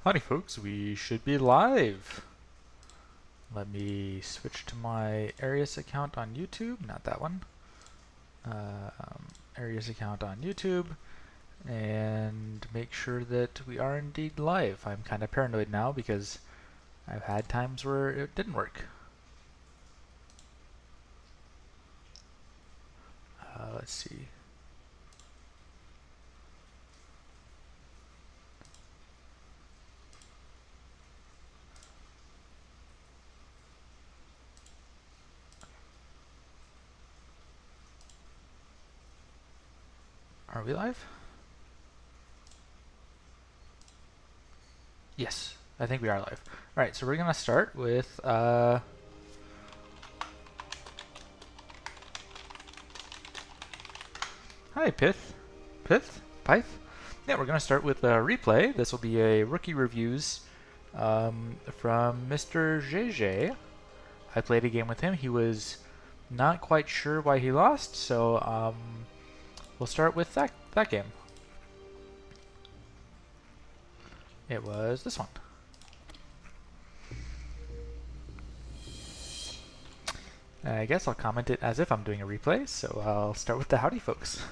Howdy folks, we should be live. Let me switch to my Eirias account on YouTube, not that one. Eirias account on YouTube, and make sure that we are indeed live. I'm kind of paranoid now because I've had times where it didn't work. Let's see. Are we live? Yes, I think we are live. Alright, so we're going to start with hi Pith. Pyth? Yeah, we're going to start with a replay. This will be a rookie reviews from Mr. JJ. I played a game with him. He was not quite sure why he lost, so we'll start with that game. It was this one. I guess I'll comment it as if I'm doing a replay, so I'll start with the howdy folks.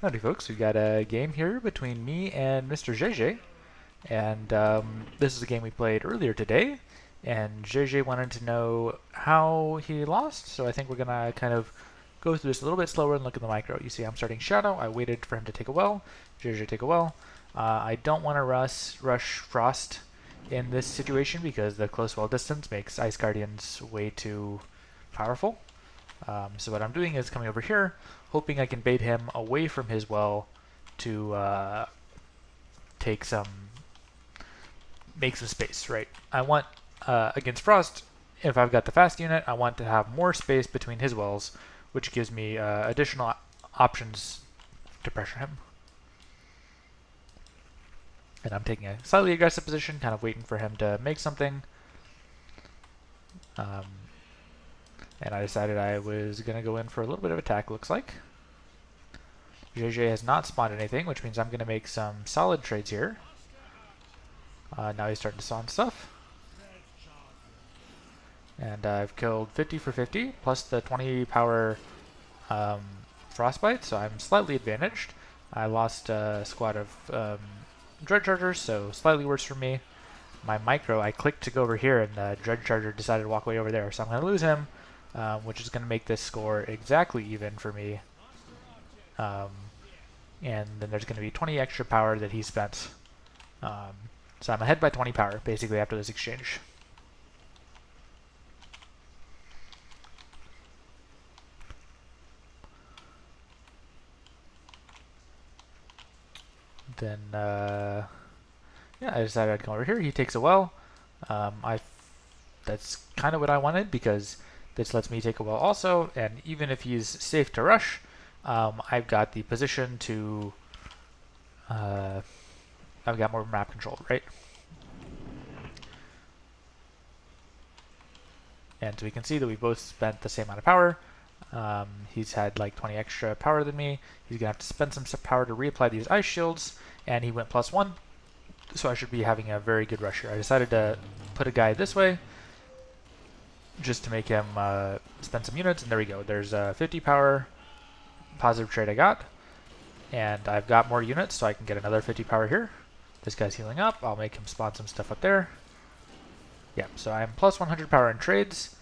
Howdy folks, we've got a game here between me and Mr. JJ, and this is a game we played earlier today, and JJ wanted to know how he lost, so I think we're gonna kind of go through this a little bit slower and look at the micro. You see I'm starting Shadow. I waited for him to take a well. JJ take a well. I don't want to rush Frost in this situation because the close well distance makes Ice Guardians way too powerful. So what I'm doing is coming over here, hoping I can bait him away from his well to make some space, right? I want, against Frost, if I've got the fast unit, I want to have more space between his wells, which gives me additional options to pressure him. And I'm taking a slightly aggressive position, kind of waiting for him to make something. And I decided I was going to go in for a little bit of attack, looks like. JJ has not spawned anything, which means I'm going to make some solid trades here. Now he's starting to spawn stuff. And I've killed 50 for 50, plus the 20 power Frostbite, so I'm slightly advantaged. I lost a squad of Dread Chargers, so slightly worse for me. My micro, I clicked to go over here, and the Dread Charger decided to walk away over there, so I'm going to lose him, which is going to make this score exactly even for me. And then there's going to be 20 extra power that he spent. So I'm ahead by 20 power, basically, after this exchange. Then, yeah, I decided I'd come over here. He takes a well. That's kind of what I wanted because this lets me take a well also, and even if he's safe to rush, I've got the position to, I've got more map control, right? And so we can see that we both spent the same amount of power. He's had like 20 extra power than me. He's gonna have to spend some power to reapply these ice shields, and he went +1, so I should be having a very good rush here. I decided to put a guy this way just to make him spend some units, and there we go. There's a 50 power positive trade I got, and I've got more units, so I can get another 50 power here. This guy's healing up. I'll make him spawn some stuff up there. Yeah, so I'm +100 power in trades,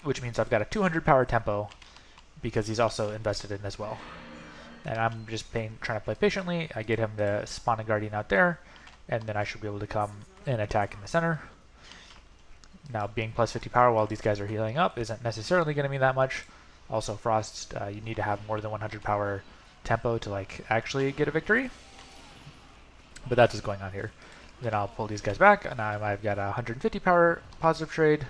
which means I've got a 200 power tempo because he's also invested in as well. And I'm just trying to play patiently. I get him to spawn a Guardian out there, and then I should be able to come and attack in the center. Now, being +50 power while these guys are healing up isn't necessarily going to mean that much. Also, Frost, you need to have more than 100 power tempo to like actually get a victory. But that's what's going on here. Then I'll pull these guys back, and now I've got a 150 power positive trade.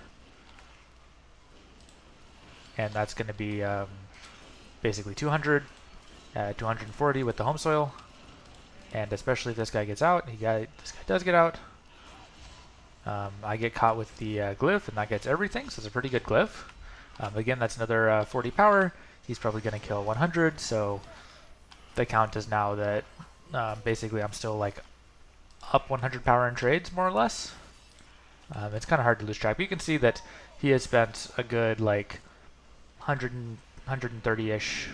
And that's going to be basically 200, 240 with the home soil. And especially if this guy gets out, this guy does get out. I get caught with the glyph, and that gets everything, so it's a pretty good glyph. Again, that's another 40 power. He's probably going to kill 100, so the count is now that basically I'm still like up 100 power in trades, more or less. It's kind of hard to lose track, but you can see that he has spent a good like 130-ish.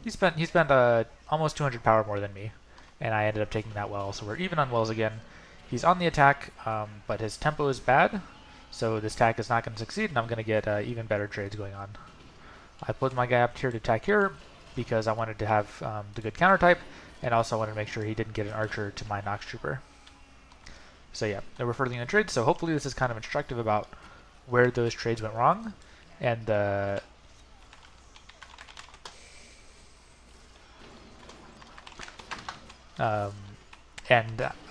He spent almost 200 power more than me, and I ended up taking that well. So we're even on wells again. He's on the attack, but his tempo is bad, so this attack is not going to succeed, and I'm going to get even better trades going on. I put my guy up here to attack here because I wanted to have the good counter type, and also I wanted to make sure he didn't get an archer to my Nox Trooper. So yeah, we're furthering the trades, so hopefully this is kind of instructive about where those trades went wrong, and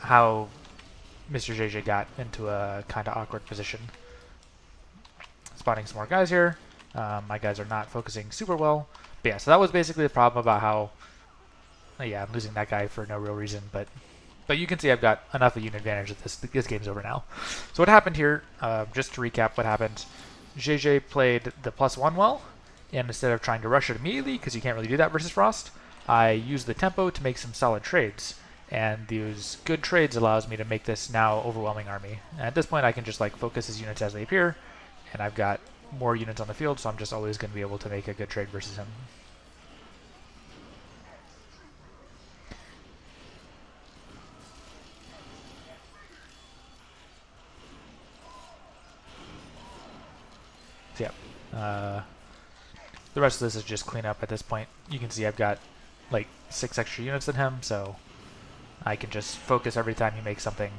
how Mr. JJ got into a kind of awkward position. Spotting some more guys here. My guys are not focusing super well. But yeah, so that was basically the problem about how, yeah, I'm losing that guy for no real reason, but you can see I've got enough of a unit advantage that this game's over now. So what happened here, just to recap what happened, JJ played the +1 well, and instead of trying to rush it immediately, because you can't really do that versus Frost, I used the tempo to make some solid trades. And these good trades allows me to make this now overwhelming army. And at this point I can just like focus his units as they appear, and I've got more units on the field, so I'm just always going to be able to make a good trade versus him. So yeah, the rest of this is just cleanup at this point. You can see I've got like 6 extra units than him, so I can just focus every time he makes something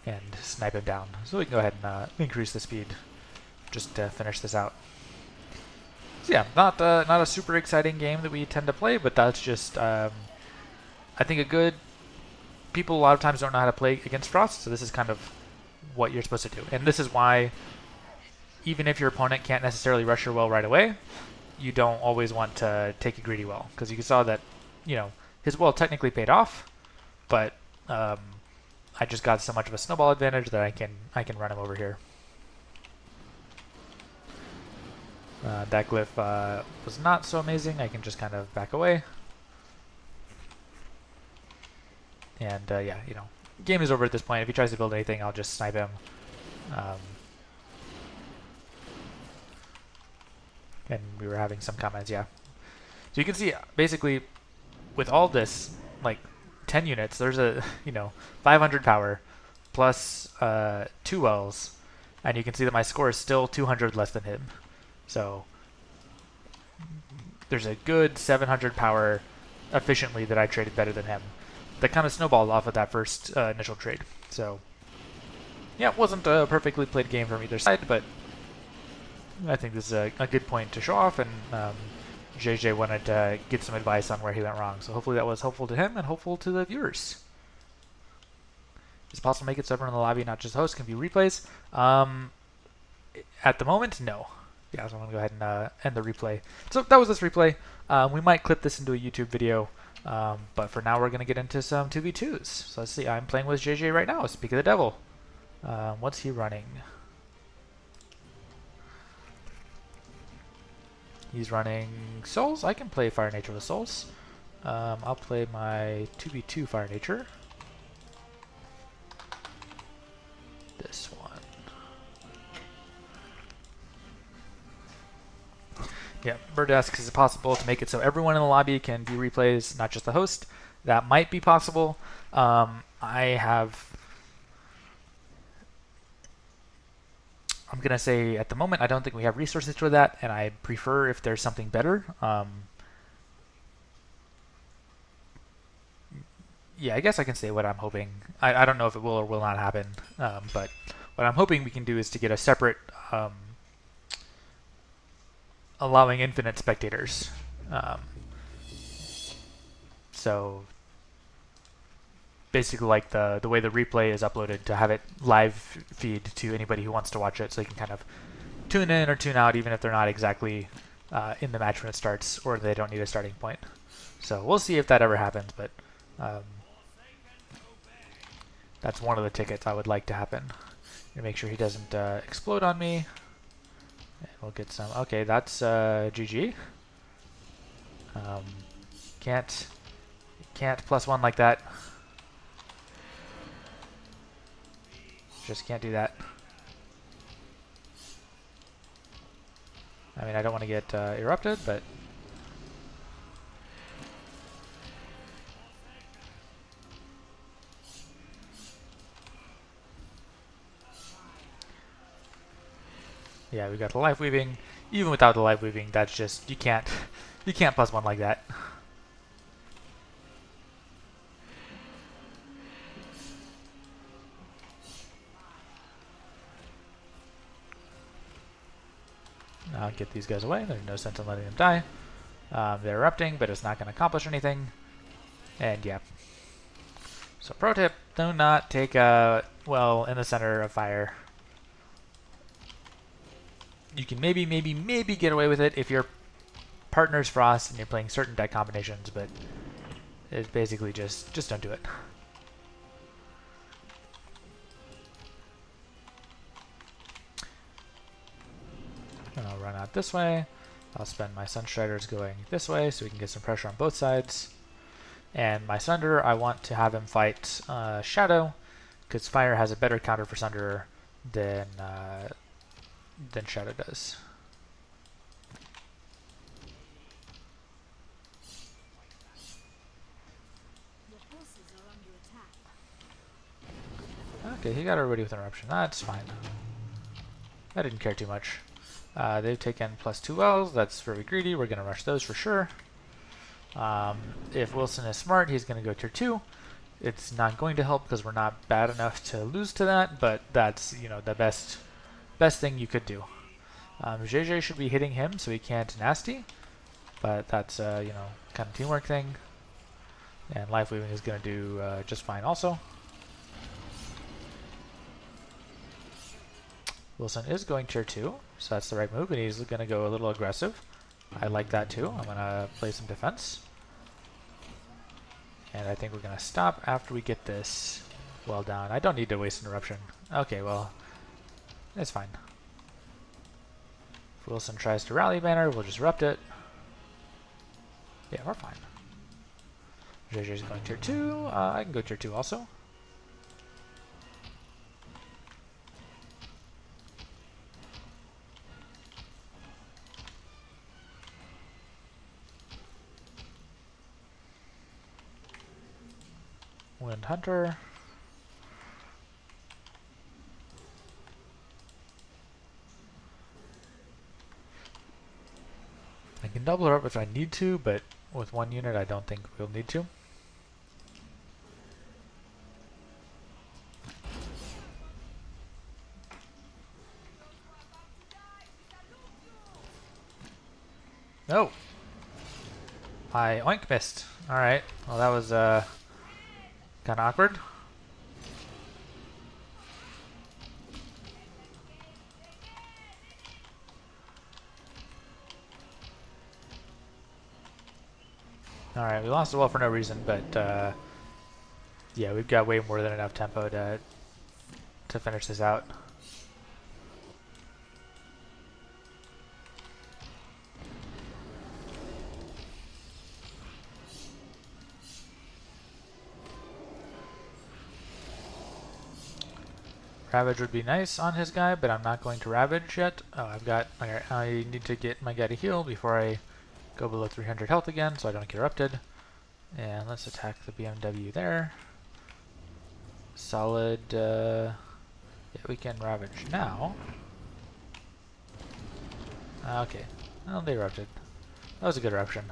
and snipe him down. So we can go ahead and increase the speed just to finish this out. So yeah, not a super exciting game that we tend to play, but that's just I think people a lot of times don't know how to play against Frost, so this is kind of what you're supposed to do. And this is why even if your opponent can't necessarily rush your well right away, you don't always want to take a greedy well, because you saw that, you know, his well technically paid off, but I just got so much of a snowball advantage that I can run him over here. That glyph was not so amazing. I can just kind of back away. And yeah, you know, game is over at this point. If he tries to build anything, I'll just snipe him. And we were having some comments, yeah. So you can see, basically, with all this, like 10 units, there's a, you know, 500 power plus 2 wells, and you can see that my score is still 200 less than him. So there's a good 700 power efficiently that I traded better than him. That kind of snowballed off of that first initial trade. So yeah, it wasn't a perfectly played game from either side, but I think this is a good point to show off, and JJ wanted to get some advice on where he went wrong. So hopefully that was helpful to him and helpful to the viewers. Is it possible to make it so everyone in the lobby, not just the host, can view replays? At the moment, no. Yeah, so I'm going to go ahead and end the replay. So that was this replay. We might clip this into a YouTube video, but for now we're going to get into some 2v2s. So let's see, I'm playing with JJ right now, Speak of the Devil. What's he running? He's running Souls. I can play Fire Nature with Souls. I'll play my 2v2 Fire Nature. This one. Yeah, Bird asks, is it possible to make it so everyone in the lobby can view replays, not just the host? That might be possible. I'm going to say at the moment I don't think we have resources for that, and I prefer if there's something better. Yeah, I guess I can say what I'm hoping. I don't know if it will or will not happen, but what I'm hoping we can do is to get a separate allowing infinite spectators. So basically like the way the replay is uploaded, to have it live feed to anybody who wants to watch it, so they can kind of tune in or tune out even if they're not exactly in the match when it starts, or they don't need a starting point. So we'll see if that ever happens, but that's one of the tickets I would like to happen. Make sure he doesn't explode on me. And we'll get some. Okay, that's GG. Can't +1 like that. Just can't do that. I mean, I don't want to get erupted, but... Yeah, we got the life weaving. Even without the life weaving, that's just... You can't +1 like that. I'll get these guys away. There's no sense in letting them die. They're erupting, but it's not going to accomplish anything. And yeah. So pro tip, do not take a well in the center of fire. You can maybe get away with it if your partner's Frost and you're playing certain deck combinations, but it's basically just don't do it. And I'll run out this way. I'll spend my Sunstriders going this way so we can get some pressure on both sides. And my Sunderer, I want to have him fight Shadow, because Fire has a better counter for Sunderer than Shadow does. Okay, he got everybody with interruption. That's fine. I didn't care too much. They've taken +2 wells. That's very greedy. We're going to rush those for sure. If Wilson is smart, he's going to go tier 2. It's not going to help because we're not bad enough to lose to that, but that's, you know, the best thing you could do. JJ should be hitting him so he can't nasty, but that's you know, kind of teamwork thing. And life weaving is going to do just fine also. Wilson is going tier 2, so that's the right move, and he's going to go a little aggressive. I like that too. I'm going to play some defense. And I think we're going to stop after we get this well down. I don't need to waste interruption. Okay, well, it's fine. If Wilson tries to rally banner, we'll just erupt it. Yeah, we're fine. JJ's going tier 2. I can go tier 2 also. Wind Hunter. I can double her up if I need to, but with one unit I don't think we'll need to. No! I oink missed. Alright, well that was kind of awkward. Alright, we lost the wall for no reason, but yeah, we've got way more than enough tempo to finish this out. Ravage would be nice on his guy, but I'm not going to Ravage yet. Oh, I need to get my guy to heal before I go below 300 health again, so I don't get erupted. And let's attack the BMW there. Solid, yeah, we can Ravage now. Okay, well, they erupted. That was a good eruption.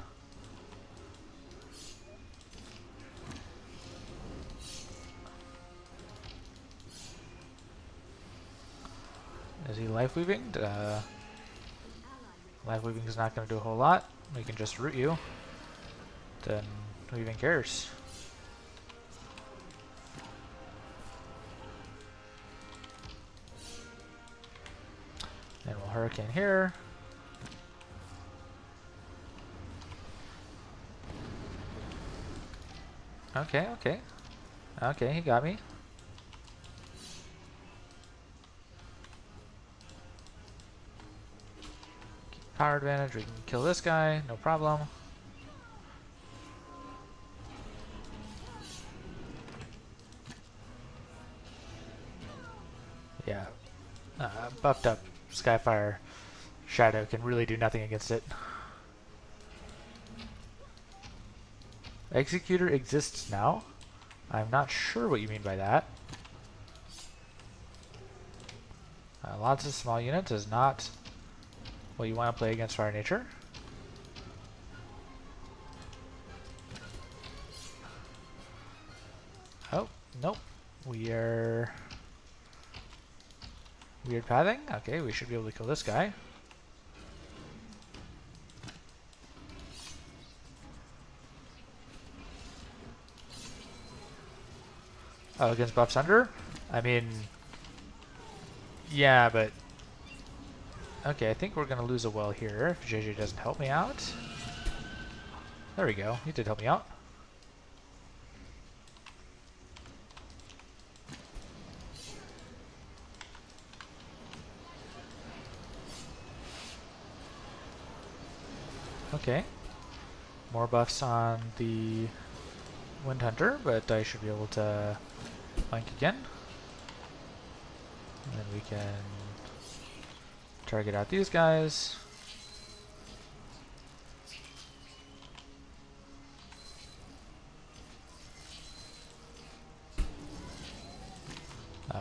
Is he life weaving? Life weaving is not going to do a whole lot. We can just root you. Then who even cares? Then we'll hurricane here. Okay, okay. Okay, he got me. Power advantage, we can kill this guy, no problem. Buffed up Skyfire Shadow can really do nothing against it. Executor exists now. I'm not sure what you mean by that. Lots of small units is not what you want to play against Fire Nature. Oh, nope. We are weird pathing. Okay, we should be able to kill this guy. Oh, against buffs under? I mean, yeah, but okay, I think we're gonna lose a well here if JJ doesn't help me out. There we go. He did help me out. Okay. More buffs on the Wind Hunter, but I should be able to flank again. And then we can target out these guys.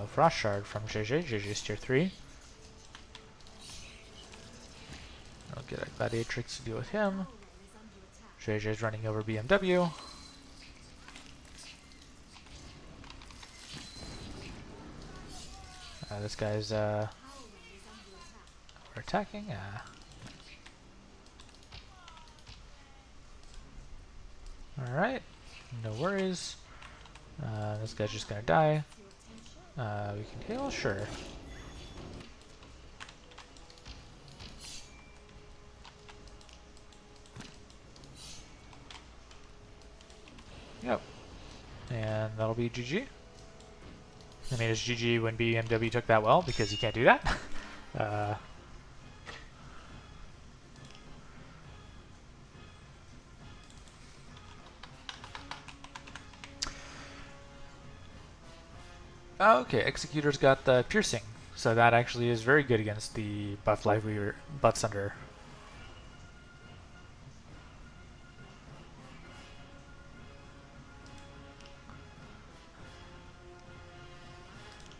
Frost Shard from JJ. JJ's tier 3. I'll get a Gladiatrix to deal with him. JJ's running over BMW. This guy's we're attacking. Alright, no worries. This guy's just gonna die. We can heal? Sure. Yep. And that'll be GG. I mean, it's GG when BMW took that well, because you can't do that. Okay, Executor's got the Piercing, so that actually is very good against the buff Liveweaver, buffs under.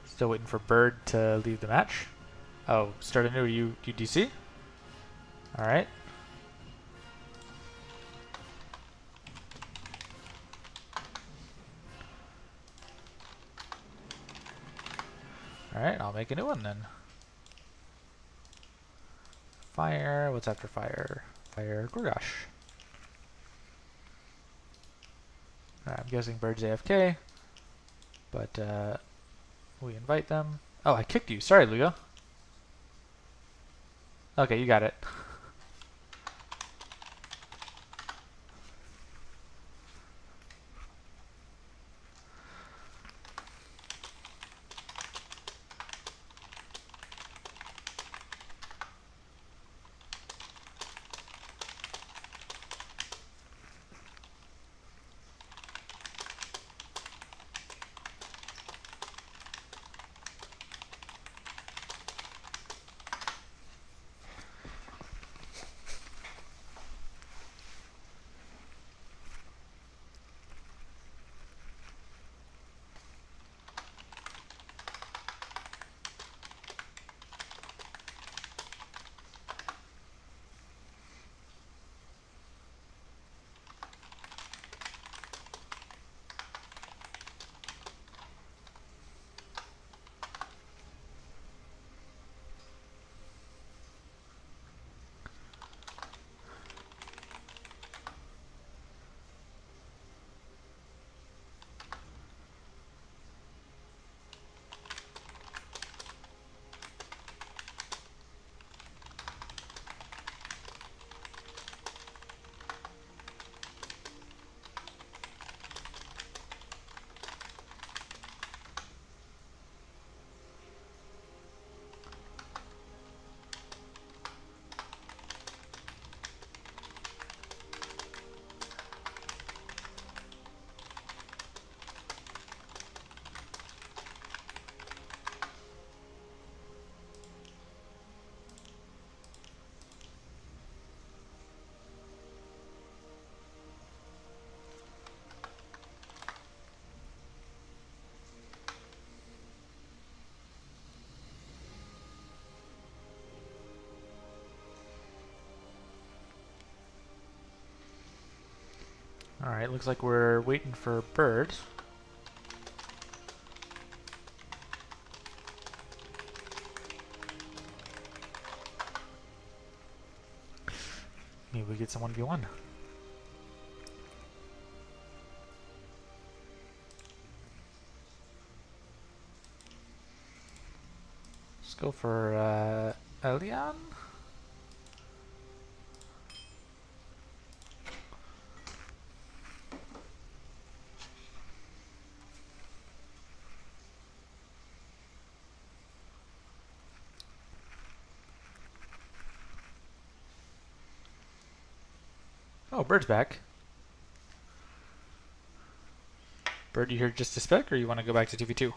Still waiting for Bird to leave the match. Oh, start anew. You DC? Alright. Alright, I'll make a new one then. Fire. What's after fire? Fire Gorgosh. I'm guessing Bird's AFK. But, we invite them. Oh, I kicked you. Sorry, Lugo. Okay, you got it. Alright, looks like we're waiting for bird. Maybe we get some 1v1. Let's go for Elian. Oh, Bird's back. Bird, you here just to spec, or you want to go back to 2v2?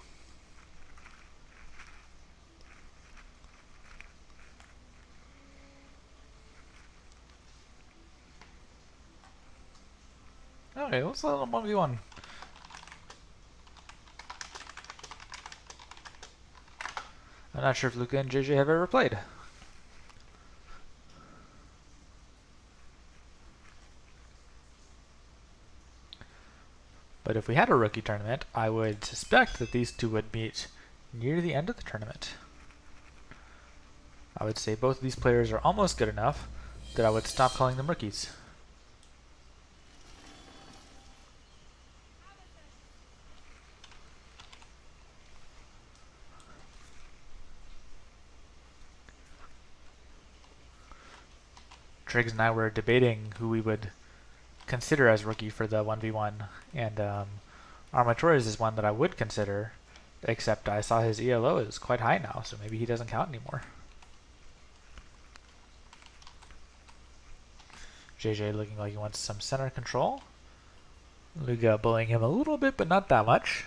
Okay, let's let them 1v1. I'm not sure if Luca and JJ have ever played. But if we had a rookie tournament, I would suspect that these two would meet near the end of the tournament. I would say both of these players are almost good enough that I would stop calling them rookies. Triggs and I were debating who we would consider as rookie for the 1v1, and Armatores is one that I would consider, except I saw his ELO is quite high now, so maybe he doesn't count anymore. JJ looking like he wants some center control. Luga bullying him a little bit, but not that much.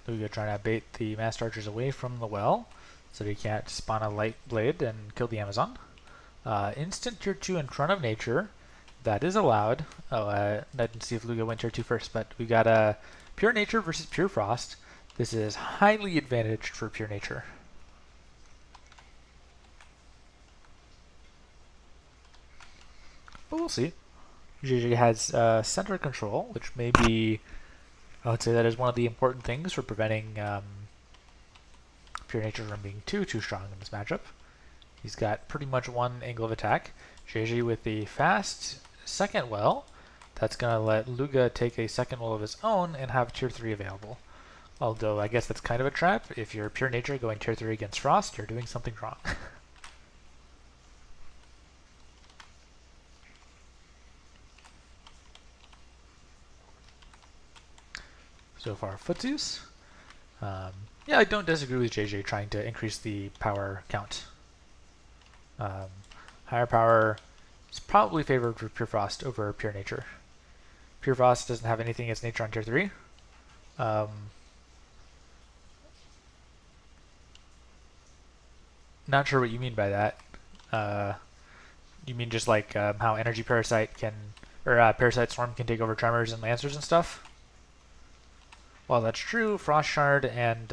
Luga trying to bait the Master Archers away from the well, so he can't spawn a light blade and kill the Amazon. Instant tier 2 in front of nature. That is allowed. Oh, I didn't see if Luga went tier 2 first, but we got a pure nature versus pure frost. This is highly advantaged for pure nature. But we'll see. JJ has center control, which may be, I would say that is one of the important things for preventing pure nature from being too strong in this matchup. He's got pretty much one angle of attack. JJ with the fast second well. That's going to let Luga take a second well of his own and have tier 3 available. Although I guess that's kind of a trap. If you're pure nature going tier 3 against Frost, you're doing something wrong. So far, footsies. Yeah, I don't disagree with JJ trying to increase the power count. Higher power is probably favored for Pure Frost over Pure Nature. Pure Frost doesn't have anything against nature on tier 3. Not sure what you mean by that. You mean just like how Energy Parasite can, or Parasite Swarm can take over Tremors and Lancers and stuff? Well, that's true. Frost Shard and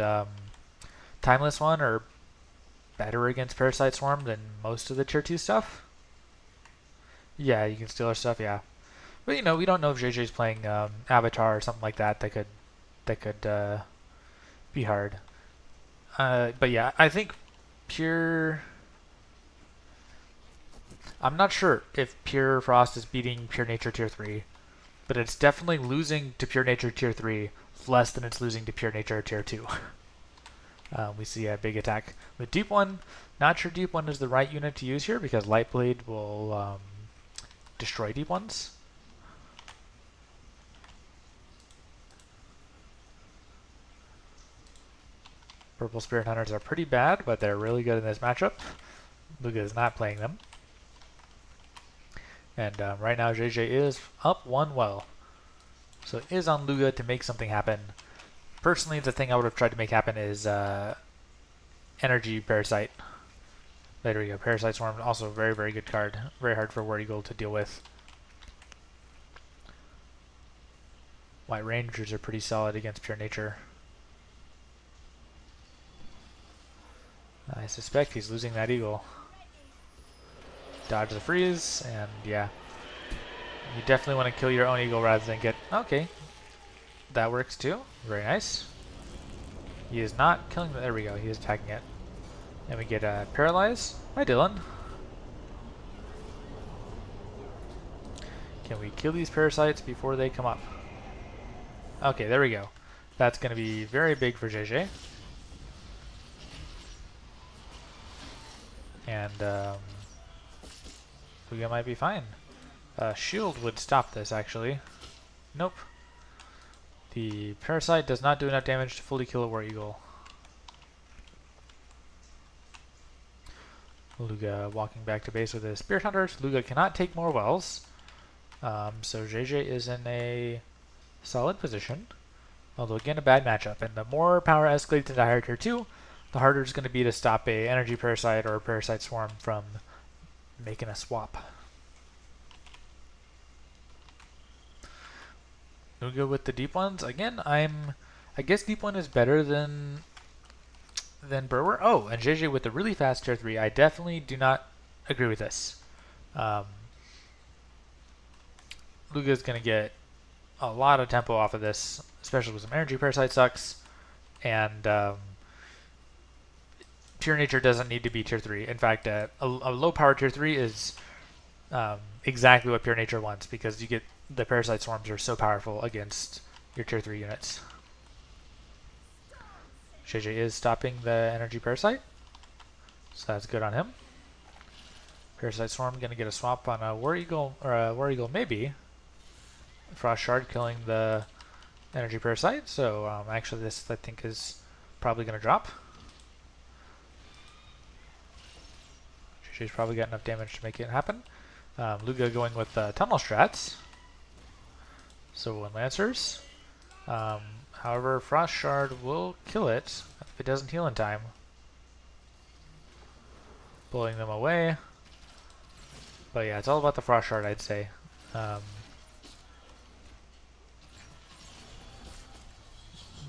Timeless One are better against Parasite Swarm than most of the tier 2 stuff. Yeah, you can steal our stuff, yeah. But you know, we don't know if JJ's playing Avatar or something like that that could be hard. But yeah, I think Pure... I'm not sure if Pure Frost is beating Pure Nature tier 3, but it's definitely losing to Pure Nature tier 3 less than it's losing to Pure Nature tier 2. We see a big attack with Deep One. Not sure Deep One is the right unit to use here because Light Blade will destroy Deep Ones. Purple Spirit Hunters are pretty bad, but they're really good in this matchup. Luga is not playing them. And right now JJ is up 1 well. So it is on Luga to make something happen. Personally, the thing I would have tried to make happen is Energy Parasite. There we go. Parasite Swarm, also a very, very good card. Very hard for War Eagle to deal with. White Rangers are pretty solid against Pure Nature. I suspect he's losing that eagle. Dodge the freeze, and yeah. You definitely want to kill your own eagle rather than get... Okay. That works too. Very nice. He is not killing... There we go. He is attacking it. And we get Paralyze. Hi, Dylan. Can we kill these parasites before they come up? Okay, there we go. That's going to be very big for JJ. And we might be fine. Shield would stop this, actually. Nope. The parasite does not do enough damage to fully kill a War Eagle. Luga walking back to base with his Spirit Hunters. Luga cannot take more wells. So JJ is in a solid position. Although again, a bad matchup. And the more power escalates into higher tier 2, the harder it's going to be to stop a energy parasite or a parasite swarm from making a swap. Luga with the deep ones. Again, I guess deep one is better than Burwer. Oh, and JJ with the really fast tier 3. I definitely do not agree with this. Luga's going to get a lot of tempo off of this, especially with some energy parasite sucks. And pure nature doesn't need to be tier 3. In fact, a low power tier 3 is exactly what pure nature wants, because you get the parasite swarms are so powerful against your tier 3 units. JJ is stopping the energy parasite, so that's good on him. Parasite swarm going to get a swap on a War Eagle, or a War Eagle maybe. Frost Shard killing the energy parasite, so actually this I think is probably going to drop. JJ's probably got enough damage to make it happen. Luga going with tunnel strats. So one Lancers. However, Frost Shard will kill it if it doesn't heal in time. Pulling them away. But yeah, it's all about the Frost Shard, I'd say.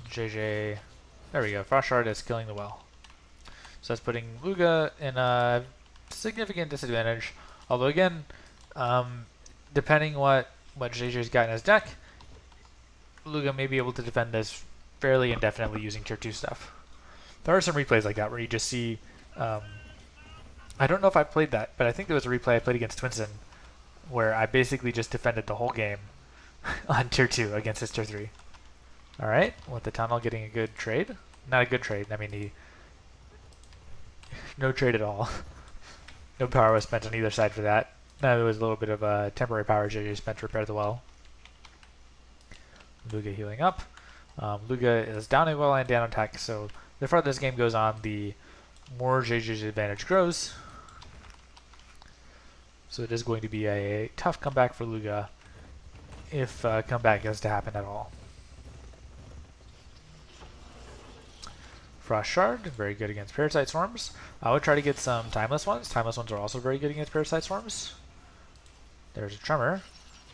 JJ, there we go. Frost Shard is killing the well. So that's putting Luga in a significant disadvantage. Although again, depending what JJ's got in his deck, Luga may be able to defend this fairly indefinitely using tier 2 stuff. There are some replays like that where you just see, I don't know if I played that, but I think there was a replay I played against Twinson where I basically just defended the whole game on tier 2 against his tier 3. Alright, with the tunnel getting a good trade. Not a good trade, I mean no trade at all. No power was spent on either side for that. Now there was a little bit of a temporary power JJ spent to repair the well. Luga healing up. Luga is down a well and down attack, so the farther this game goes on, the more JJ's advantage grows. So it is going to be a tough comeback for Luga, if comeback is to happen at all. Frost Shard, very good against Parasite Swarms. I would try to get some Timeless ones. Timeless ones are also very good against Parasite Swarms. There's a Tremor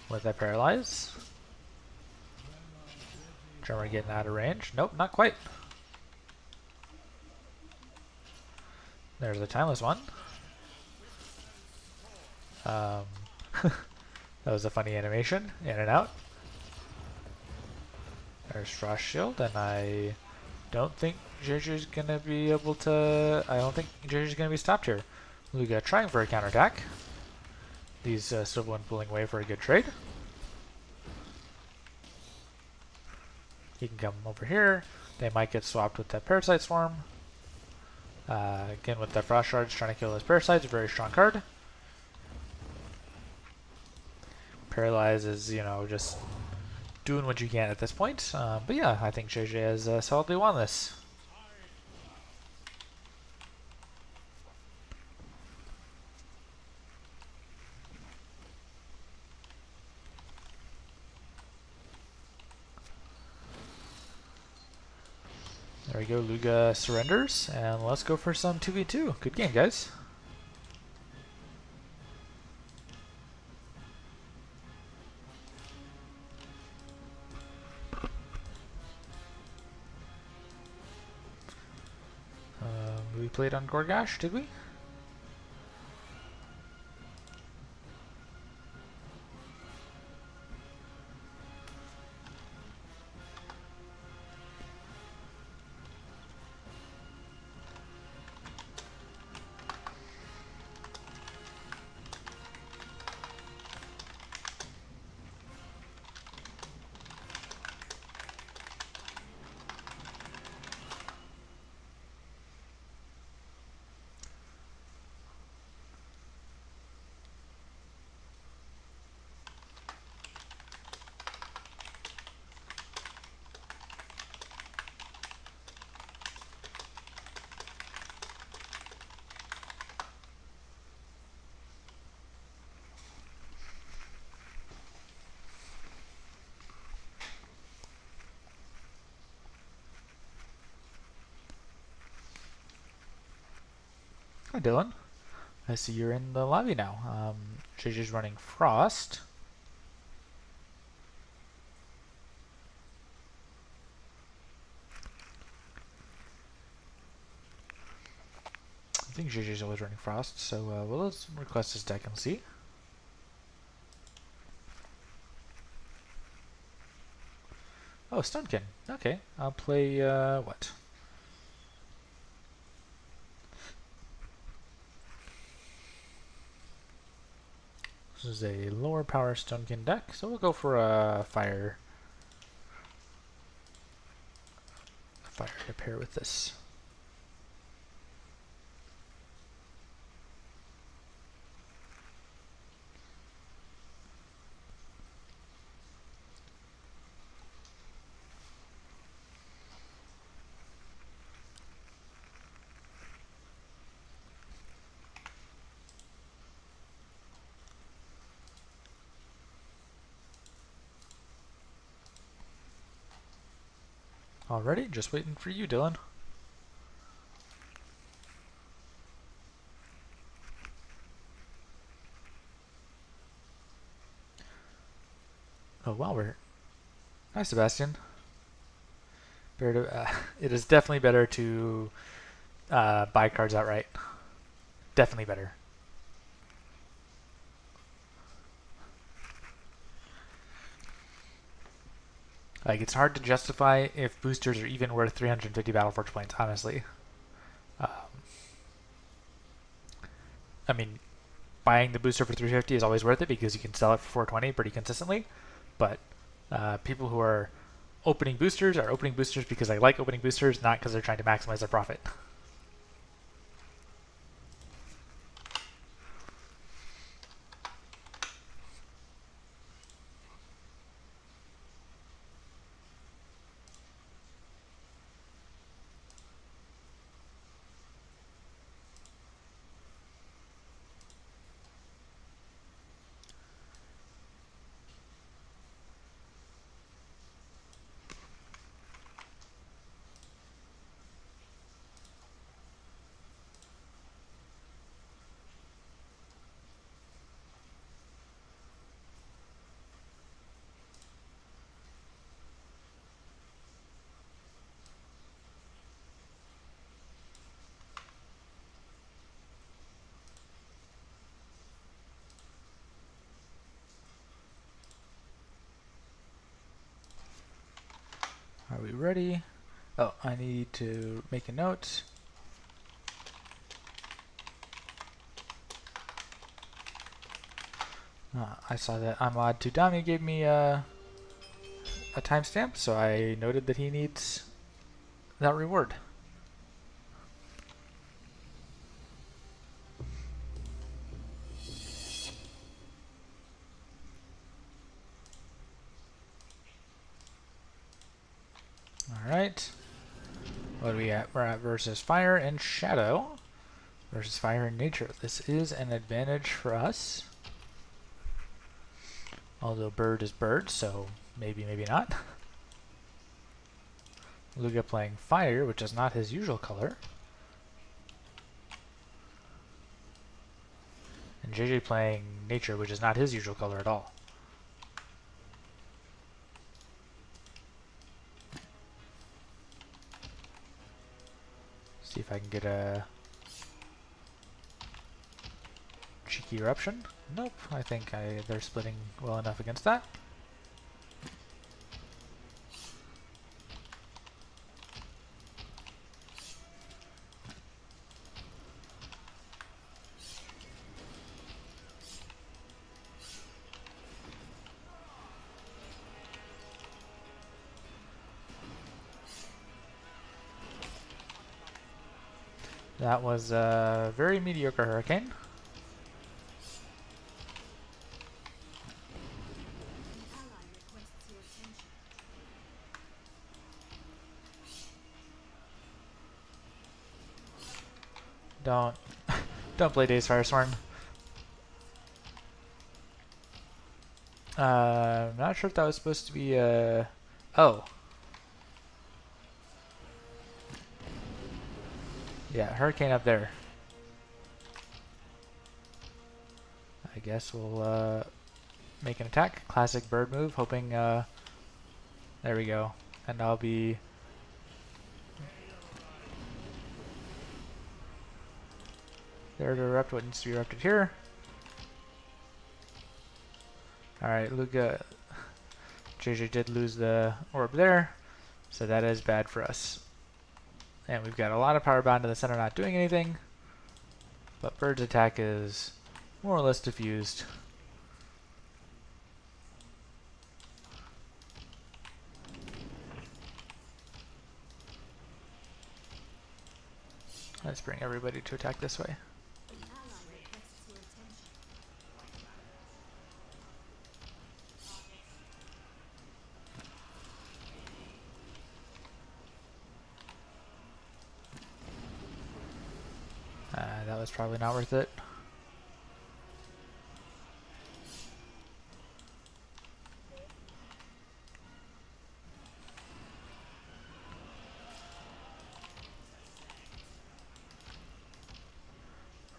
with that Paralyze. Tremor getting out of range. Nope, not quite. There's a Timeless one. That was a funny animation, in and out. There's Frost Shield, and I don't think JJ's gonna be able to... I don't think JJ's gonna be stopped here. Luga trying for a counterattack. These Silver One pulling away for a good trade. He can come over here. They might get swapped with that Parasite Swarm. Again with the Frost Shards trying to kill those Parasites, a very strong card. Paralyze is, you know, just doing what you can at this point. But yeah, I think JJ has solidly won this. There we go, Luga surrenders, and let's go for some 2v2. Good game, guys. played on Gorgash, did we? Hi, Dylan. I see you're in the lobby now. JJ's running Frost. I think JJ's always running Frost, so well, let's request his deck and see. Oh, Stoneskin. Okay, I'll play, what? This is a lower power Stoneskin deck, so we'll go for a fire to pair with this. Alrighty, just waiting for you, Dylan. Oh wow, hi Sebastian. It is definitely better to buy cards outright. Definitely better. Like, it's hard to justify if boosters are even worth 350 BattleForge points, honestly. I mean, buying the booster for 350 is always worth it because you can sell it for 420 pretty consistently. But people who are opening boosters are opening boosters because they like opening boosters, not because they're trying to maximize their profit. Are we ready? Oh, I need to make a note. I saw that Ahmad Tudami gave me a timestamp, so I noted that he needs that reward. Alright. What are we at? We're at versus Fire and Shadow. Versus Fire and Nature. This is an advantage for us. Although bird is bird, so maybe, maybe not. Luga playing Fire, which is not his usual color. And JJ playing Nature, which is not his usual color at all. See if I can get a Sneaky Eruption. Nope, I think they're splitting well enough against that. That was a very mediocre Hurricane. Don't play Daze Firestorm. I'm not sure if that was supposed to be oh. Yeah, Hurricane up there. I guess we'll make an attack. Classic bird move, hoping there we go. And I'll be there to erupt what needs to be erupted here. Alright, Luca. JJ did lose the orb there, so that is bad for us. And we've got a lot of power bound to the center not doing anything, but Bird's attack is more or less diffused. Let's bring everybody to attack this way. That was probably not worth it.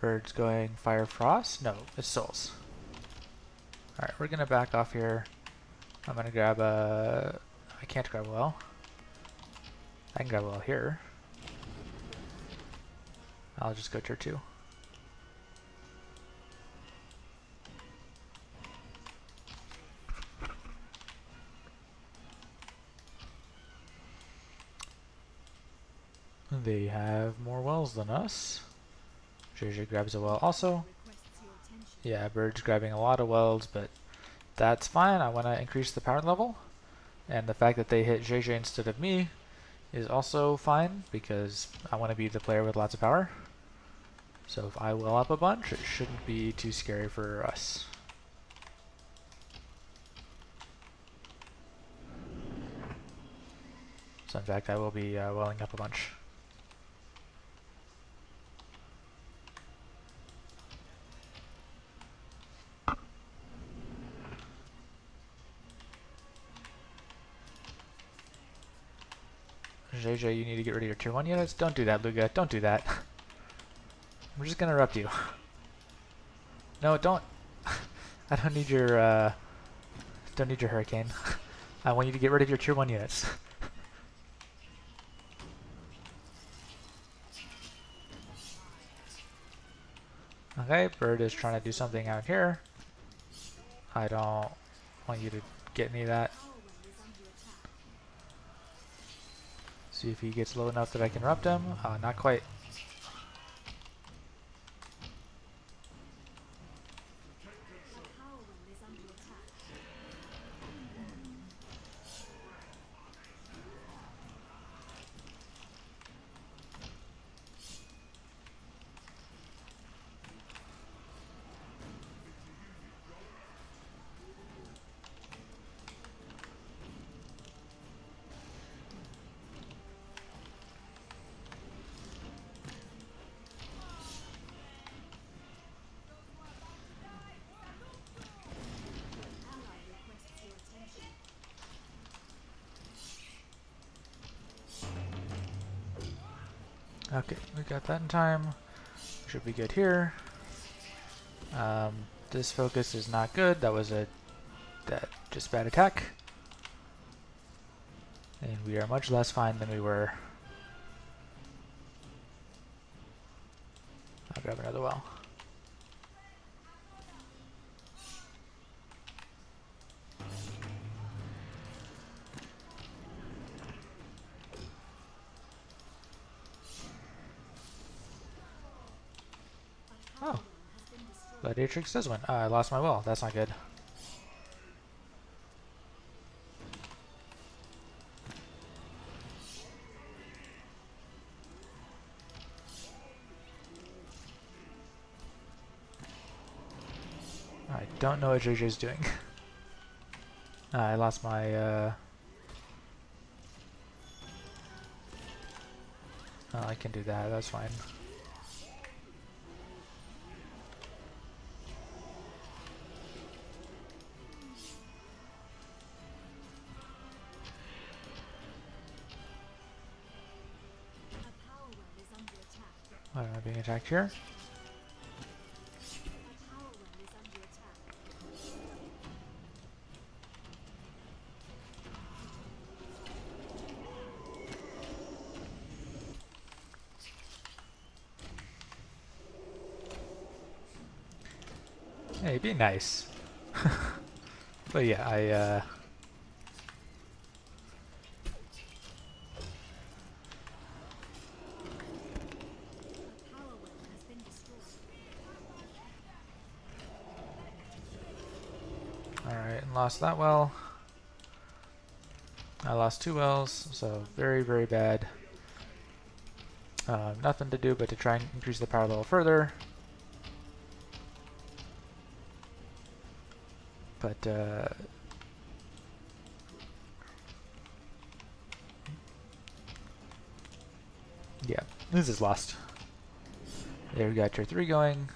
Bird's going Fire Frost? No, it's Souls. Alright, we're gonna back off here. I'm gonna grab a... I can't grab a well. I can grab a well here. I'll just go tier 2. They have more wells than us. JJ grabs a well also. Yeah, Bird's grabbing a lot of wells, but that's fine. I want to increase the power level. And the fact that they hit JJ instead of me is also fine, because I want to be the player with lots of power. So if I well up a bunch, it shouldn't be too scary for us. So in fact, I will be welling up a bunch. JJ, you need to get rid of your tier 1 units. Don't do that, Luga. Don't do that. I'm just gonna erupt you. No, don't. I don't need your Hurricane. I want you to get rid of your tier 1 units. Okay, Bird is trying to do something out here. I don't want you to get any of that. See if he gets low enough that I can erupt him. Not quite. Okay, we got that in time. Should be good here. This focus is not good. That was just bad attack. And we are much less fine than we were. I'll grab another well. But Atrix does win. I lost my will. That's not good. I don't know what JJ's doing. I lost my oh, I can do that, that's fine. Why am I being attacked here? Hey, be nice. But yeah, alright, and lost that well. I lost 2 wells, so very, very bad. Nothing to do but to try and increase the power level further. But, yeah, this is lost. There we got tier 3 going.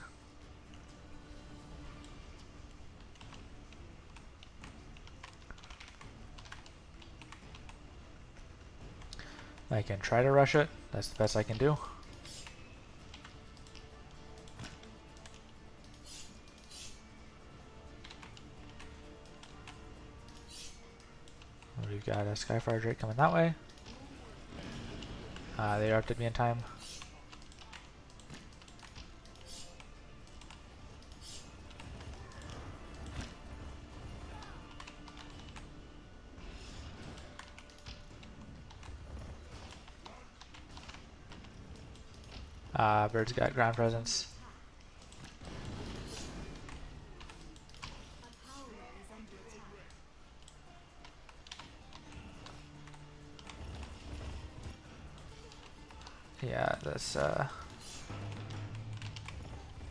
I can try to rush it. That's the best I can do. We've got a Skyfire Drake coming that way. They interrupted me in time. Bird's got ground presence. Yeah, that's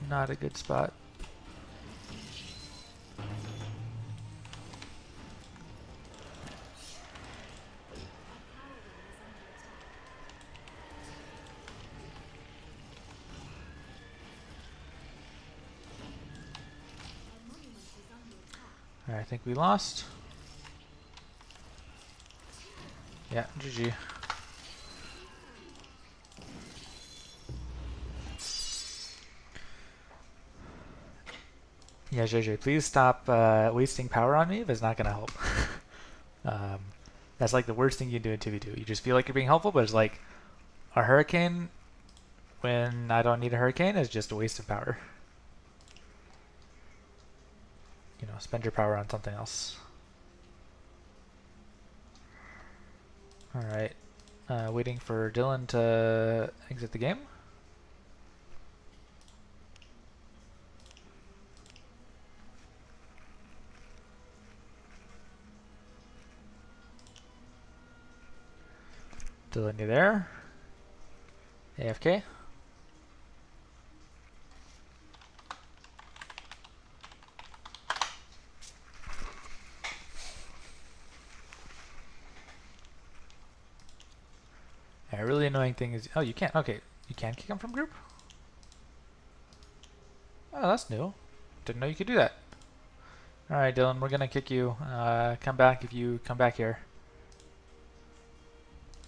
not a good spot. I think we lost. Yeah, GG. Yeah, JJ, please stop wasting power on me, but it's not going to help. That's like the worst thing you can do in 2v2. You just feel like you're being helpful, but it's like a hurricane when I don't need a hurricane is just a waste of power. You know, spend your power on something else. Alright, waiting for Dylan to exit the game. Dylan, you there? AFK? A really annoying thing is, oh, you can't, okay, you can kick him from group? Oh, that's new. Didn't know you could do that. Alright, Dylan, we're gonna kick you. Come back if you come back here.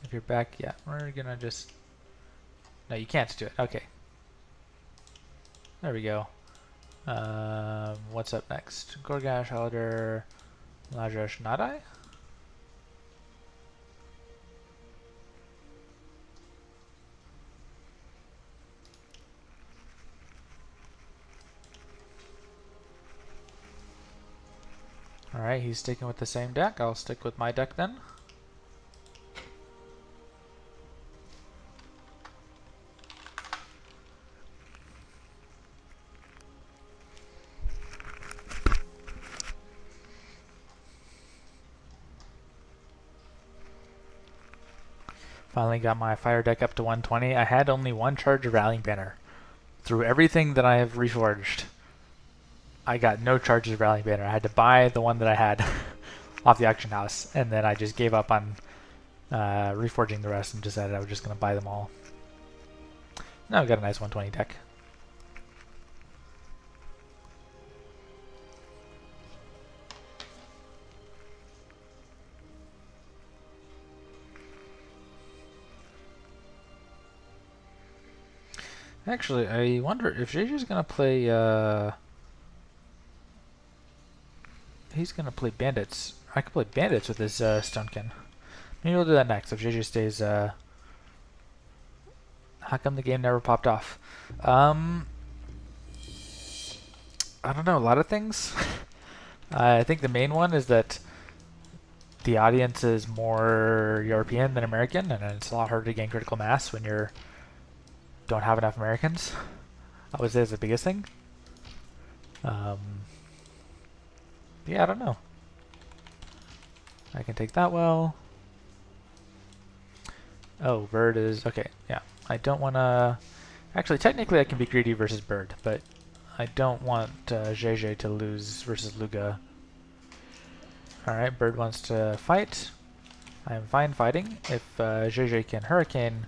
If you're back, yeah, we're gonna just... No, you can't do it. Okay. There we go. What's up next? Gorgash, Halder, Lajash, Nadai? Alright, he's sticking with the same deck. I'll stick with my deck then. Finally got my fire deck up to 120. I had only one charge of Rallying Banner. Through everything that I have reforged, I got no charges of Rallying Banner. I had to buy the one that I had off the auction house, and then I just gave up on reforging the rest and decided I was just going to buy them all. Now we got a nice 120 deck. Actually, I wonder if JJ's gonna play. He's gonna play Bandits. I could play Bandits with his Stoneskin. Maybe we'll do that next if JJ stays. How come the game never popped off? I don't know. A lot of things. I think the main one is that the audience is more European than American, and it's a lot harder to gain critical mass when you don't have enough Americans. I would say that's the biggest thing. Yeah, I don't know. I can take that well. Oh, Bird is... okay, yeah. I don't want to... Actually, technically I can be greedy versus Bird, but I don't want JJ to lose versus Luga. Alright, Bird wants to fight. I am fine fighting. If JJ can Hurricane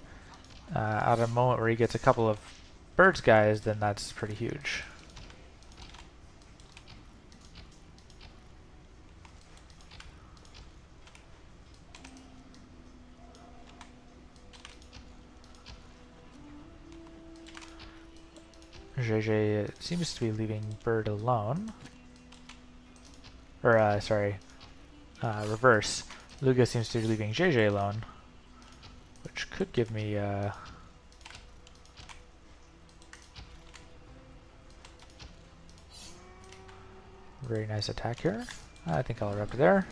at a moment where he gets a couple of Bird's guys, then that's pretty huge. JJ seems to be leaving Bird alone. Or, sorry, reverse. Luga seems to be leaving JJ alone, which could give me, very nice attack here. I think I'll erupt there.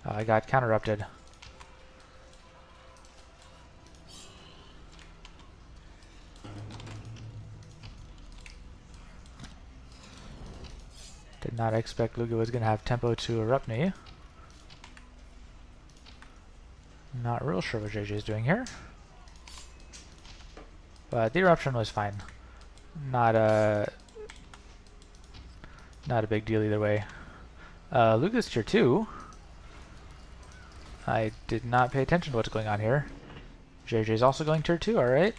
I got counter-erupted. Did not expect Luga was going to have tempo to erupt me. Not real sure what JJ is doing here. But the eruption was fine. Not a big deal either way. Luga's tier 2. I did not pay attention to what's going on here. JJ's also going tier 2, alright.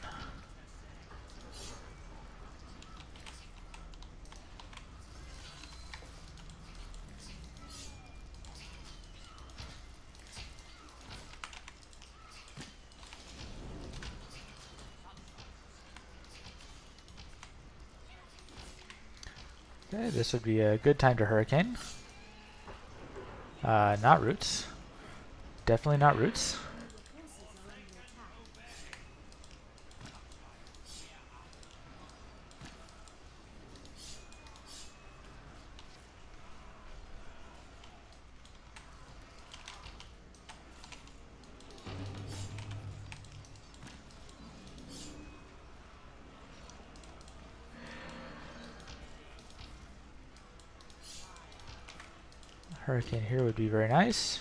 Okay, this would be a good time to Hurricane. Not Roots. Definitely not Roots. Hurricane here would be very nice.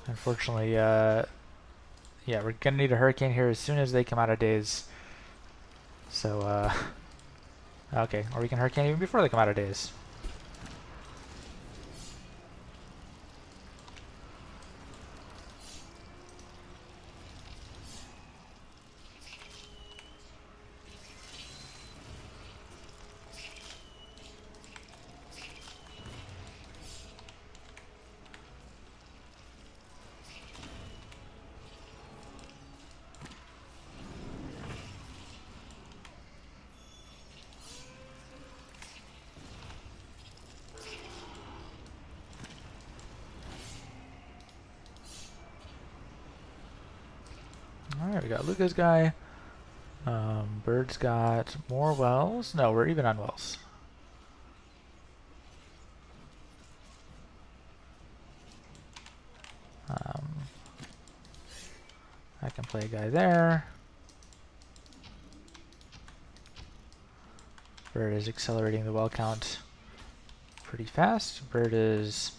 Unfortunately, yeah, we're gonna need a Hurricane here as soon as they come out of daze. So, okay, or we can Hurricane even before they come out of daze. We got Luca's guy. Bird's got more wells. No, we're even on wells. I can play a guy there. Bird is accelerating the well count pretty fast. Bird is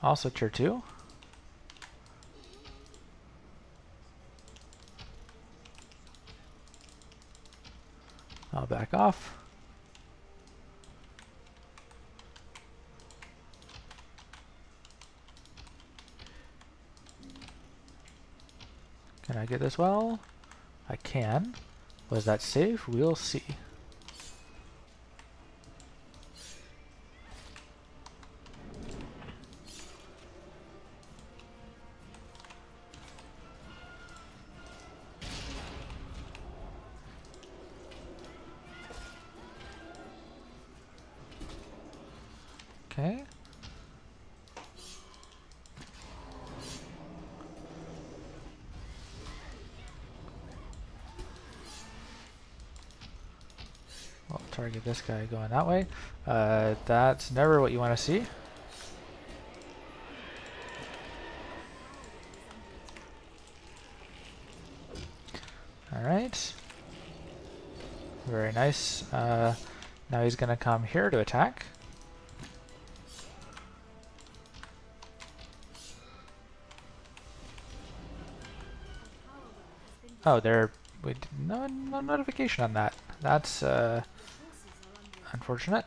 also tier 2. I'll back off. Can I get this well? I can. Was that safe? We'll see. Okay. We'll target this guy going that way. That's never what you want to see. Alright. Very nice. Now he's going to come here to attack. Oh, no notification on that. That's unfortunate.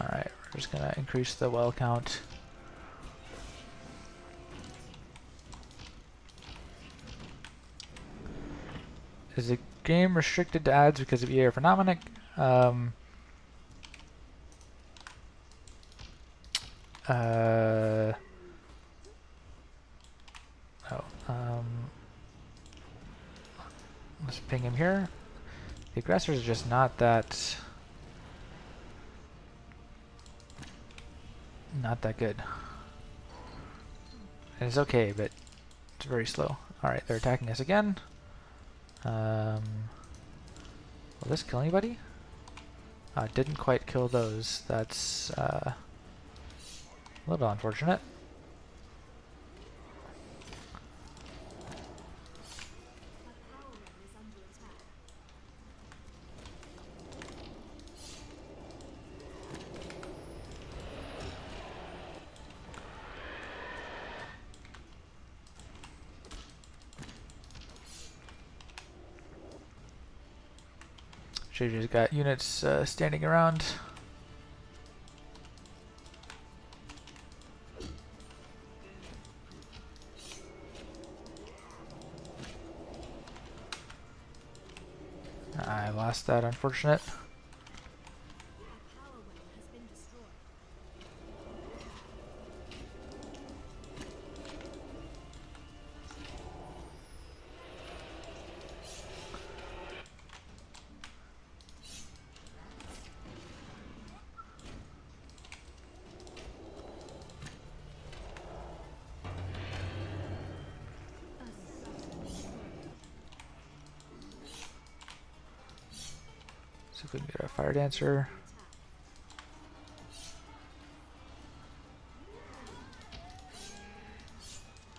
Alright, we're just gonna increase the well count. Is the game restricted to ads because of EA or Phenomenon? Let's ping him here. The aggressors are just not that good. It's okay, but it's very slow. Alright, they're attacking us again. Will this kill anybody? Didn't quite kill those. That's a little unfortunate. JJ's got units standing around. I lost that, unfortunate. See if we can get a fire dancer.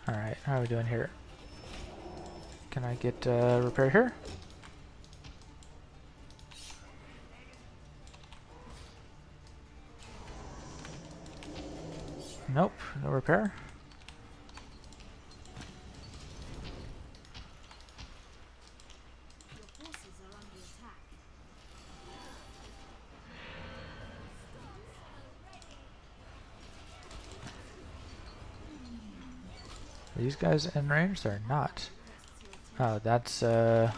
Alright, how are we doing here? Can I get repair here? Nope, no repair. Are these guys in range? They're not. Oh, that's all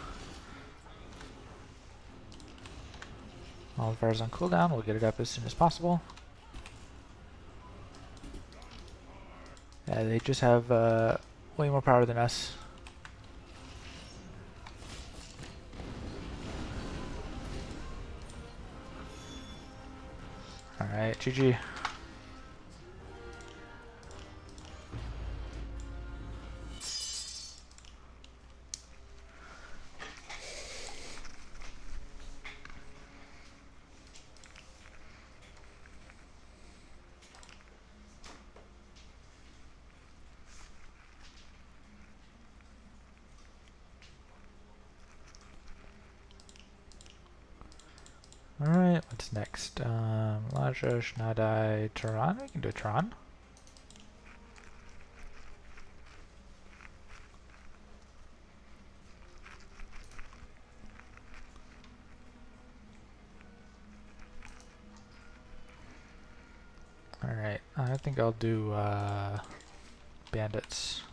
the fire's on cooldown. We'll get it up as soon as possible. Yeah, they just have way more power than us. Alright, GG. Alright, what's next? Laja, Schnadai, Turan. We can do Turan. Alright, I think I'll do Bandits.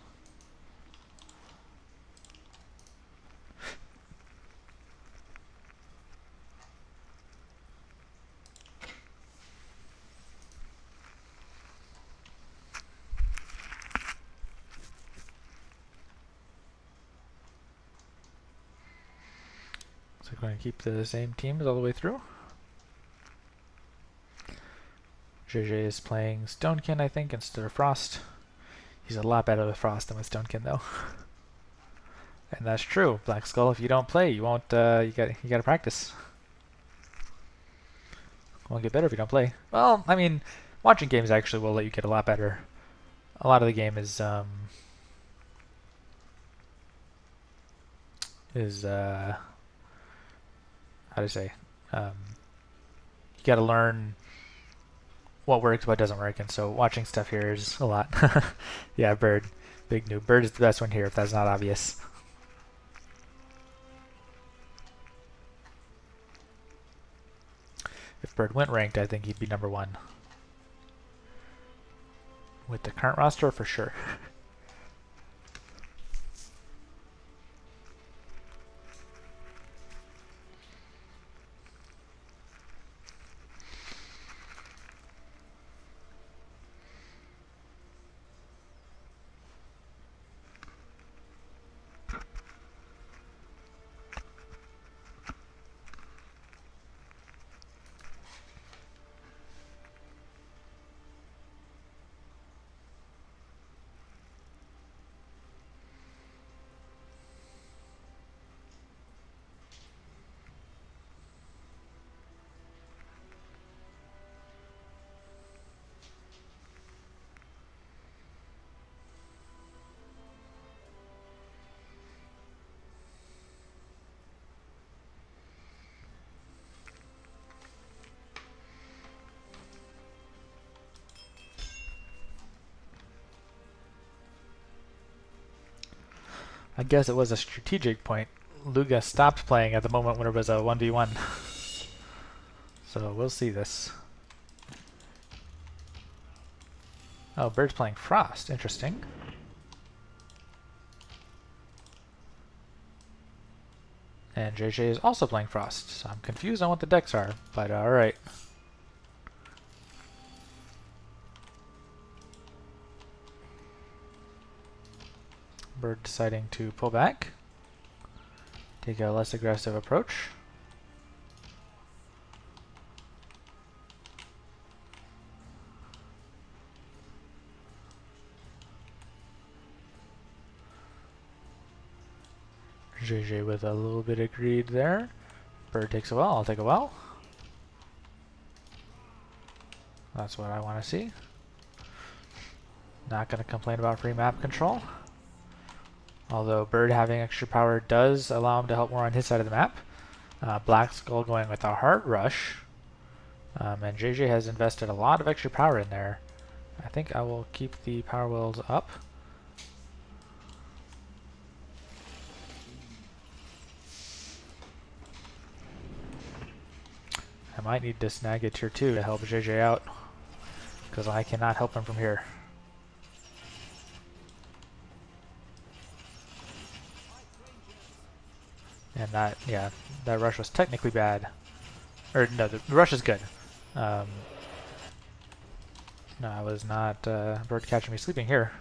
So we're going to keep the same teams all the way through. JJ is playing Stoneskin, I think, instead of Frost. He's a lot better with Frost than with Stoneskin, though. And that's true. Black Skull, if you don't play, you won't. You gotta practice. Won't get better if you don't play. Well, I mean, watching games actually will let you get a lot better. A lot of the game is how to say, you gotta learn what works, what doesn't work, and so watching stuff here is a lot. Yeah, Bird, big noob. Bird is the best one here, if that's not obvious. If Bird went ranked, I think he'd be #1. With the current roster, for sure. I guess it was a strategic point. Luga stopped playing at the moment when it was a 1v1. So we'll see this. Oh, Bird's playing Frost. Interesting. And JJ is also playing Frost. So I'm confused on what the decks are, but alright. Bird deciding to pull back, take a less aggressive approach. JJ with a little bit of greed there. Bird takes a well, I'll take a well. That's what I want to see. Not going to complain about free map control. Although Bird having extra power does allow him to help more on his side of the map. Black Skull going with a hard rush. And JJ has invested a lot of extra power in there. I think I will keep the power wheels up. I might need to snag a tier 2 to help JJ out, because I cannot help him from here. And that, yeah, that rush was technically bad. Or no, the rush is good. No, I was not Bird catching me sleeping here.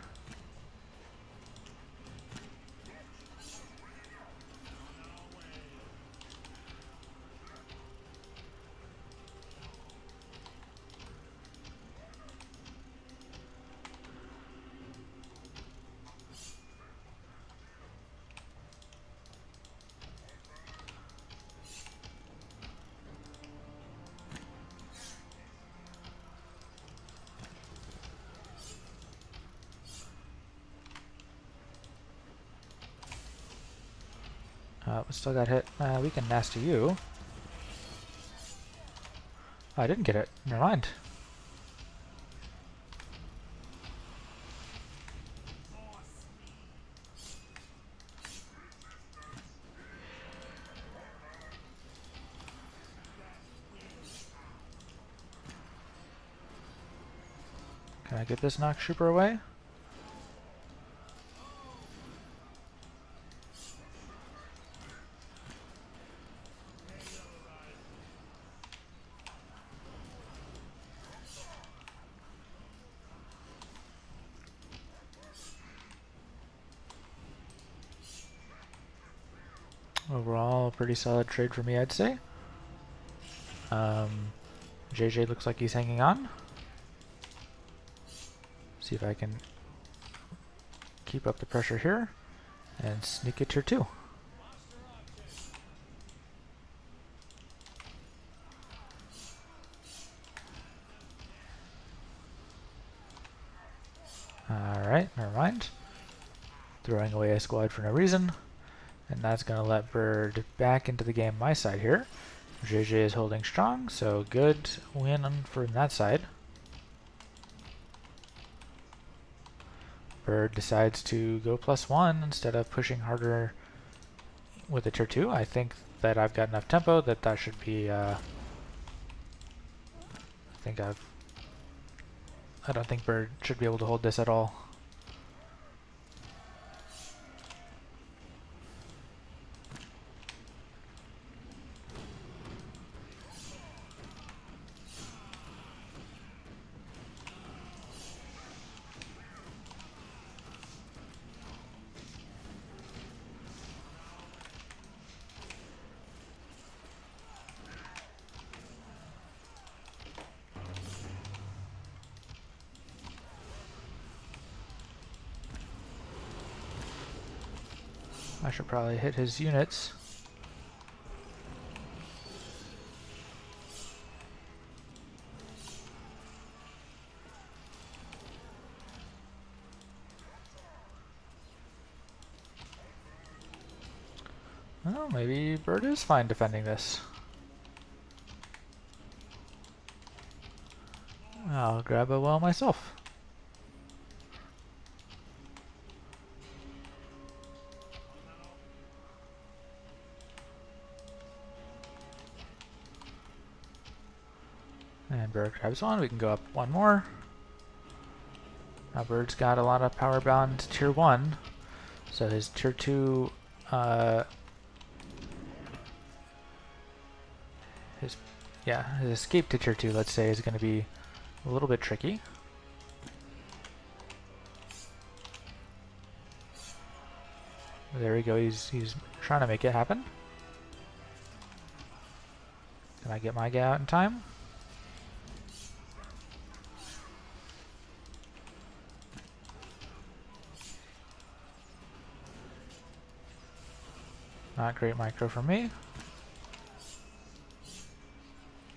Oh, still got hit. We can nasty you. Oh, I didn't get it. Never mind. Can I get this Nox Trooper away? Overall, a pretty solid trade for me, I'd say. JJ looks like he's hanging on. See if I can keep up the pressure here and sneak it tier 2. Alright, never mind. Throwing away a squad for no reason. And that's going to let Bird back into the game my side here. JJ is holding strong, so good win from that side. Bird decides to go +1 instead of pushing harder with the tier 2. I think that I've got enough tempo that should be, I don't think Bird should be able to hold this at all. I should probably hit his units. Well, maybe Bird is fine defending this. I'll grab a well myself. And Bird grabs one, we can go up one more. Now Bird's got a lot of power bound to tier 1, so his tier 2, his escape to tier 2, let's say, is going to be a little bit tricky. There we go, he's trying to make it happen. Can I get my guy out in time? Not great micro for me.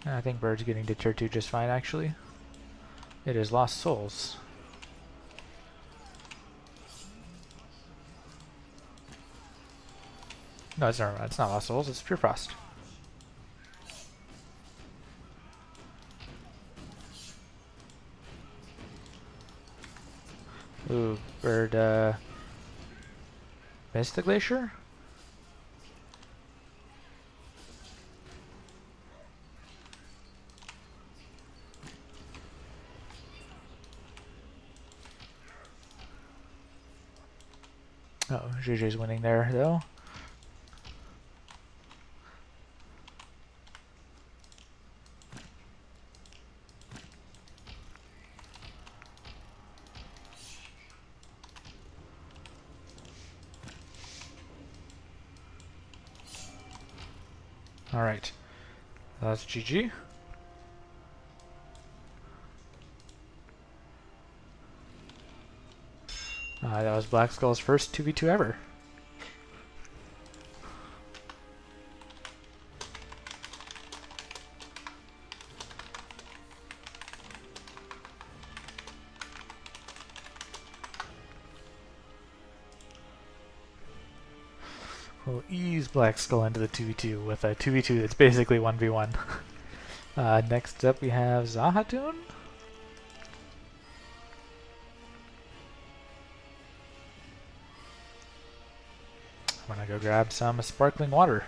And I think Bird's getting to tier 2 just fine, actually. It is Lost Souls. No, it's not Lost Souls, it's Pure Frost. Ooh, Bird missed the glacier? Oh, JJ's winning there, though. Alright, that's GG. That was Black Skull's first 2v2 ever. We'll ease Black Skull into the 2v2 with a 2v2 that's basically 1v1. Next up we have Zahatun. I'm gonna go grab some sparkling water.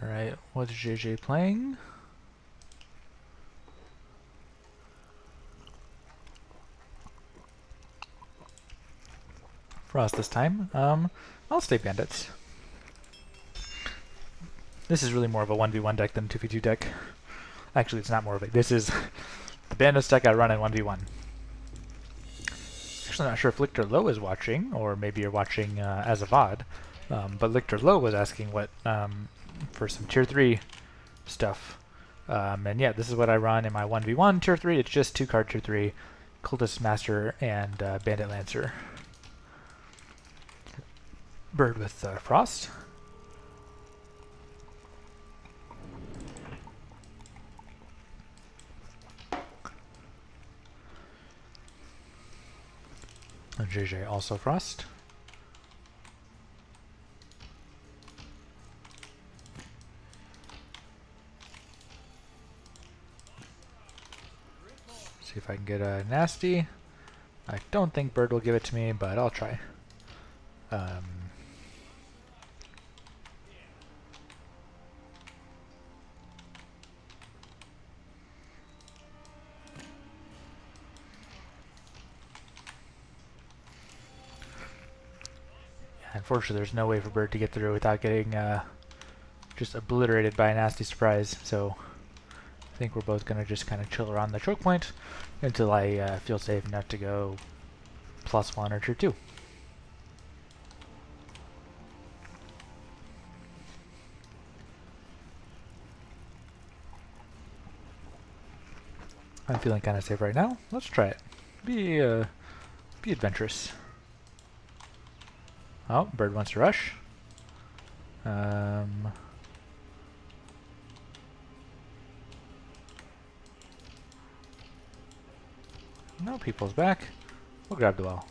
Alright, what's JJ playing? Frost this time. I'll stay Bandits. This is really more of a 1v1 deck than a 2v2 deck. Actually, it's not more of a... This is the Bandits deck I run in 1v1. Actually, not sure if Lictor Low is watching, or maybe you're watching as a VOD. But Lictor Low was asking what for some tier 3 stuff. And yeah, this is what I run in my 1v1 tier 3. It's just 2-card tier 3, Cultist Master and Bandit Lancer. Bird with Frost. And JJ also Frost. See if I can get a nasty. I don't think Bird will give it to me, but I'll try. Unfortunately, there's no way for Bird to get through without getting just obliterated by a nasty surprise, so I think we're both going to just kind of chill around the choke point until I feel safe enough to go +1 or tier 2. I'm feeling kind of safe right now. Let's try it. Be adventurous. Oh, Bird wants to rush. No, people's back. We'll grab the well.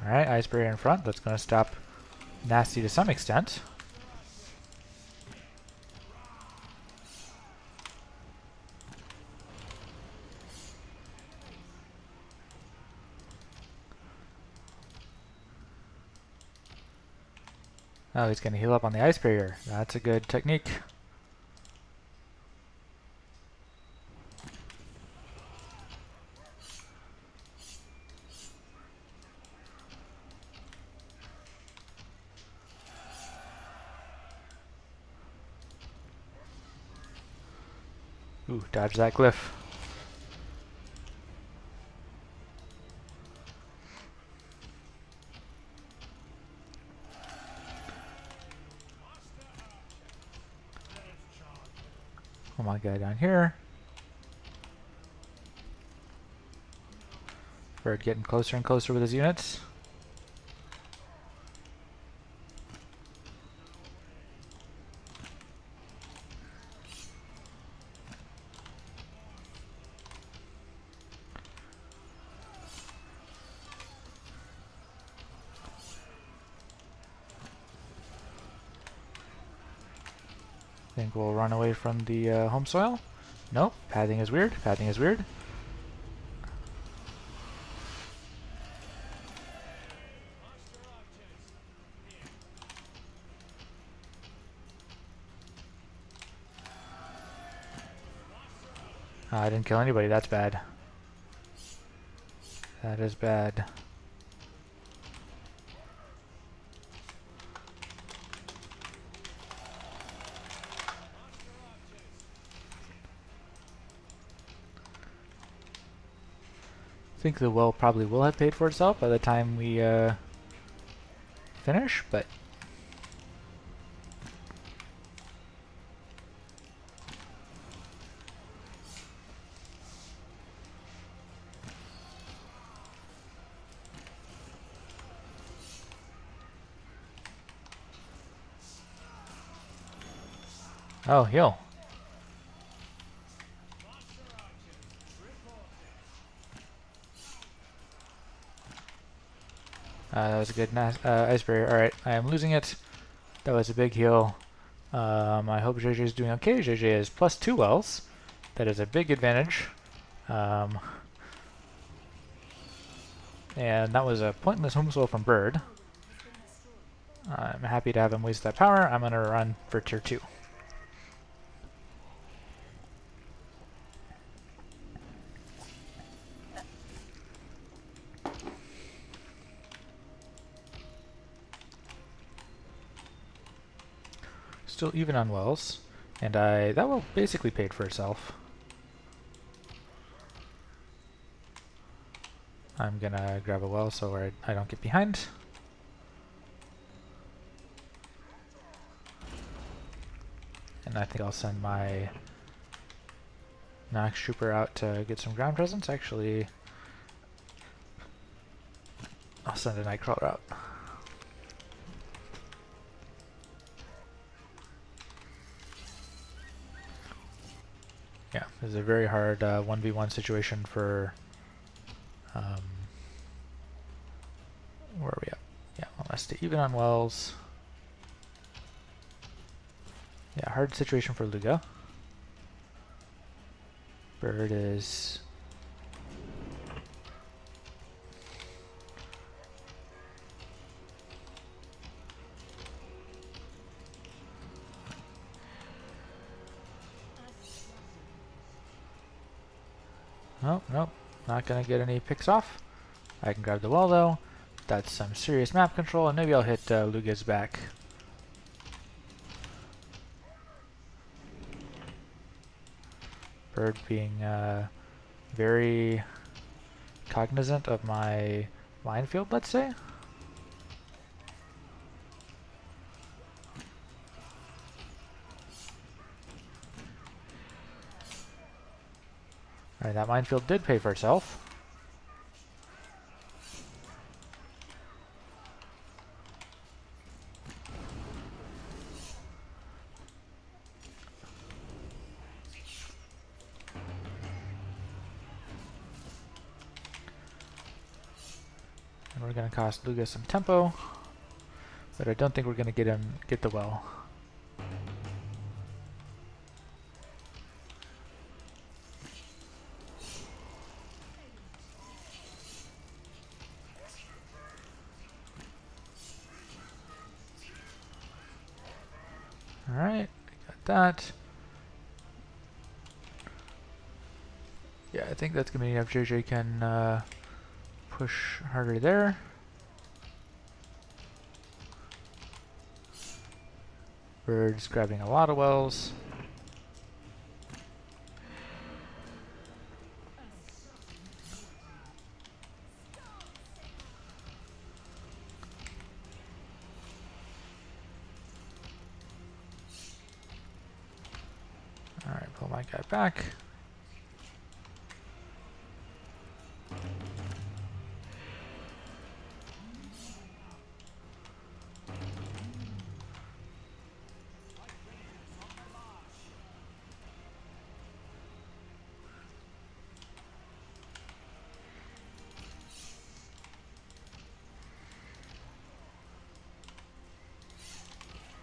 Alright, Ice Barrier in front. That's going to stop Nasty to some extent. Oh, he's going to heal up on the Ice Barrier. That's a good technique. Ooh, dodge that glyph. Come on, guy down here. Bird getting closer and closer with his units. think we'll run away from the home soil. Nope, pathing is weird, pathing is weird. I didn't kill anybody, that's bad. That is bad. I think the well probably will have paid for itself by the time we finish, but oh, heal. That was a good ice barrier. Alright, I am losing it. That was a big heal. I hope JJ is doing okay. JJ is +2 wells. That is a big advantage. And that was a pointless home soil from Bird. I'm happy to have him waste that power. I'm going to run for tier 2. Still even on wells, and that well basically paid for itself. I'm gonna grab a well so I don't get behind. And I think I'll send my Nox Trooper out to get some ground presence. Actually, I'll send a Nightcrawler out. Yeah, this is a very hard 1v1 situation for... where are we at? Yeah, well, let's stay even on wells. Yeah, hard situation for Luga. Bird is... Nope, nope, not gonna get any picks off. I can grab the well though. That's some serious map control, and maybe I'll hit Luga's back. Bird being very cognizant of my minefield, let's say. Alright, that minefield did pay for itself. And we're going to cost Luga some tempo, but I don't think we're going to get the well. Alright, got that. Yeah, I think that's going to be enough. JJ can push harder there. Bird's grabbing a lot of wells. Alright, pull my guy back.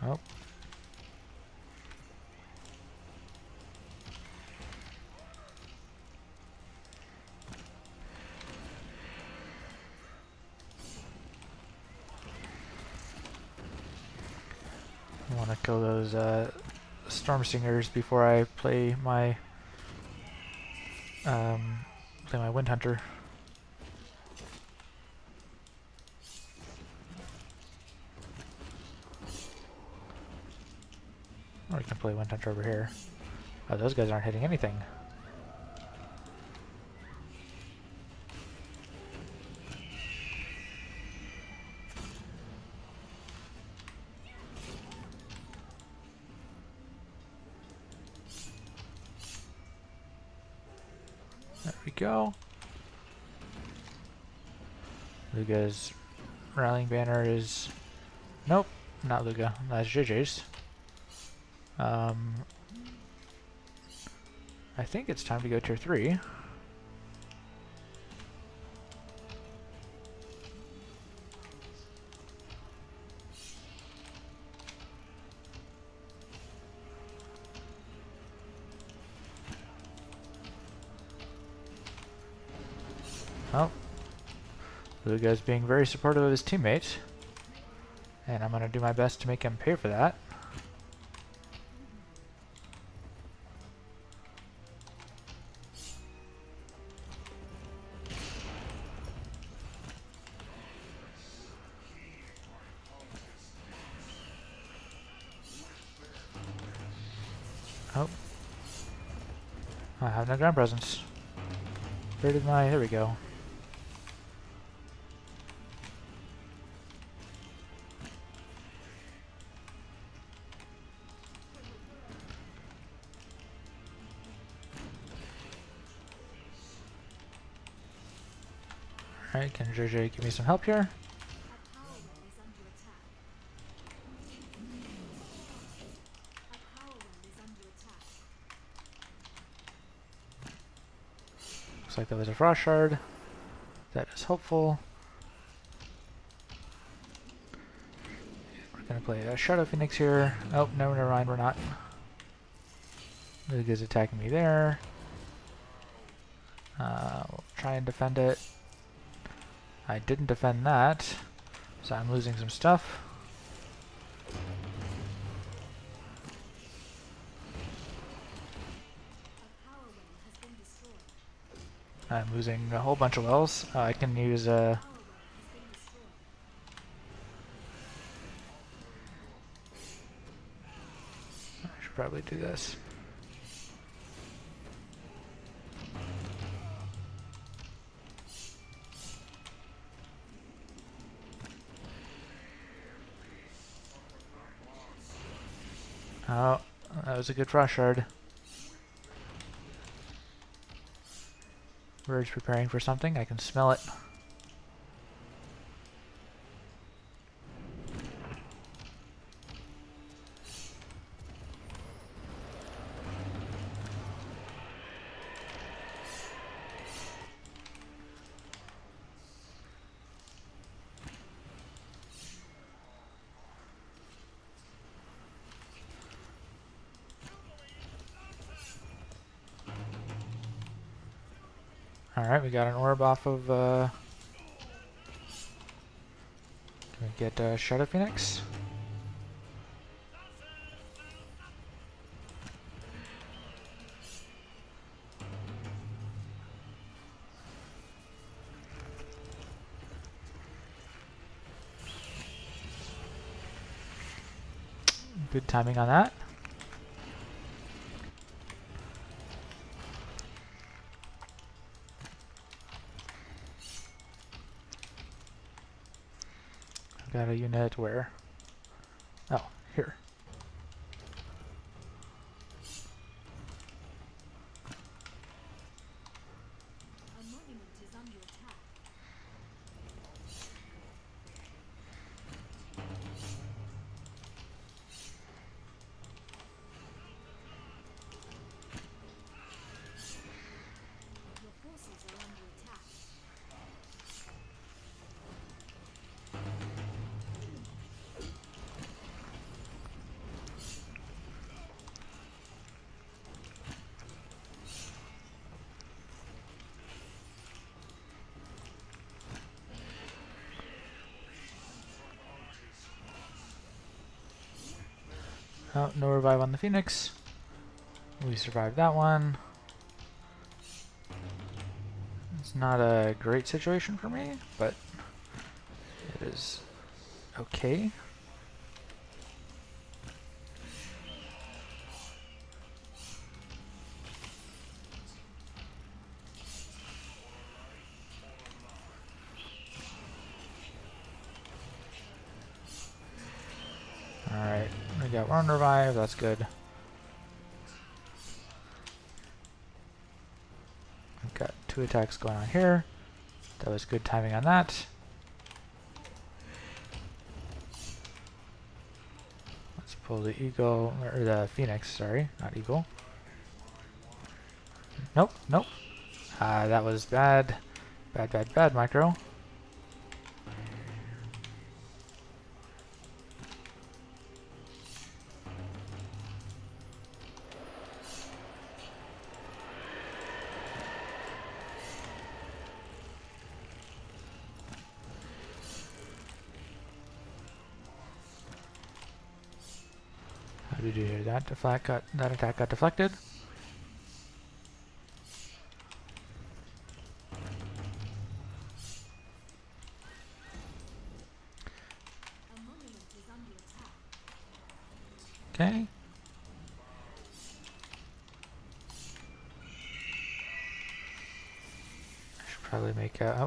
Oh. kill those Storm Stingers before I play my Wind Hunter. Or we can play Wind Hunter over here. Oh, those guys aren't hitting anything. There we go. Luga's rallying banner is... Nope, not Luga. That's JJ's. I think it's time to go tier 3. Oh, Luga's being very supportive of his teammates, and I'm going to do my best to make him pay for that. Oh, I have no ground presence. Where did my... There we go. Alright, can JJ give me some help here? Looks like that was a Frost Shard. That is hopeful. We're gonna play a Shadow Phoenix here. Oh, no, never mind, we're not. Luga's attacking me there. We'll try and defend it. I didn't defend that, so I'm losing some stuff. I'm losing a whole bunch of wells. I can use I should probably do this. Oh, that was a good Frost Shard. Bird's preparing for something. I can smell it. Alright, we got an orb off of, can we get Shadow Phoenix? Good timing on that. Got a unit where? Oh, here. A monument is under attack. Your forces are under attack. Oh, no revive on the Phoenix. We survived that one. It's not a great situation for me, but it is okay. Alright, we got one revive, that's good. We've got 2 attacks going on here. That was good timing on that. Let's pull the Eagle, or the Phoenix, sorry, not Eagle. Nope, nope. That was bad. Bad, bad, bad, Micro. How did you hear that? That attack got deflected. A monument is under attack. Okay. I should probably make a... Oh. A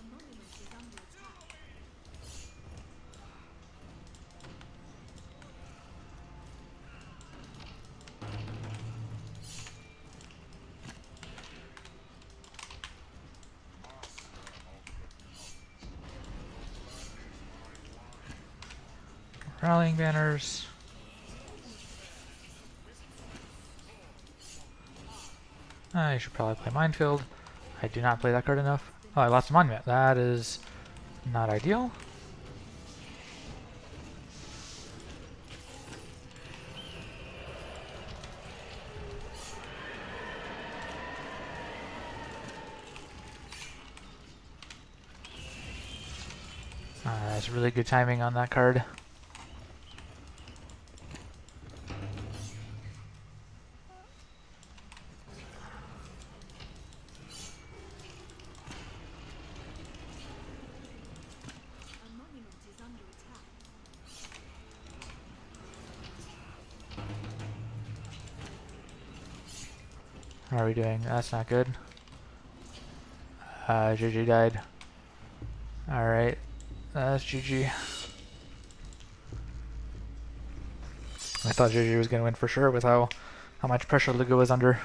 monument is under attack. Rallying banners. I should probably play Minefield. I do not play that card enough. Oh, I lost a monument. That is not ideal. That's really good timing on that card. A monument is under attack. How are we doing? That's not good. GG died. Alright. That's GG. I thought GG was going to win for sure with how much pressure Lugo was under.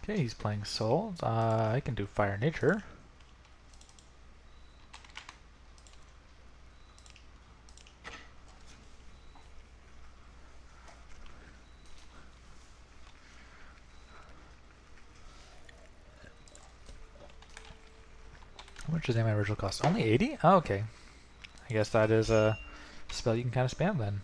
Okay, he's playing Soul. I can do Fire Nature. much is my original cost? Only 80? Oh, okay. I guess that is a spell you can kind of spam then.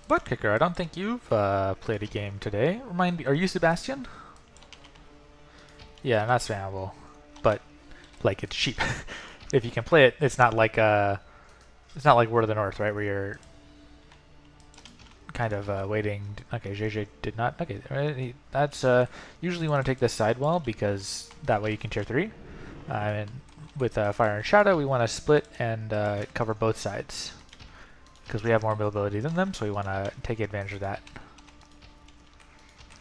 Butt Kicker, I don't think you've played a game today. Remind me, are you Sebastian? Yeah, not spammable, but like it's cheap. If you can play it, it's not like Word of the North, right, where you're kind of waiting. Okay, JJ did not. Okay, that's usually you want to take this side wall because that way you can tier 3. And with Fire and Shadow, we want to split and cover both sides because we have more mobility than them, so we want to take advantage of that.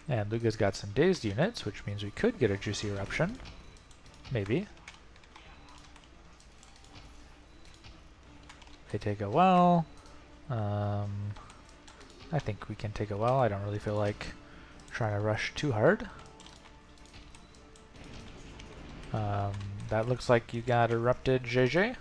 And Luga's got some dazed units, which means we could get a Juicy Eruption. Maybe. They take a well. I think we can take a well. I don't really feel like trying to rush too hard. That looks like you got erupted, JJ.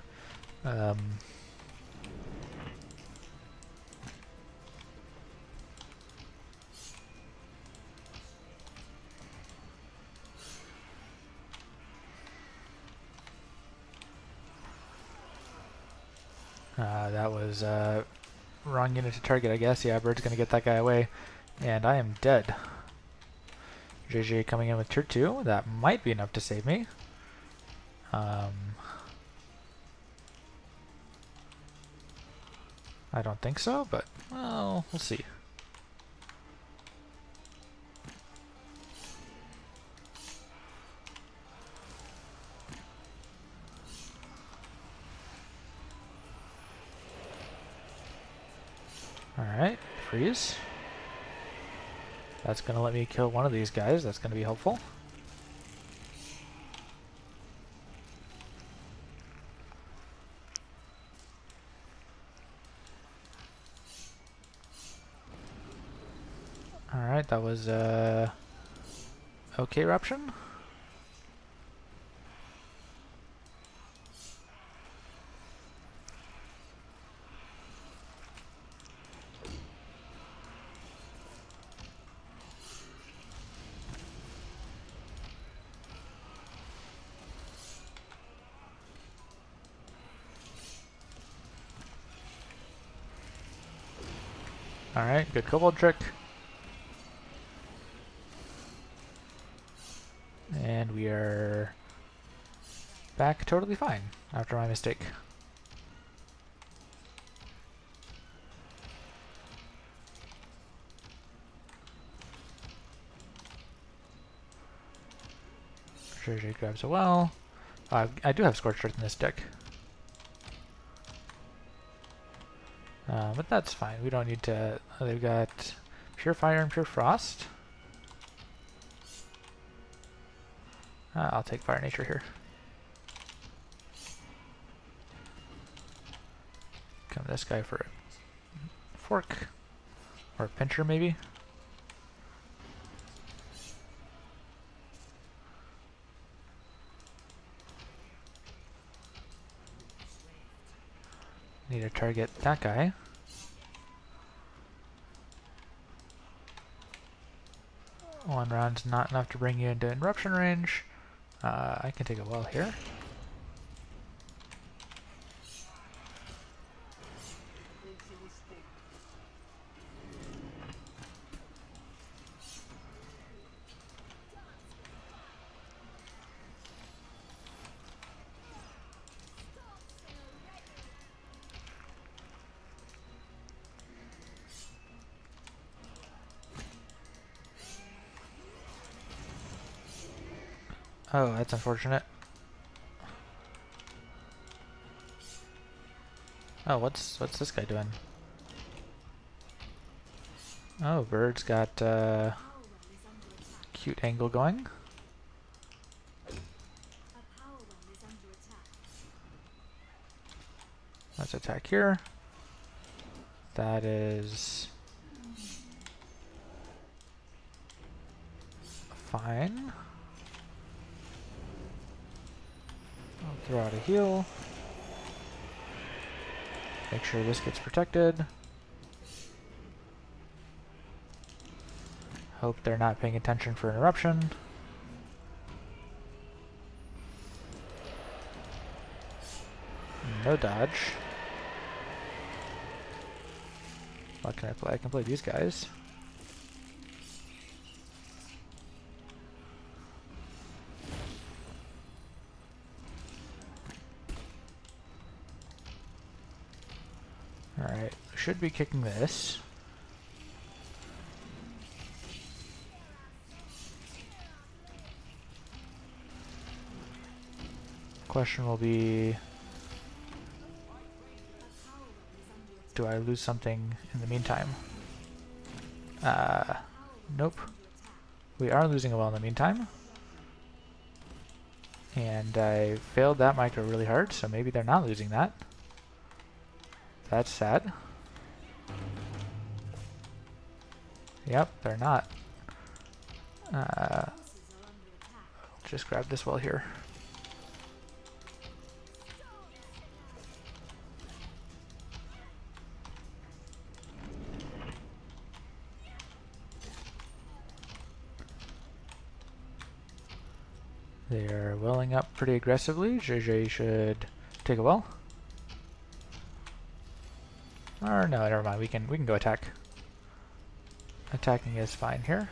That was wrong unit to target, I guess. Yeah, Bird's gonna get that guy away. And I am dead. JJ coming in with tier 2. That might be enough to save me. I don't think so, but, well, we'll see. Alright, freeze. That's gonna let me kill one of these guys. That's gonna be helpful. Alright, that was okay eruption. Alright, good kobold trick. And we are back totally fine after my mistake. JJ grabs a well. I do have Scorched Earth in this deck. But that's fine. We don't need to... they've got Pure Fire and Pure Frost. I'll take Fire Nature here. Come this guy for a fork. Or a pincher, maybe. Need to target that guy. One round's not enough to bring you into interruption range. I can take a well here. Oh, that's unfortunate. Oh, what's this guy doing? Oh, Bird's got cute angle going. Let's attack here. That is fine. I'll throw out a heal. Make sure this gets protected. Hope they're not paying attention for interruption. No dodge. What can I play? I can play these guys. Alright, should be kicking this. Question will be, do I lose something in the meantime? Nope. We are losing a well in the meantime. And I failed that micro really hard, so maybe they're not losing that. That's sad. Yep, they're not. Just grab this well here. They're welling up pretty aggressively. JJ should take a well. Or no, never mind. We can go attack. Attacking is fine here.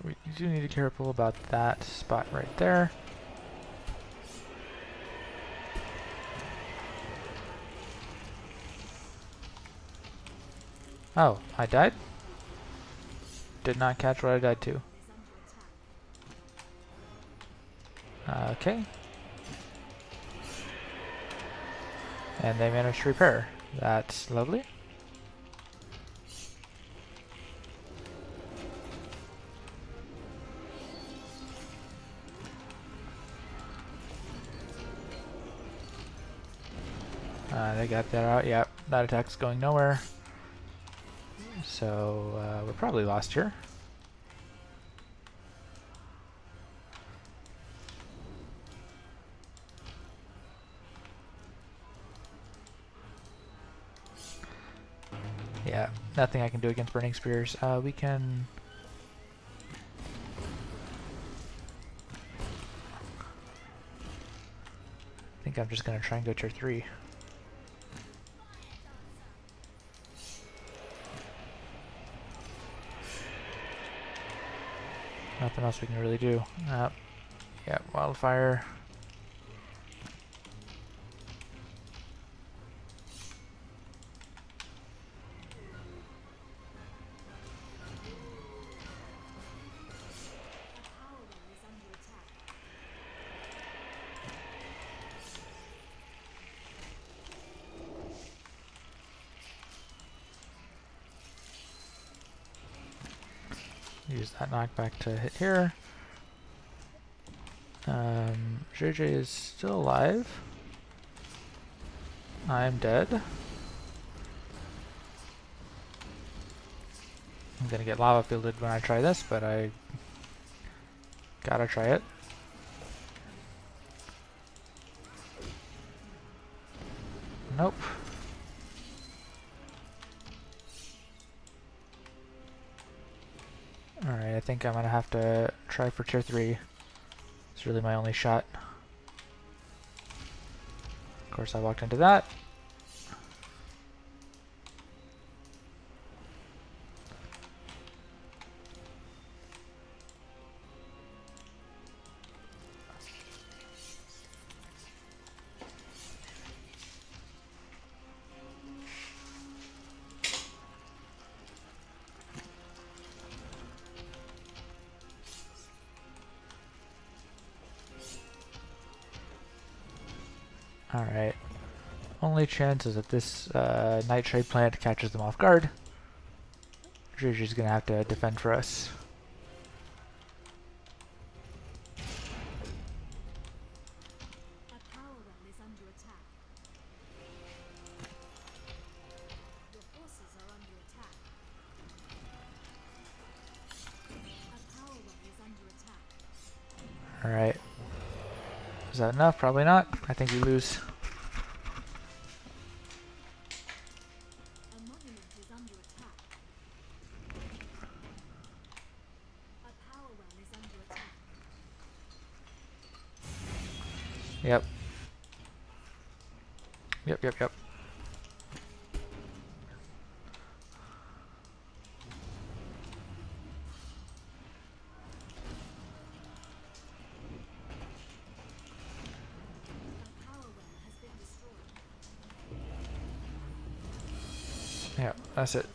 We do need to be careful about that spot right there. Oh, I died? Did not catch what I died to. Okay. And they managed to repair. That's lovely. They got that out. Yep, that attack's going nowhere. So we're probably lost here. Yeah, nothing I can do against Burning Spears. We can... I think I'm just going to try and go tier 3. Nothing else we can really do. Yeah, wildfire. Use that knockback to hit here. JJ is still alive. I'm dead. I'm gonna get lava fielded when I try this, but I gotta try it. Nope. Alright, I think I'm gonna have to try for tier 3. It's really my only shot. Of course, I walked into that. Alright. Only chance is that this nightshade plant catches them off guard. Gigi's gonna have to defend for us. A power well is under attack. Your forces are under attack. A power well is under attack. Alright. Is that enough? Probably not. I think we lose. A monument is under attack. A power well is under attack. Yep. Yep. A power well has been destroyed. Yeah, that's it.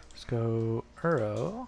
Let's go Uro.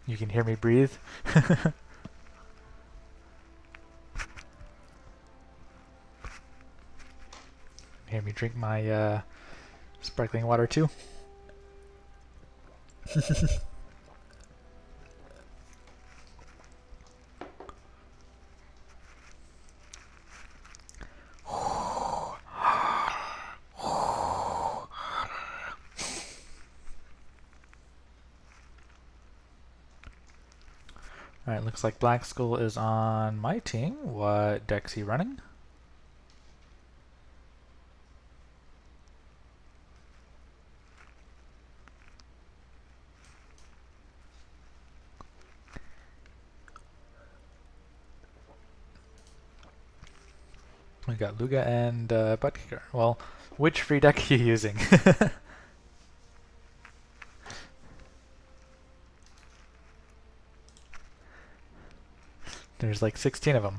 You can hear me breathe. Hear me drink my sparkling water too. Alright, looks like Black Skull is on my team. What deck's he running? We got Luga and Butt Kicker. Well, Which free deck are you using? There's like 16 of them.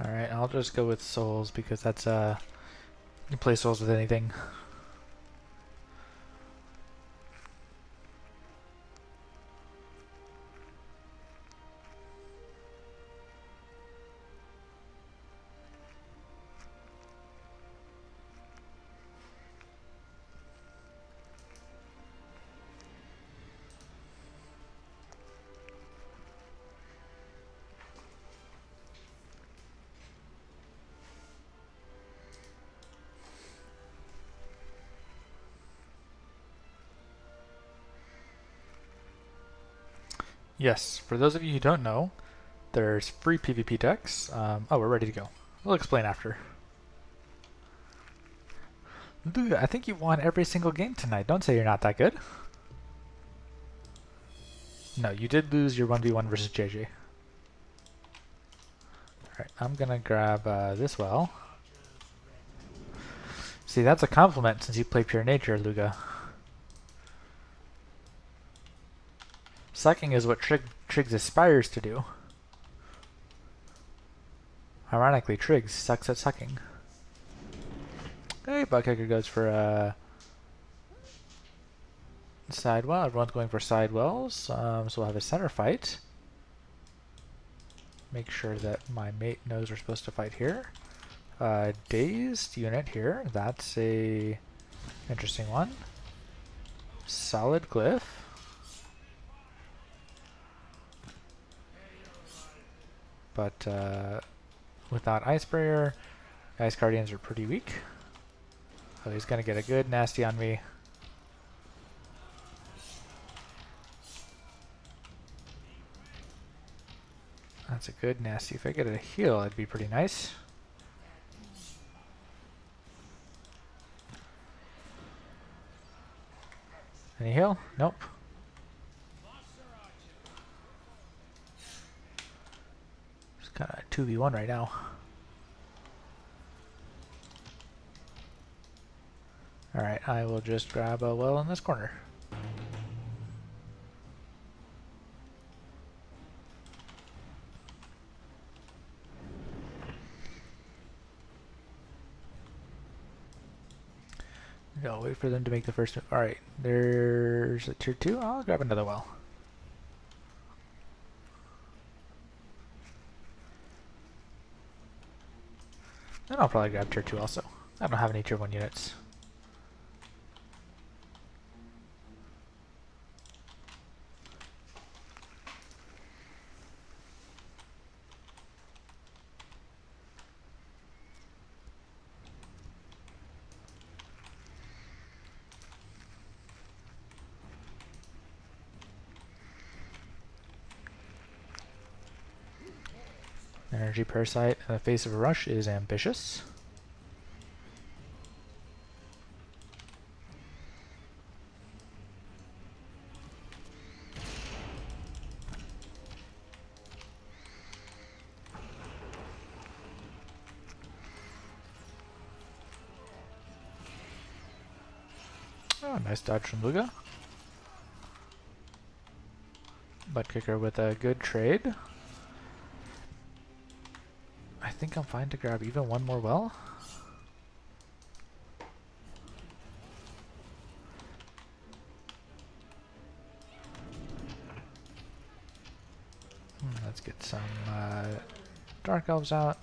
Alright, I'll just go with souls because that's you play souls with anything. Yes, for those of you who don't know, there's free PvP decks. Oh, we're ready to go. We'll explain after. Dude, I think you won every single game tonight. Don't say you're not that good. No, you did lose your 1v1 versus JJ. Alright, I'm gonna grab this well. See, that's a compliment since you play Pure Nature, Luga. Sucking is what Triggs aspires to do. Ironically, Triggs sucks at sucking. Hey, Buttkicker goes for sidewell. Everyone's going for sidewells, so we'll have a center fight. Make sure that my mate knows we're supposed to fight here. Dazed unit here. That's a interesting one. Solid glyph. But without Ice Barrier, Ice Guardians are pretty weak. Oh, he's gonna get a good nasty on me. That's a good nasty. If I get a heal, that'd be pretty nice. Any heal? Nope. It's kind of 2v1 right now. Alright, I will just grab a well in this corner. No, wait for them to make the first move. Alright, there's a tier 2. I'll grab another well. Then I'll probably grab tier 2 also. I don't have any tier 1 units. Energy Parasite in the face of a rush is ambitious. Oh, nice dodge from Luga. Buttkicker with a good trade. I think I'm fine to grab even one more well. Let's get some Dark Elves out.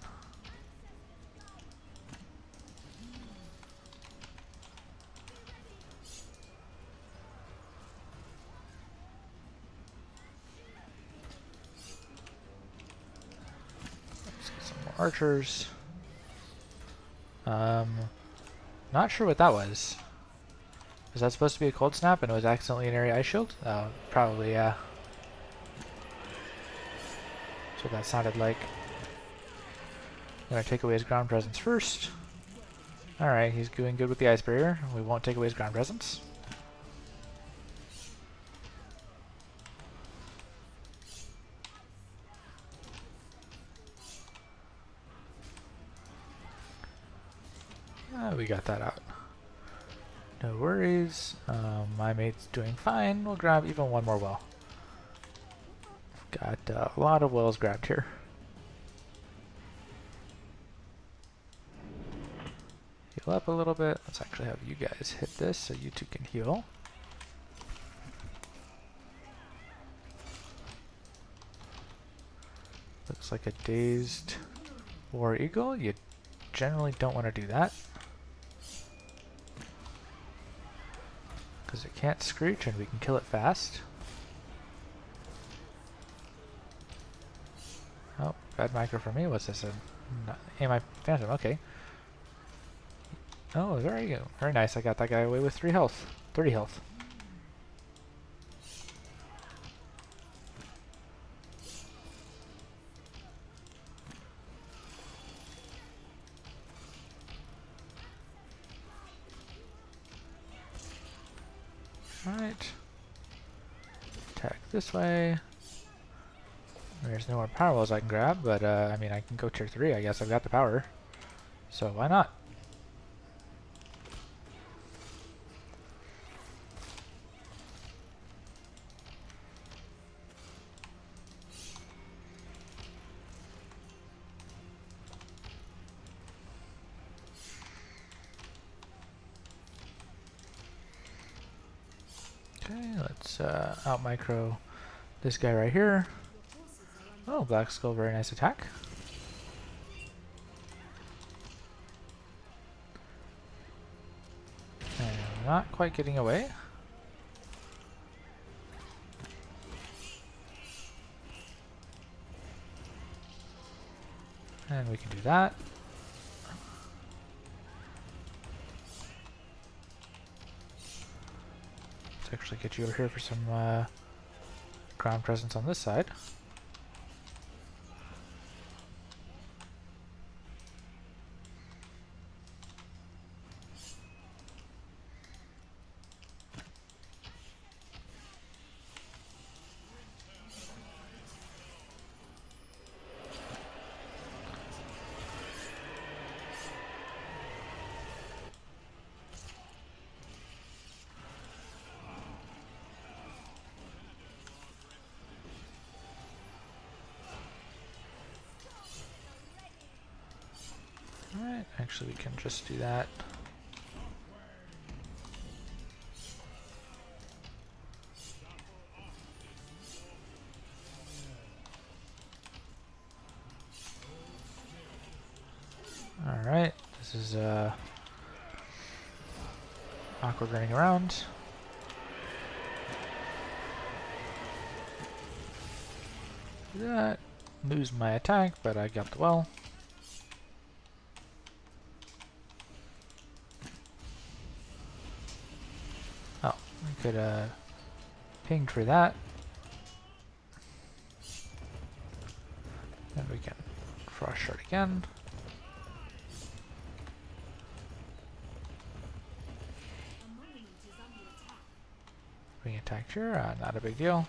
Let's get some more archers. Not sure what that was. Was that supposed to be a cold snap and it was accidentally an area ice shield? Oh, probably, yeah. That's what that sounded like. I'm gonna take away his ground presence first. Alright, he's doing good with the ice barrier. We won't take away his ground presence. We got that out. No worries. My mate's doing fine. We'll grab even one more well. Got a lot of wells grabbed here. Heal up a little bit. Let's actually have you guys hit this so you two can heal. Looks like a dazed war eagle. You generally don't want to do that, because it can't screech and we can kill it fast. Oh, bad micro for me. What's this? My phantom. Okay. Oh, there you go. Very nice. I got that guy away with 3 health. 30 health. Alright. Attack this way. There's no more power wells I can grab, but I mean, I can go tier 3. I guess I've got the power. So why not? Okay, let's out micro this guy right here. Oh, Black Skull, very nice attack. And not quite getting away. And we can do that. Let's actually get you over here for some ground presence on this side. Alright, actually we can just do that. Alright, this is awkward running around. Do that. Lose my attack, but I got the well. We could ping for that. Then we can frost shard again. Being attacked here, not a big deal.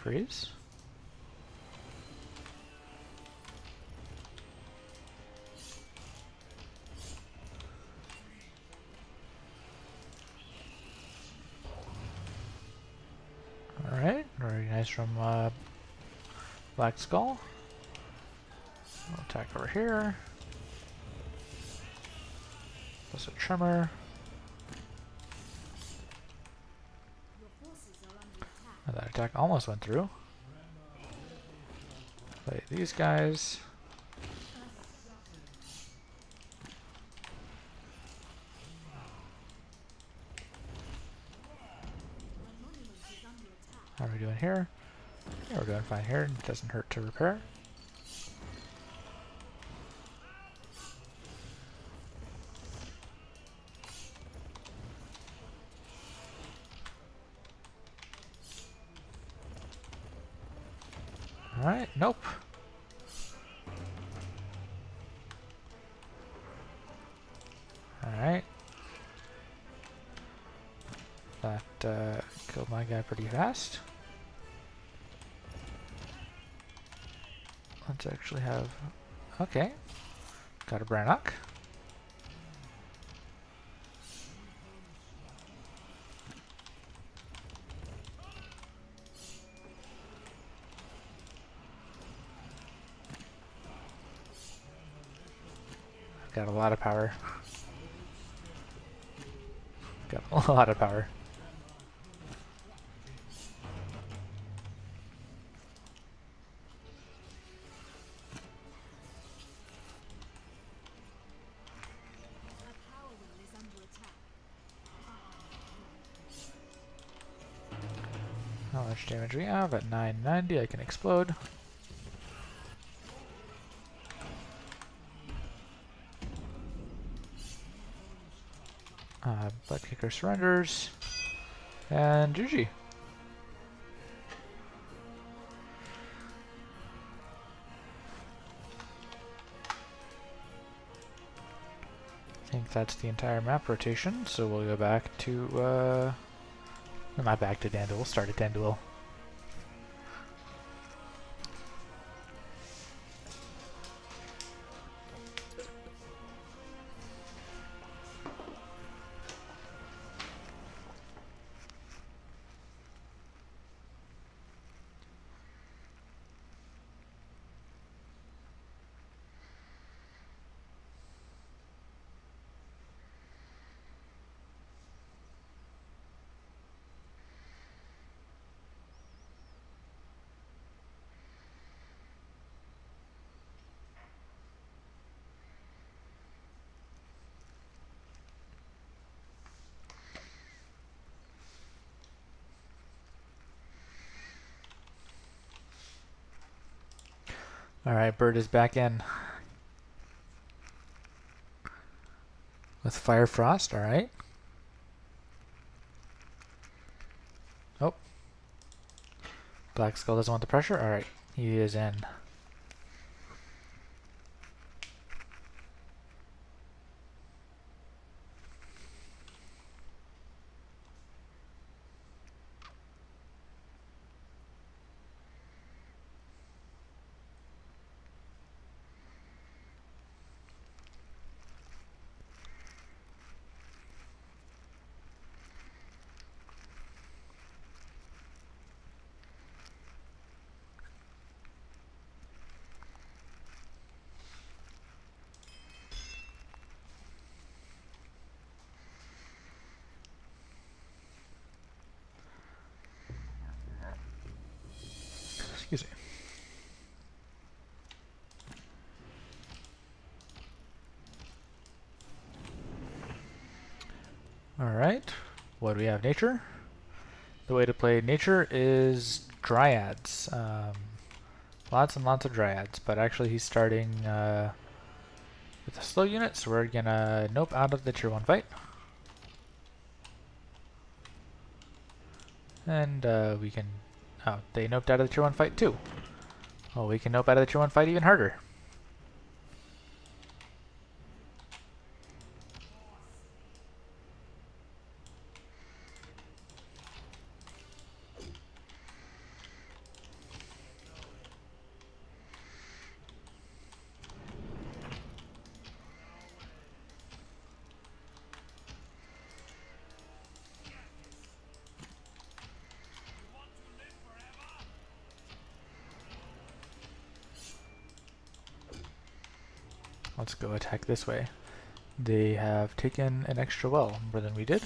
Freeze. Alright, very nice from Black Skull. We'll attack over here. Plus a tremor. That attack almost went through. Play these guys. How are we doing here? Yeah, we're doing fine here. It doesn't hurt to repair. Alright, nope. Alright. That killed my guy pretty fast. Let's actually have... Okay. Got a Brannock. Got a lot of power. Got a lot of power. Our power wheel is under attack. How much damage we have? At 990, I can explode. Butt kicker surrenders. And GG. I think that's the entire map rotation, so we'll go back to, not back to Dandel, we'll start at Dandel. Alright, Bird is back in. With Fire Frost, alright. Oh. Black Skull doesn't want the pressure? Alright, he is in. Excuse me. Alright, what do we have? Nature? The way to play nature is dryads. Lots and lots of dryads, but actually he's starting with a slow unit, so we're gonna nope out of the tier 1 fight. And we can... Oh, they noped out of the tier 1 fight too. Well, we can nope out of the tier 1 fight even harder. Let's go attack this way. They have taken an extra well, more than we did.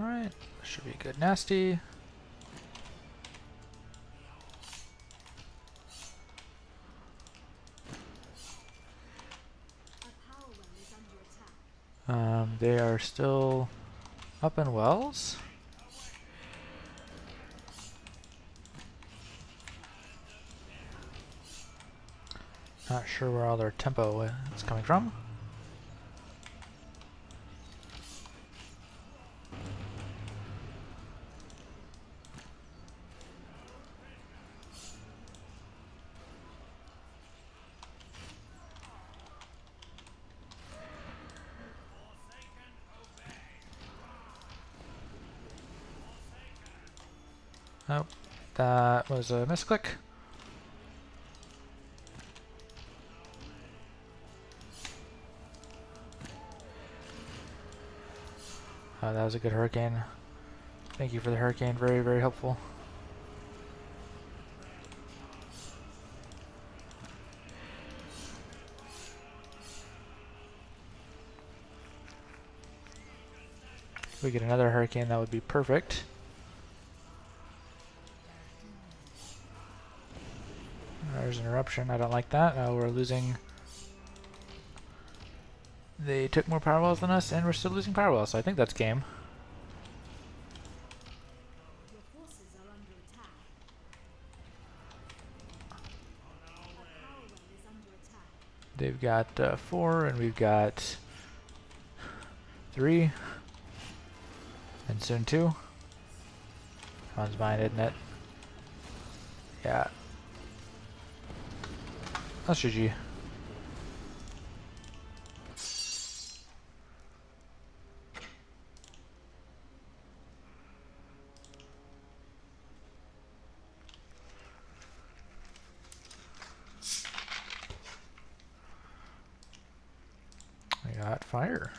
Alright, should be good nasty. They are still up in wells. Not sure where all their tempo is coming from. Oh, that was a misclick. That was a good hurricane. Thank you for the hurricane, very, very helpful. If we get another hurricane, that would be perfect. There's an eruption, I don't like that. We're losing. They took more power wells than us, and we're still losing power wells, so I think that's game. Your forces are under attack. A power well is under attack. They've got 4, and we've got 3. And soon 2. One's mine, isn't it? Yeah. That's GG. I got fire.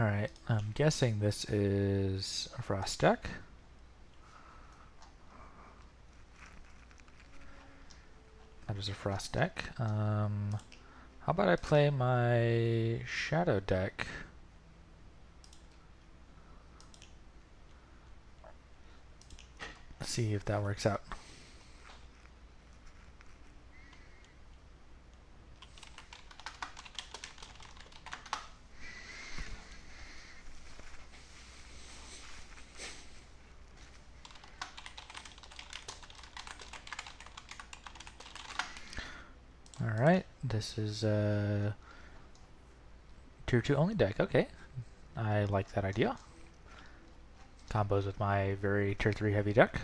Alright, I'm guessing this is a frost deck. That is a frost deck. How about I play my shadow deck? Let's see if that works out. Alright, this is a tier 2 only deck. Okay, I like that idea. Combos with my very tier 3 heavy deck.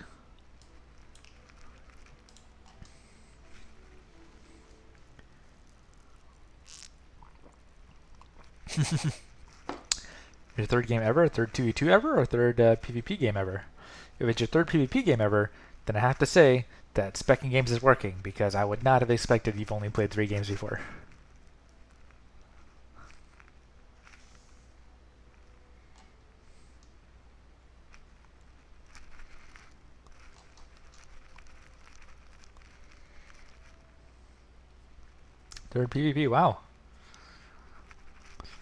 Your third game ever, third 2v2 ever, or third PvP game ever? If it's your third PvP game ever, then I have to say that Specking Games is working, because I would not have expected you've only played 3 games before. Third PvP, wow.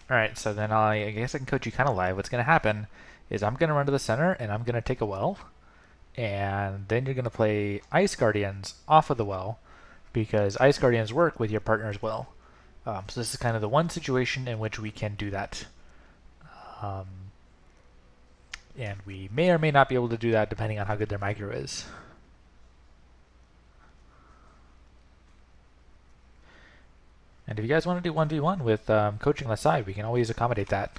Alright, so then I guess I can coach you kind of live. What's going to happen is I'm going to run to the center, and I'm going to take a well. And then you're going to play Ice Guardians off of the well, because Ice Guardians work with your partner's well. So this is kind of the one situation in which we can do that. And we may or may not be able to do that depending on how good their micro is. And if you guys want to do 1v1 with coaching on the side, we can always accommodate that.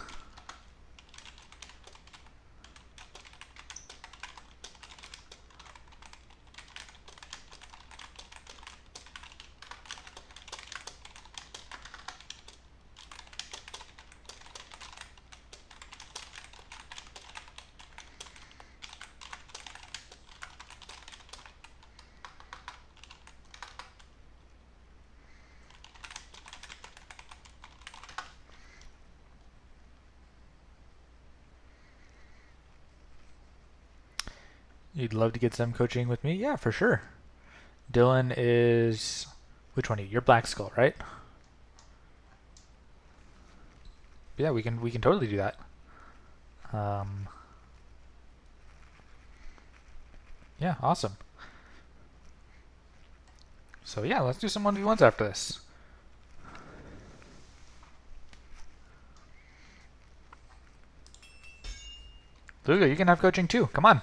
You'd love to get some coaching with me? Yeah, for sure. Dylan is... Which one are you? You're Black Skull, right? Yeah, we can totally do that. Yeah, awesome. So yeah, let's do some 1v1s after this. Lugo, you can have coaching too. Come on.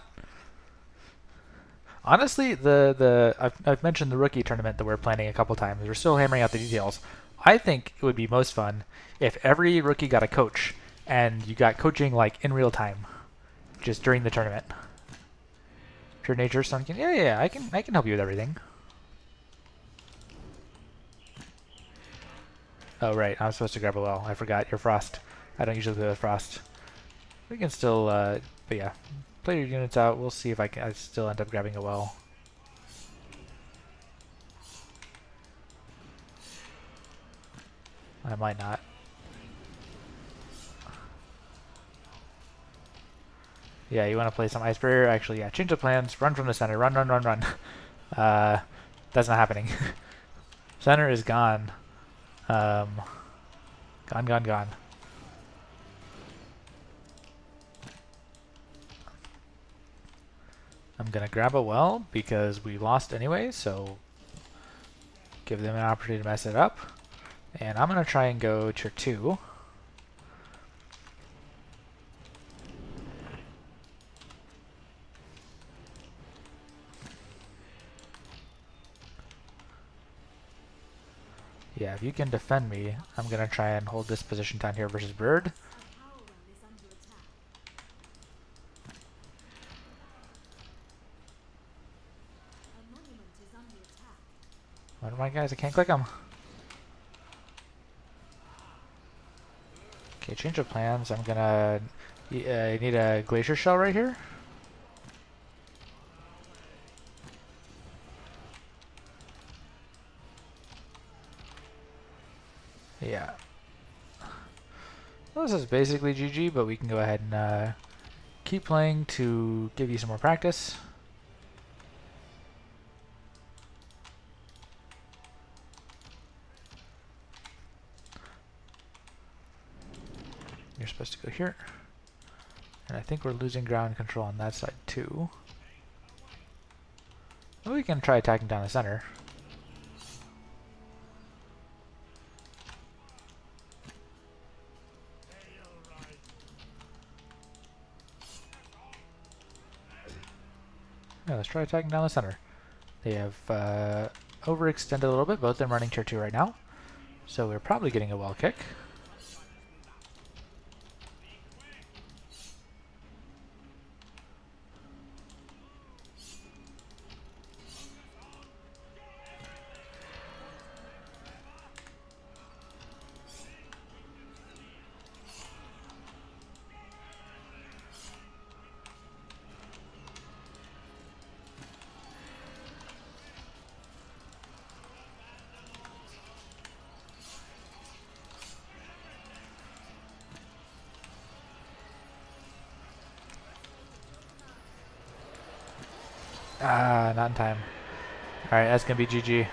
Honestly, I've mentioned the rookie tournament that we're planning a couple times. We're still hammering out the details. I think it would be most fun if every rookie got a coach and you got coaching like in real time, just during the tournament. Pure nature, Stoneskin. Yeah, I can help you with everything. Oh right, I'm supposed to grab a well. I forgot. You're Frost. I don't usually play with Frost. We can still, but yeah, play your units out. We'll see if I still end up grabbing a well. I might not. Yeah, you want to play some Ice Barrier? Actually, yeah, change the plans. Run from the center. Run. That's not happening. Center is gone. Gone. I'm gonna grab a well because we lost anyway, so give them an opportunity to mess it up. And I'm gonna try and go tier 2. Yeah, if you can defend me, I'm gonna try and hold this position down here versus Bird. One of my guys, I can't click them. Okay, change of plans. I'm gonna need a glacier shell right here. Yeah. Well, this is basically GG, but we can go ahead and keep playing to give you some more practice. You're supposed to go here. And I think we're losing ground control on that side too. Well, we can try attacking down the center. Yeah, let's try attacking down the center. They have overextended a little bit. Both of them running tier 2 right now. So we're probably getting a well kick. Ah, not in time. Alright, that's gonna be GG.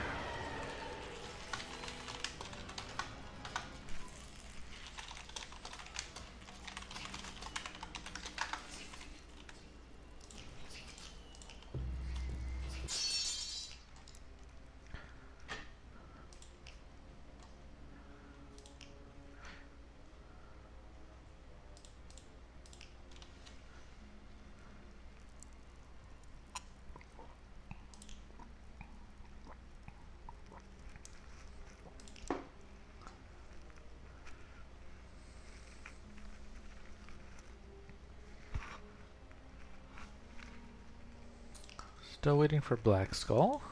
Still waiting for Black Skull.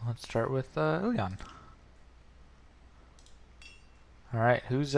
Let's start with Illion. Alright, who's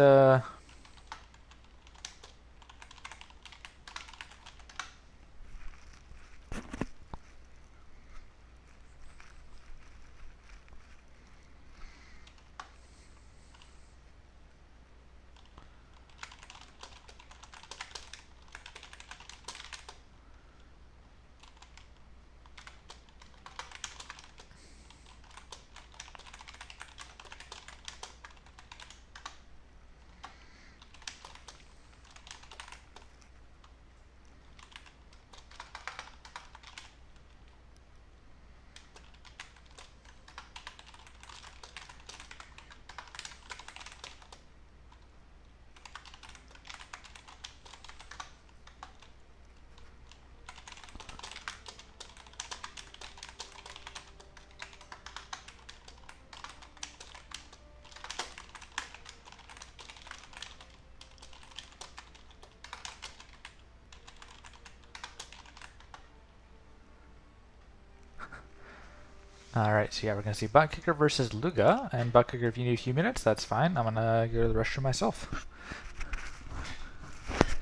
Alright, so yeah, we're going to see Butt Kicker versus Luga. And Butt Kicker, if you need a few minutes, that's fine. I'm going to go to the restroom myself.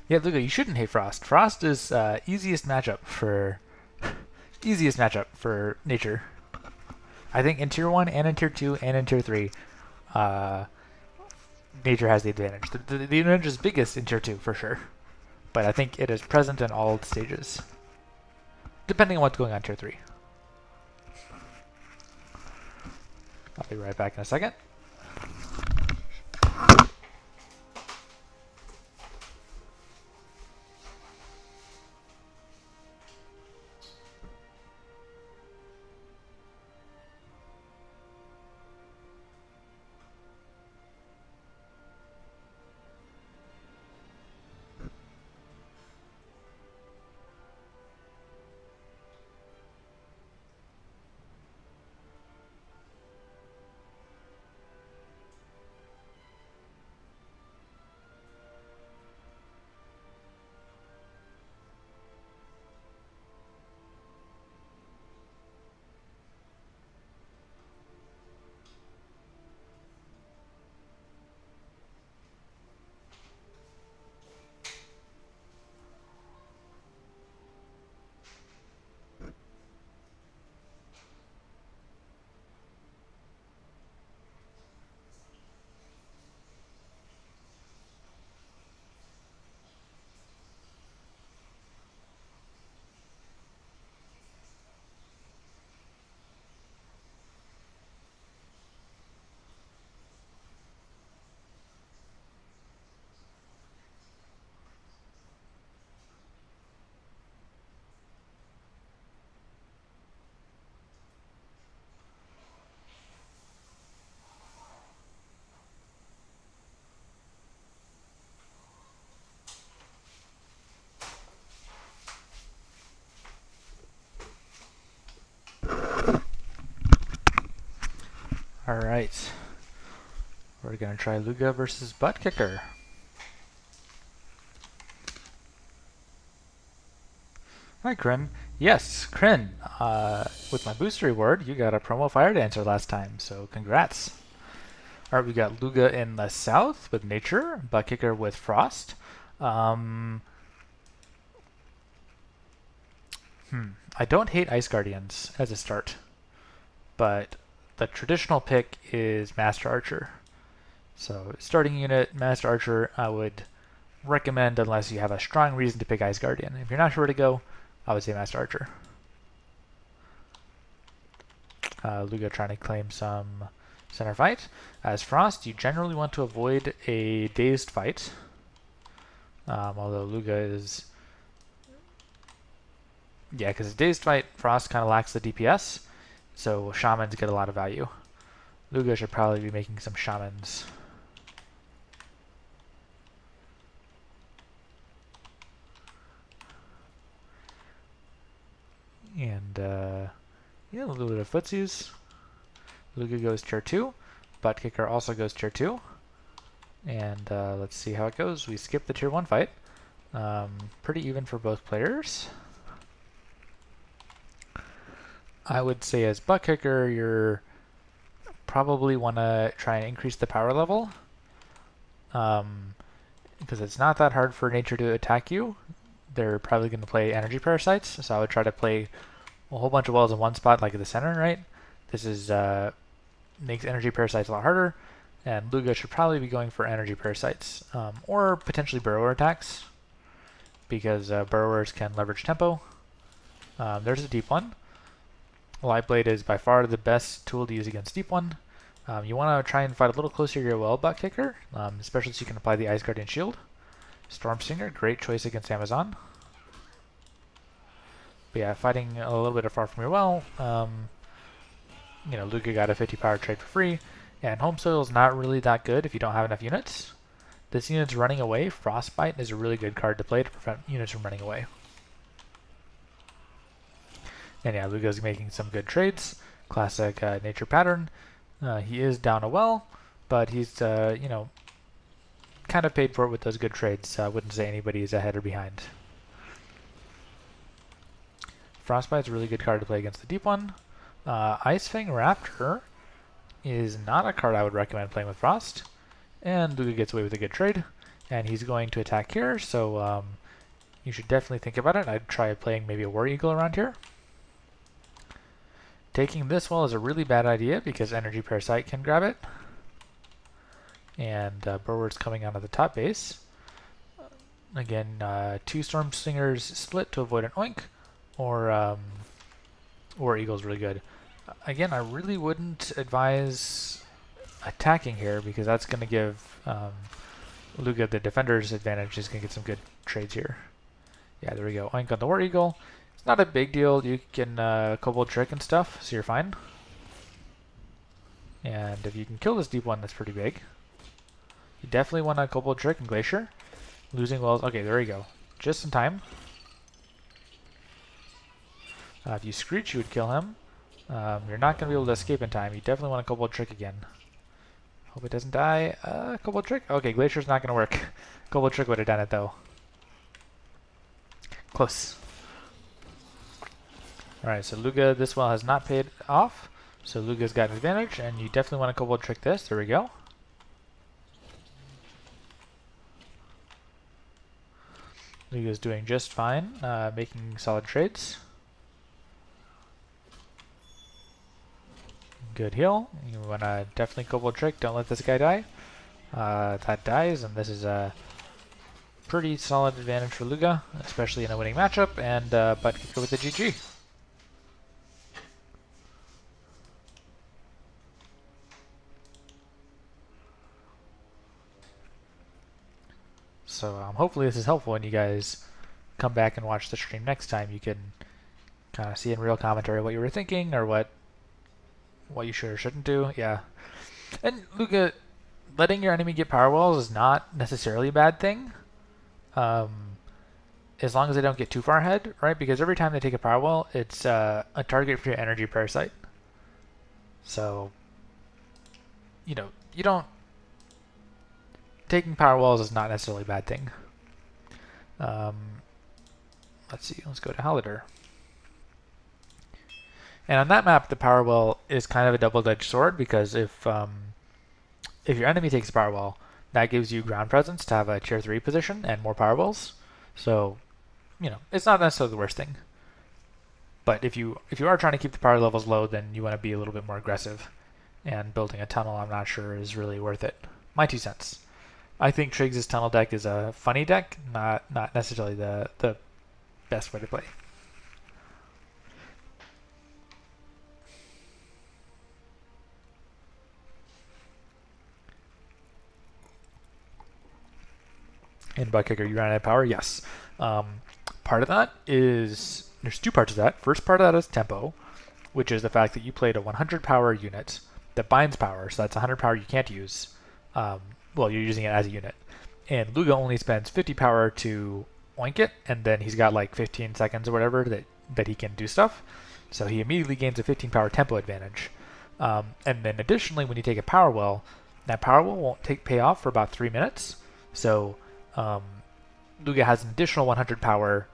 Yeah, Luga, you shouldn't hate Frost. Frost is easiest matchup for nature. I think in Tier 1 and in Tier 2 and in Tier 3, nature has the advantage. The advantage is biggest in Tier 2, for sure. But I think it is present in all stages, depending on what's going on in Tier 3. I'll be right back in a second. Alright. We're going to try Luga versus Butt Kicker. Hi, Kryn. Yes, Kryn. With my booster reward, you got a promo Fire Dancer last time, so congrats. Alright, we got Luga in the south with Nature, Butt Kicker with Frost. I don't hate Ice Guardians as a start, but the traditional pick is Master Archer. So starting unit, Master Archer, I would recommend unless you have a strong reason to pick Ice Guardian. If you're not sure where to go, I would say Master Archer. Luga trying to claim some center fight. As Frost, you generally want to avoid a dazed fight. Although Luga is... Yeah, because a dazed fight, Frost kind of lacks the DPS. So shamans get a lot of value. Luga should probably be making some shamans. And yeah, a little bit of footsies. Luga goes tier 2. Butt Kicker also goes tier 2. And let's see how it goes. We skip the tier 1 fight. Pretty even for both players. I would say as Butt Kicker, you're probably want to try and increase the power level. Because it's not that hard for nature to attack you. They're probably going to play energy parasites, so I would try to play a whole bunch of wells in one spot, like at the center, right? This is makes energy parasites a lot harder, and Luga should probably be going for energy parasites, or potentially burrower attacks, because burrowers can leverage tempo. There's a deep one. Light Blade is by far the best tool to use against deep one. You want to try and fight a little closer to your well, Butt Kicker, especially so you can apply the Ice Guardian Shield. Storm Stinger, great choice against Amazon. But yeah, fighting a little bit far from your well, you know, Luga got a 50 power trade for free, and Home Soil is not really that good if you don't have enough units. This unit's running away. Frostbite is a really good card to play to prevent units from running away. And yeah, Luga's making some good trades. Classic nature pattern. He is down a well, but he's, you know, kind of paid for it with those good trades. I wouldn't say anybody is ahead or behind. Frostbite's a really good card to play against the deep one. Ice Fang Raptor is not a card I would recommend playing with Frost. And Luga gets away with a good trade. And he's going to attack here, so you should definitely think about it. I'd try playing maybe a War Eagle around here. Taking this well is a really bad idea because Energy Parasite can grab it. And Burrower's coming out of the top base. Again, 2 Storm Stingers split to avoid an oink, or War Eagle's really good. Again, I really wouldn't advise attacking here because that's going to give Luga the defender's advantage. He's going to get some good trades here. Yeah, there we go. Oink on the War Eagle. It's not a big deal. You can Kobold Trick and stuff, so you're fine. And if you can kill this deep one, that's pretty big. You definitely want a Kobold Trick and Glacier. Losing wells. Okay, there we go. Just in time. If you Screech, you would kill him. You're not going to be able to escape in time. You definitely want a Kobold Trick again. Hope it doesn't die. Kobold Trick? Okay, Glacier's not going to work. Kobold Trick would have done it, though. Close. Alright, so Luga, this well has not paid off. So Luga's got an advantage, and you definitely want to Kobold Trick this. There we go. Luga's doing just fine, making solid trades. Good heal. You want to definitely Kobold Trick. Don't let this guy die. That dies, and this is a pretty solid advantage for Luga, especially in a winning matchup, and Butt Kicker with the GG. So hopefully this is helpful when you guys come back and watch the stream next time. You can kind of see in real commentary what you were thinking or what you should or shouldn't do. Yeah. And Luga, letting your enemy get power walls is not necessarily a bad thing. As long as they don't get too far ahead, right? Because every time they take a power wall, it's a target for your energy parasite. So, you know, you don't... Taking power walls is not necessarily a bad thing. Let's see, let's go to Halidar. And on that map, the power wall is kind of a double-edged sword because if your enemy takes a power wall, that gives you ground presence to have a tier 3 position and more power walls. So, you know, it's not necessarily the worst thing. But if you are trying to keep the power levels low, then you want to be a little bit more aggressive. And building a tunnel, I'm not sure is really worth it. My 2 cents. I think Triggs' tunnel deck is a funny deck, not necessarily the best way to play. And Butt Kicker, you ran out of power? Yes. Part of that is, there's 2 parts of that. First part of that is tempo, which is the fact that you played a 100 power unit that binds power, so that's 100 power you can't use. Well, you're using it as a unit. And Luga only spends 50 power to oink it, and then he's got like 15 seconds or whatever that that he can do stuff. So he immediately gains a 15 power tempo advantage. And then additionally, when you take a power well, that power well won't pay off for about 3 minutes. So Lugia has an additional 100 power,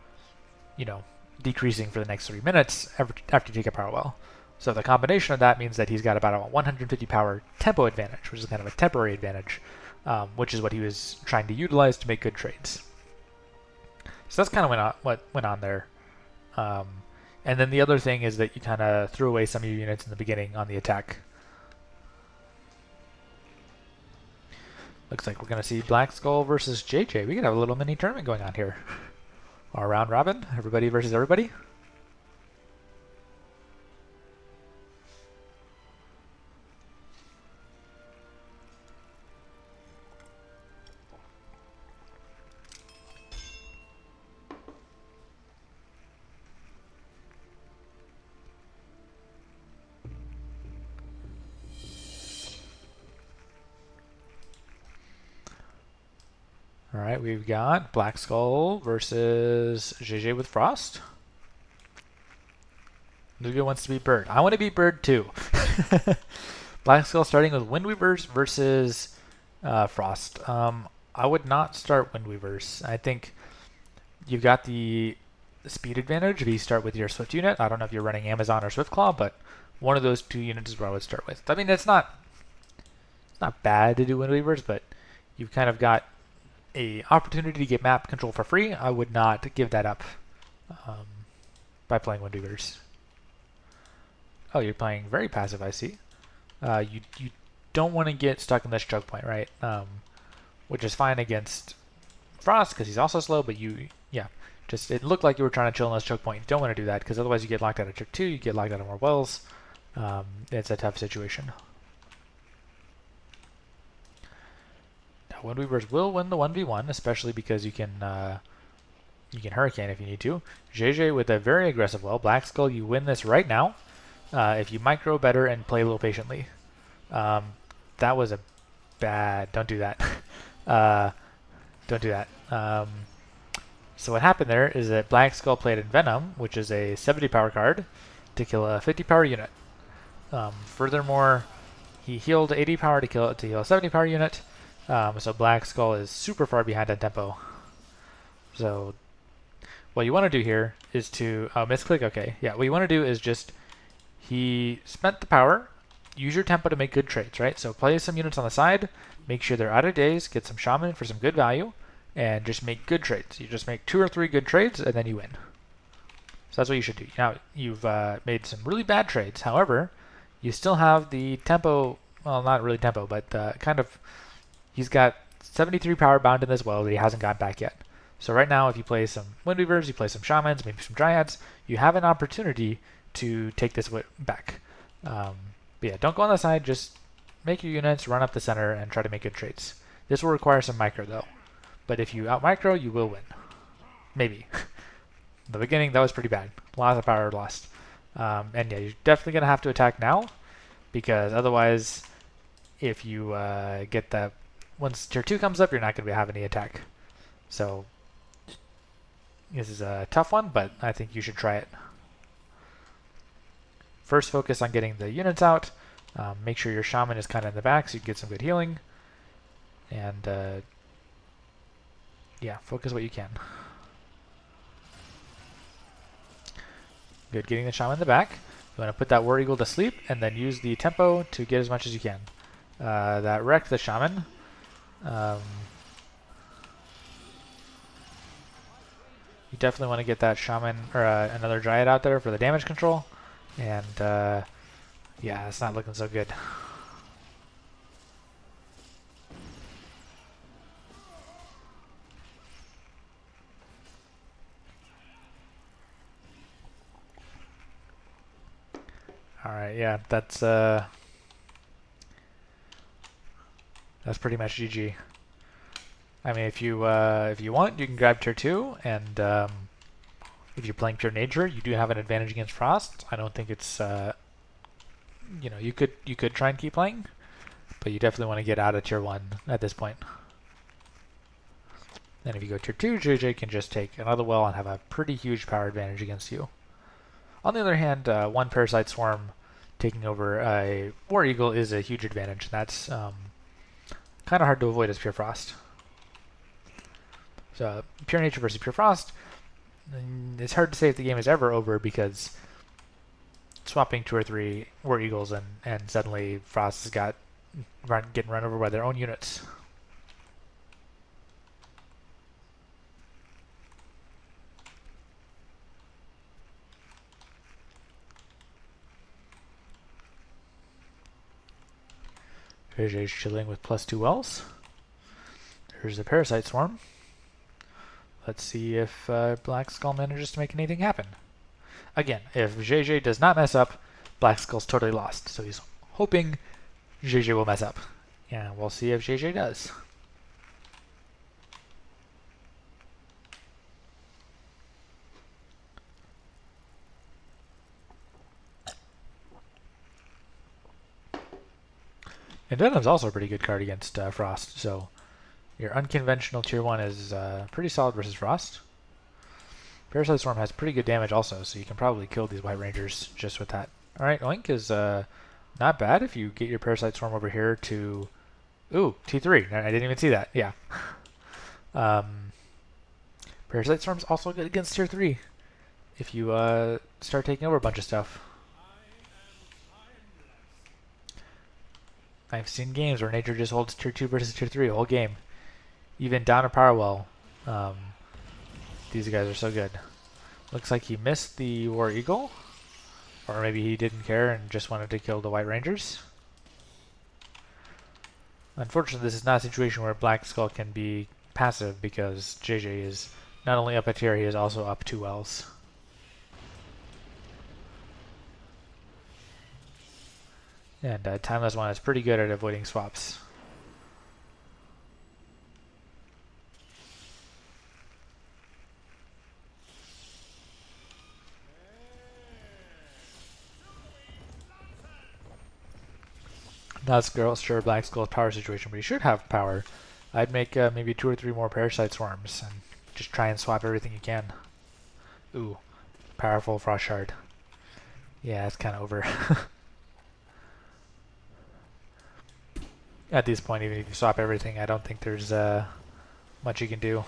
decreasing for the next 3 minutes after you take a power well. So the combination of that means that he's got about a 150 power tempo advantage, which is kind of a temporary advantage, which is what he was trying to utilize to make good trades. So that's kind of what went on there. And then the other thing is that you kind of threw away some of your units in the beginning on the attack. Looks like we're going to see Black Skull versus JJ. We could have a little mini tournament going on here. Our round robin, everybody versus everybody. Alright, we've got Black Skull versus JJ with Frost. Lugia wants to be Bird. I want to be Bird too. Black Skull starting with Windweavers versus Frost. I would not start Windweavers. I think you've got the speed advantage if you start with your Swift unit. I don't know if you're running Amazon or Swiftclaw, but one of those two units is where I would start with. I mean, it's not bad to do Windweavers, but you've kind of got a opportunity to get map control for free. I would not give that up by playing Windweavers. Oh, you're playing very passive, I see. You don't want to get stuck in this choke point, right? Which is fine against Frost because he's also slow, but it looked like you were trying to chill in this choke point. You don't want to do that because otherwise you get locked out of choke 2, you get locked out of more wells. It's a tough situation. Windweavers will win the 1v1, especially because you can Hurricane if you need to. JJ with a very aggressive well. Black Skull, you win this right now if you micro better and play a little patiently. That was a bad... Don't do that. Don't do that. So what happened there is that Black Skull played Envenom, which is a 70 power card, to kill a 50 power unit. Furthermore, he healed 80 power to heal a 70 power unit. So Black Skull is super far behind on tempo. So what you want to do here is to... Oh, misclick? Okay. Yeah, what you want to do is just... He spent the power. Use your tempo to make good trades, right? So play some units on the side. Make sure they're out of days. Get some Shaman for some good value. And just make good trades. You just make 2 or 3 good trades, and then you win. So that's what you should do. Now, you've made some really bad trades. However, you still have the tempo... Well, not really tempo, but kind of... He's got 73 power bound in as well that he hasn't got back yet. So right now, if you play some Windweavers, you play some Shamans, maybe some Dryads, you have an opportunity to take this back. But yeah, don't go on the side. Just make your units, run up the center, and try to make good trades. This will require some micro, though. But if you out-micro, you will win. Maybe. In the beginning, that was pretty bad. Lots of power lost. And yeah, you're definitely going to have to attack now, because otherwise, if you get that... Once tier 2 comes up, you're not going to have any attack. So this is a tough one, but I think you should try it. First, focus on getting the units out. Make sure your Shaman is kind of in the back so you can get some good healing. And yeah, focus what you can. Good, getting the Shaman in the back. You want to put that War Eagle to sleep and then use the tempo to get as much as you can. That wrecked the Shaman. You definitely want to get that Shaman or another Dryad out there for the damage control. And yeah, it's not looking so good. Alright, yeah, that's pretty much GG. I mean, if you want, you can grab tier 2, and if you're playing pure nature, you do have an advantage against Frost. I don't think it's you could try and keep playing, but you definitely want to get out of tier 1 at this point. And if you go tier 2, JJ can just take another well and have a pretty huge power advantage against you. On the other hand, one Parasite Swarm taking over a War Eagle is a huge advantage, and that's kind of hard to avoid as Pure Frost. So Pure Nature versus Pure Frost, it's hard to say if the game is ever over because swapping 2 or 3 War Eagles and suddenly Frost has got getting run over by their own units. JJ's chilling with +2 wells. There's the Parasite Swarm. Let's see if Black Skull manages to make anything happen. Again, if JJ does not mess up, Black Skull's totally lost. So he's hoping JJ will mess up. Yeah, we'll see if JJ does. And Venom's also a pretty good card against Frost, so your unconventional tier 1 is pretty solid versus Frost. Parasite Swarm has pretty good damage also, so you can probably kill these White Rangers just with that. Alright, Oink is not bad if you get your Parasite Swarm over here to... Ooh, T3. I didn't even see that. Yeah. Parasite Swarm's also good against tier 3 if you start taking over a bunch of stuff. I've seen games where nature just holds tier 2 versus tier 3 the whole game. Even down a power well. These guys are so good. Looks like he missed the War Eagle. Or maybe he didn't care and just wanted to kill the White Rangers. Unfortunately, this is not a situation where Black Skull can be passive because JJ is not only up a tier, he is also up 2 wells. And Timeless One is pretty good at avoiding swaps. Not sure Black Skull's power situation, but he should have power. I'd make maybe 2 or 3 more Parasite Swarms and just try and swap everything you can. Ooh, powerful Frost Shard. Yeah, it's kind of over. At this point, even if you swap everything, I don't think there's much you can do.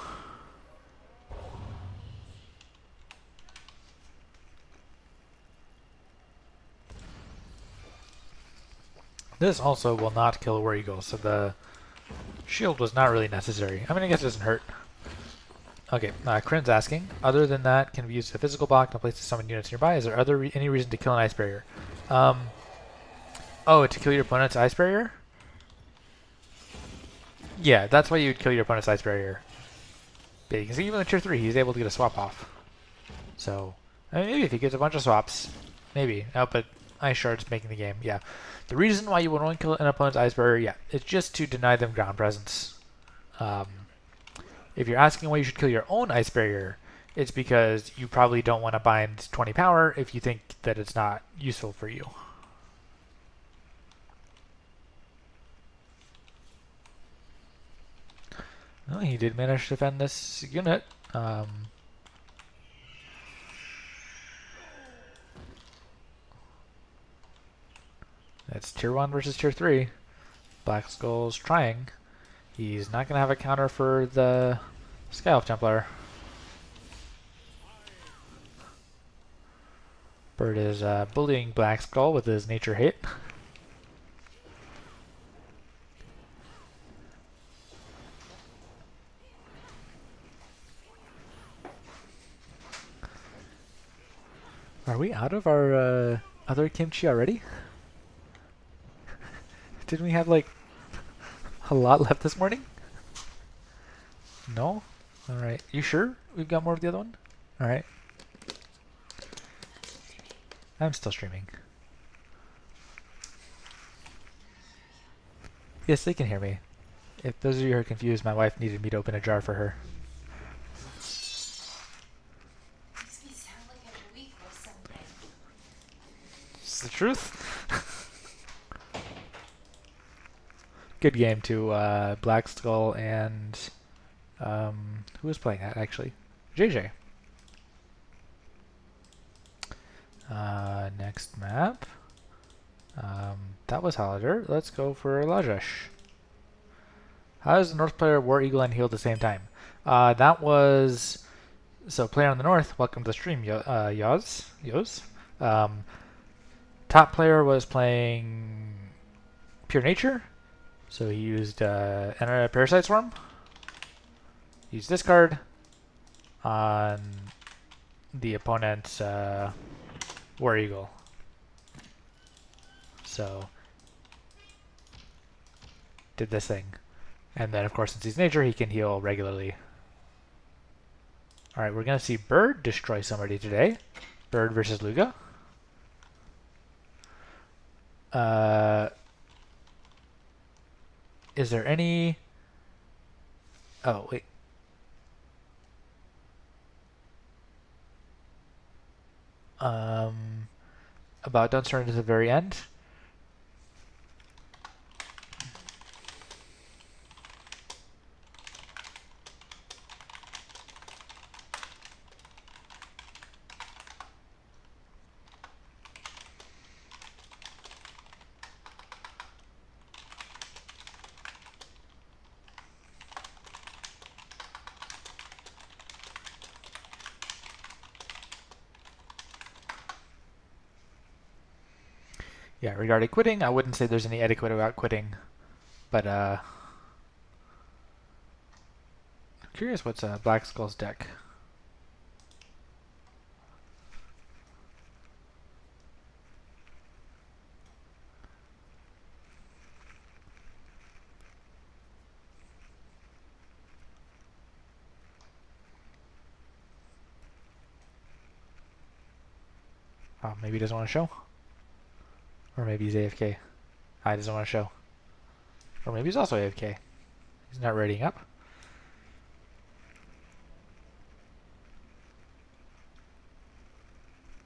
This also will not kill a War Eagle, so the shield was not really necessary. I mean, I guess it doesn't hurt. Okay, Kryn's asking, other than that, can we use the physical block in a place to summon units nearby? Is there any reason to kill an Ice Barrier? Oh, to kill your opponent's Ice Barrier? Yeah, that's why you would kill your opponent's Ice Barrier. Yeah, you can see even with tier 3, he's able to get a swap off. So, I mean, maybe if he gets a bunch of swaps, maybe. Oh, but Ice Shard's making the game, yeah. The reason why you would only kill an opponent's Ice Barrier, yeah, it's just to deny them ground presence. If you're asking why you should kill your own Ice Barrier, it's because you probably don't want to bind 20 power if you think that it's not useful for you. Well, he did manage to defend this unit. It's tier 1 versus tier 3. Black Skull's trying. He's not going to have a counter for the Skyelf Templar. Bird is bullying Black Skull with his nature hate. Are we out of our other kimchi already? Didn't we have like a lot left this morning? No? Alright. You sure we've got more of the other one? Alright. I'm still streaming. Yes, they can hear me. If those of you are confused, my wife needed me to open a jar for her. Makes me sound like I'm weak or something. It's the truth. Good game to Black Skull and who was playing that actually? JJ. Next map. That was Halader. Let's go for Lajesh. How does the North player War Eagle and heal at the same time? That was... So player on the North, welcome to the stream, Yoz. Top player was playing Pure Nature. So he used Parasite Swarm. Used this card on the opponent's War Eagle. So did this thing. And then, of course, since he's nature, he can heal regularly. Alright, we're going to see Bird destroy somebody today. Bird versus Luga. Is there any... Oh, wait. About don't turn to the very end. Yeah, regarding quitting, I wouldn't say there's any etiquette about quitting, but curious what's Black Skull's deck. Oh, maybe he doesn't want to show? Or maybe he's AFK. I doesn't want to show. Or maybe he's also AFK. He's not readying up.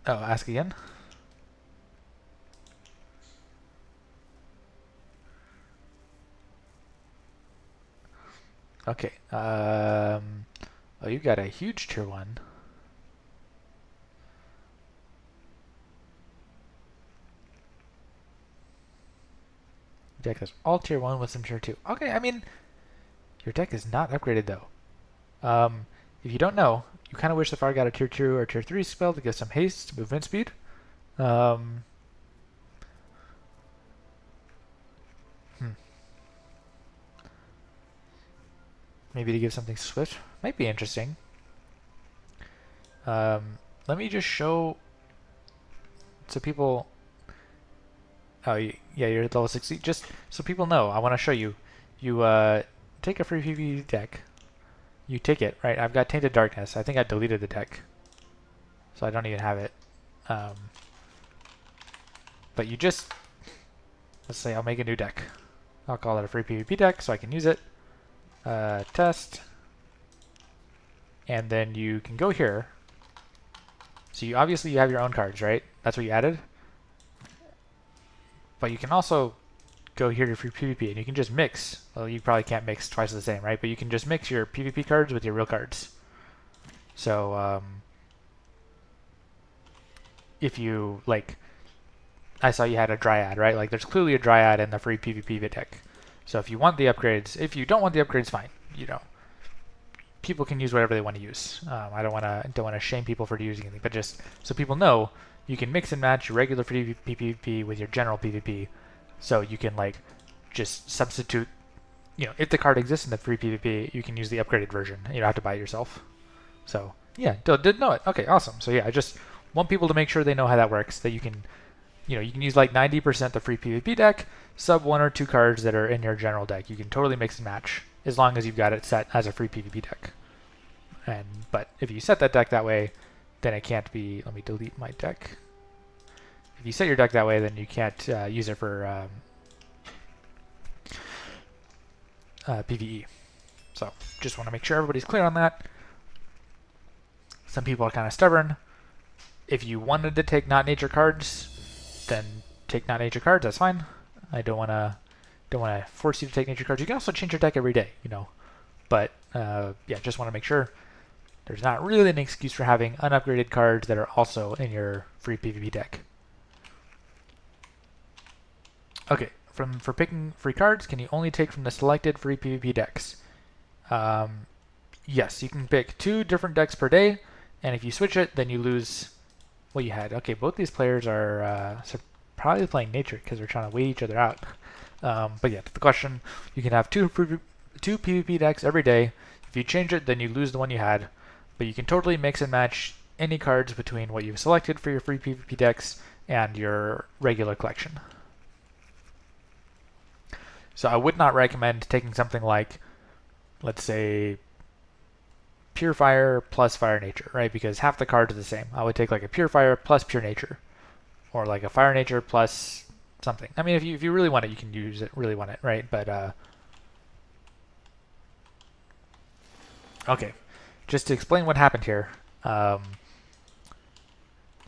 Oh, ask again. Okay. Oh, you got a huge tier 1. Deck is all tier 1 with some tier 2. Okay, I mean, your deck is not upgraded though. If you don't know, you kind of wish the Fire got a tier 2 or tier 3 spell to give some haste, movement speed. Maybe to give something swift. Might be interesting. Let me just show so people... Oh, yeah, you're at level 60. Just so people know, I want to show you. You take a free PvP deck. You take it, right? I've got Tainted Darkness. I think I deleted the deck, so I don't even have it. But you just... Let's say I'll make a new deck. I'll call it a free PvP deck so I can use it. Test. And then you can go here. So you obviously you have your own cards, right? That's what you added. But you can also go here to free PvP and you can just mix. Well, you probably can't mix twice the same, right? But you can just mix your PvP cards with your real cards. So if you, like, I saw you had a Dryad, right? Like, there's clearly a Dryad in the free PvP deck. So if you want the upgrades, if you don't want the upgrades, fine. You know, people can use whatever they want to use. I don't want to shame people for using anything, but just so people know, you can mix and match your regular free PvP with your general PvP. So you can, like, just substitute, you know, if the card exists in the free PvP, you can use the upgraded version. You don't have to buy it yourself. So yeah, didn't know it. Okay, awesome. So yeah, I just want people to make sure they know how that works, that you can, you know, you can use like 90% the free PvP deck, sub 1 or 2 cards that are in your general deck. You can totally mix and match as long as you've got it set as a free PvP deck. But if you set that deck that way, then it can't be... Let me delete my deck. If you set your deck that way, then you can't use it for PvE. So just want to make sure everybody's clear on that. Some people are kind of stubborn. If you wanted to take not nature cards, then take not nature cards. That's fine. I don't want to force you to take nature cards. You can also change your deck every day, you know. But yeah, just want to make sure. there's not really an excuse for having unupgraded cards that are also in your free PvP deck. Okay, for picking free cards, can you only take from the selected free PvP decks? Yes, you can pick 2 different decks per day, and if you switch it, then you lose what you had. Okay, both these players are probably playing nature because they're trying to wait each other out. But yeah, to the question, you can have 2 PvP decks every day. If you change it, then you lose the one you had, but you can totally mix and match any cards between what you've selected for your free PvP decks and your regular collection. So I would not recommend taking something like, let's say, Pure Fire plus Fire Nature, right? Because half the cards are the same. I would take like a Pure Fire plus Pure Nature, or like a Fire Nature plus something. I mean, if you really want it, you can use it. Really want it, right? But okay, just to explain what happened here.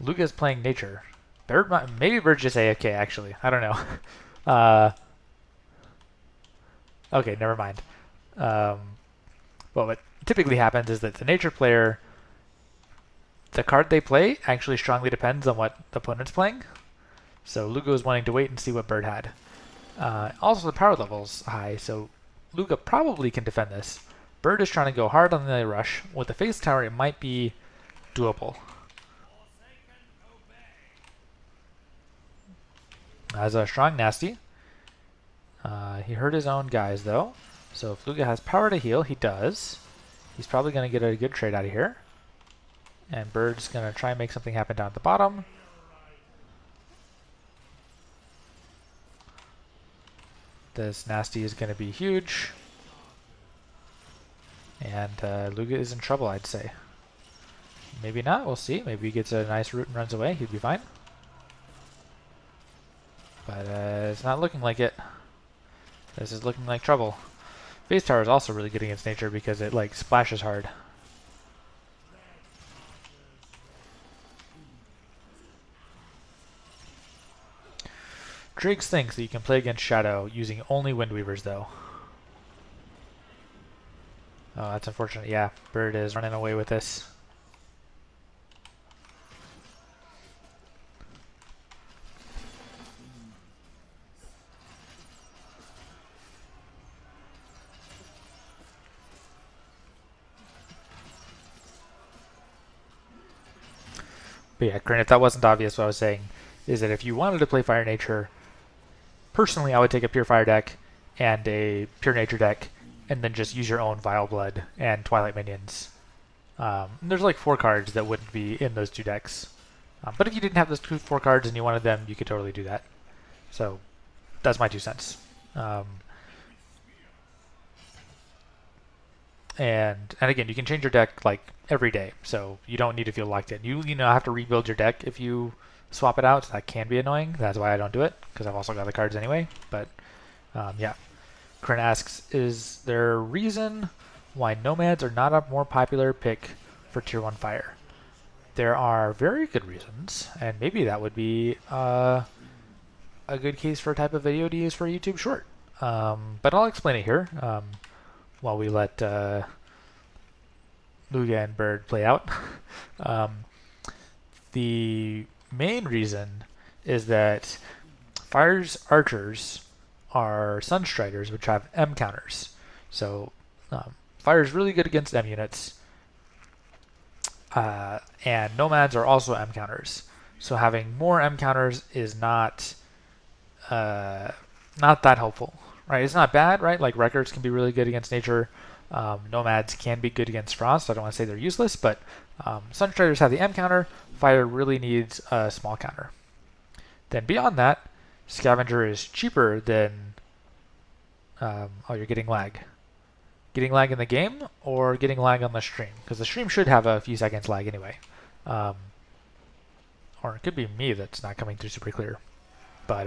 Luca's playing Nature. Maybe Bird's just AFK. Actually, I don't know. Okay, never mind. Well, what typically happens is that the Nature player, the card they play actually strongly depends on what the opponent's playing. So Luca is wanting to wait and see what Bird had. Also, the power level's high, so Luca probably can defend this. Bird is trying to go hard on the rush. With the face tower, it might be doable. As a strong nasty. He hurt his own guys, though. So if Luca has power to heal, he does. He's probably going to get a good trade out of here. And Bird's going to try and make something happen down at the bottom. This nasty is going to be huge. And Luca is in trouble, I'd say. Maybe not, we'll see. Maybe he gets a nice route and runs away. He'd be fine. But it's not looking like it. This is looking like trouble. Face Tower is also really good against Nature because it like splashes hard. Driggs thinks that you can play against Shadow using only Windweavers though. Oh, that's unfortunate. Yeah, Bird is running away with this. But yeah, Corinne, if that wasn't obvious, what I was saying is that if you wanted to play Fire Nature, personally I would take a Pure Fire deck and a Pure Nature deck, and then just use your own Vile Blood and Twilight minions. There's like 4 cards that wouldn't be in those 2 decks. But if you didn't have those 4 cards and you wanted them, you could totally do that. So that's my 2 cents. And again, you can change your deck like every day, so you don't need to feel locked in. You have to rebuild your deck if you swap it out, so that can be annoying. That's why I don't do it, because I've also got the cards anyway. But yeah. Corinne asks, is there a reason why Nomads are not a more popular pick for Tier 1 Fire? There are very good reasons, and maybe that would be a good case for a type of video to use for a YouTube short. But I'll explain it here while we let Luga and Bird play out. The main reason is that Fire's archers are Sunstriders, which have M counters. So Fire is really good against M units, and Nomads are also M counters. So having more M counters is not that helpful, right? It's not bad, right? Like Records can be really good against Nature. Nomads can be good against Frost. So I don't want to say they're useless, but Sunstriders have the M counter. Fire really needs a small counter. Then beyond that, Scavenger is cheaper than... oh, you're getting lag. Getting lag in the game or getting lag on the stream? Because the stream should have a few seconds lag anyway. Or it could be me that's not coming through super clear. But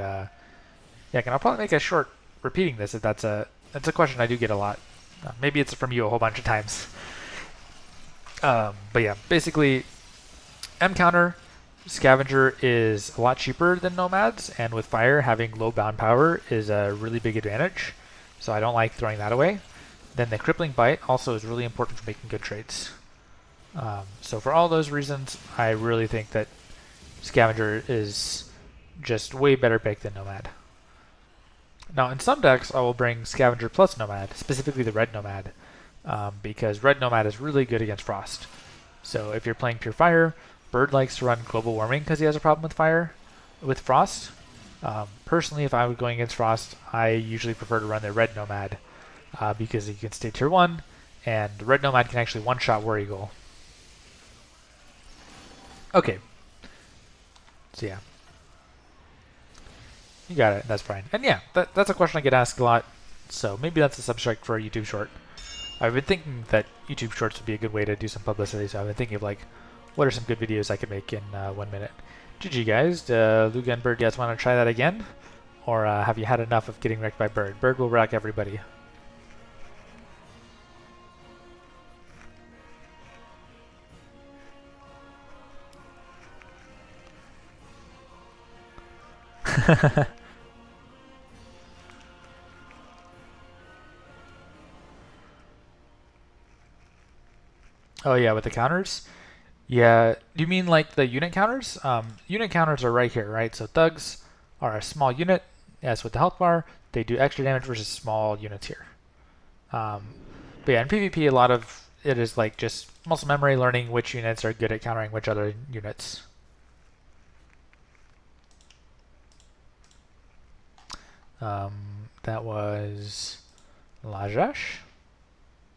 yeah, I'll probably make a short repeating this if that's a question I do get a lot. Maybe it's from you a whole bunch of times. But yeah, basically, M counter, Scavenger is a lot cheaper than Nomads, and with Fire, having low bound power is a really big advantage, so I don't like throwing that away. Then the Crippling Bite also is really important for making good trades. So for all those reasons, I really think that Scavenger is just way better pick than Nomad. Now in some decks, I will bring Scavenger plus Nomad, specifically the Red Nomad, because Red Nomad is really good against Frost. So if you're playing Pure Fire, Bird likes to run Global Warming because he has a problem with Frost. Personally, if I was going against Frost, I usually prefer to run the Red Nomad because he can stay tier 1, and the Red Nomad can actually one-shot War Eagle. Okay. So yeah. You got it, that's fine. And yeah, that's a question I get asked a lot, so maybe that's a subject for a YouTube short. I've been thinking that YouTube shorts would be a good way to do some publicity, so I've been thinking of like, what are some good videos I could make in 1 minute. GG guys, Luga and Bird, you guys want to try that again? Or have you had enough of getting wrecked by Bird? Bird will wreck everybody. Oh yeah, with the counters? Yeah, you mean like the unit counters? Unit counters are right here, right? So thugs are a small unit, as with the health bar, they do extra damage versus small units here. But yeah, in PvP, a lot of it is like just muscle memory, learning which units are good at countering which other units. That was Lajash.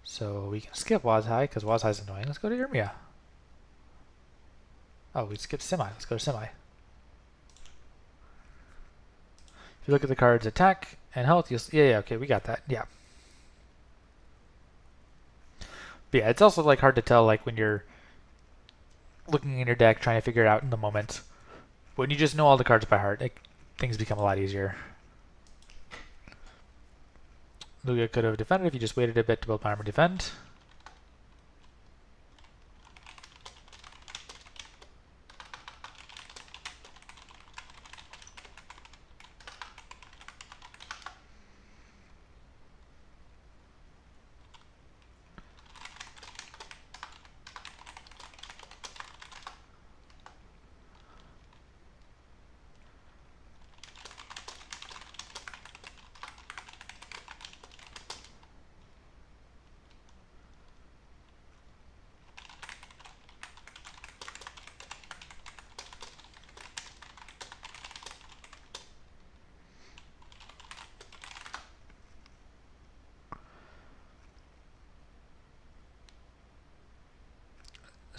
So we can skip Wazhai because Wazhai is annoying. Let's go to Irmia. Oh, we skipped Semi. Let's go to Semi. If you look at the cards attack and health, you'll see, yeah, okay, we got that. Yeah. But yeah, it's also like hard to tell like when you're looking in your deck trying to figure it out in the moment. When you just know all the cards by heart, things become a lot easier. Lugia could have defended if you just waited a bit to build armor defend.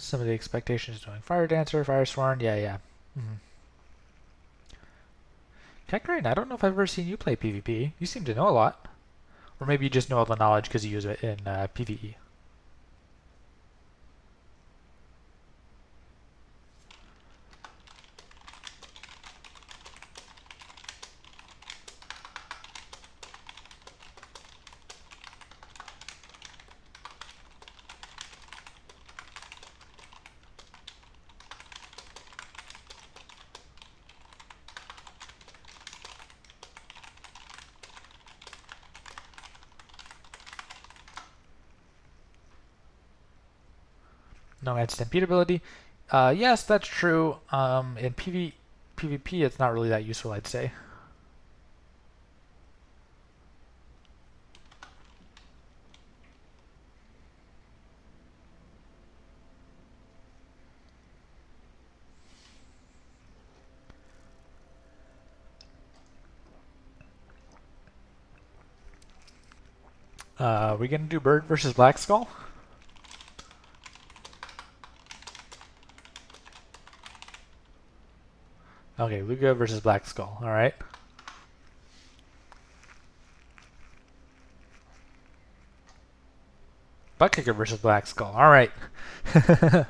Some of the expectations doing Fire Dancer, Fire Sworn, yeah. Kekrain, I don't know if I've ever seen you play PvP. You seem to know a lot. Or maybe you just know all the knowledge because you use it in PvE. No stampede ability. Yes, that's true. In PvP, it's not really that useful, I'd say. We gonna do Bird versus Black Skull? Okay, Luga versus Black Skull. All right. Butt Kicker versus Black Skull. All right. Got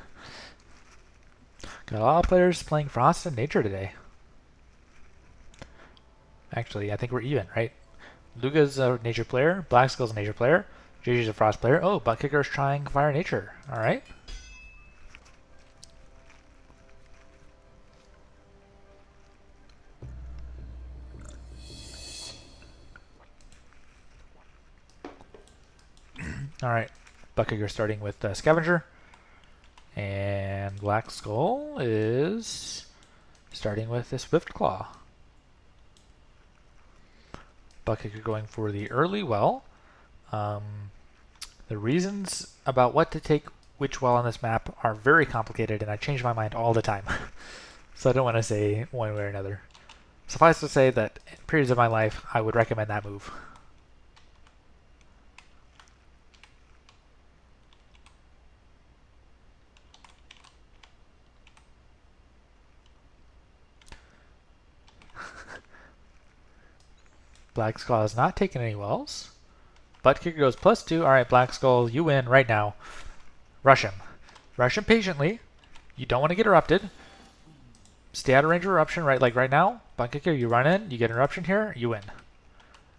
a lot of players playing Frost and Nature today. Actually, I think we're even, right? Luga's a Nature player. Black Skull's a Nature player. JJ's a Frost player. Oh, Butt Kicker's trying Fire Nature. All right. All right. Butt Kicker starting with Scavenger. And Black Skull is starting with the Swift Claw. Buttkicker going for the early well. The reasons about what to take which well on this map are very complicated, and I change my mind all the time. So I don't want to say one way or another. Suffice to say that in periods of my life, I would recommend that move. Black Skull has not taken any wells. Buttkicker goes +2. Alright, Black Skull, you win right now. Rush him. Rush him patiently. You don't want to get erupted. Stay out of range of eruption, right? Like right now, Buttkicker, you run in, you get an eruption here, you win.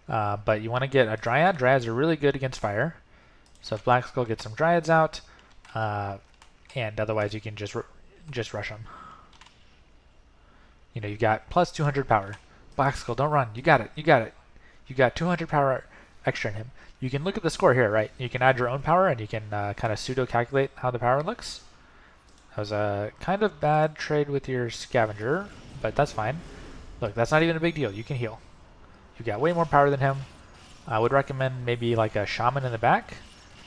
But you want to get a Dryad. Dryads are really good against fire. So if Black Skull gets some Dryads out, and otherwise you can just rush them. You know, you got +200 power. Black Skull, don't run. You got it. You got it. You got 200 power extra in him. You can look at the score here, right? You can add your own power, and you can kind of pseudo-calculate how the power looks. That was a kind of bad trade with your scavenger, but that's fine. Look, that's not even a big deal. You can heal. You got way more power than him. I would recommend maybe like a shaman in the back.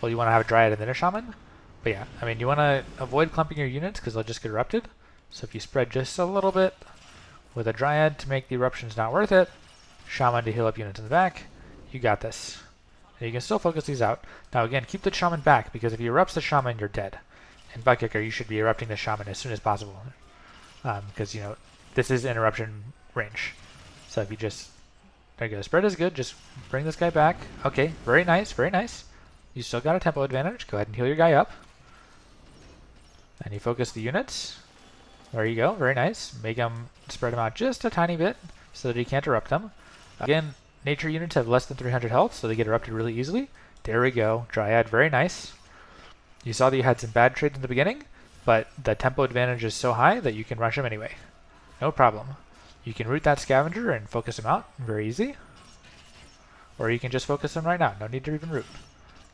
Well, you want to have a Dryad and then a shaman. But yeah, I mean, you want to avoid clumping your units because they'll just get erupted. So if you spread just a little bit with a Dryad to make the eruptions not worth it, shaman to heal up units in the back, you got this. And you can still focus these out. Now again, keep the shaman back, because if he erupts the shaman, you're dead. And Buttkicker, you should be erupting the shaman as soon as possible. Because, you know, this is interruption range. So if you just... There you go. Spread is good. Just bring this guy back. Okay, very nice, very nice. You still got a tempo advantage. Go ahead and heal your guy up. And you focus the units. There you go. Very nice. Make him spread him out just a tiny bit so that he can't erupt them. Again, nature units have less than 300 health, so they get erupted really easily. There we go. Dryad, very nice. You saw that you had some bad trades in the beginning, but the tempo advantage is so high that you can rush him anyway. No problem. You can root that scavenger and focus him out. Very easy. Or you can just focus him right now. No need to even root.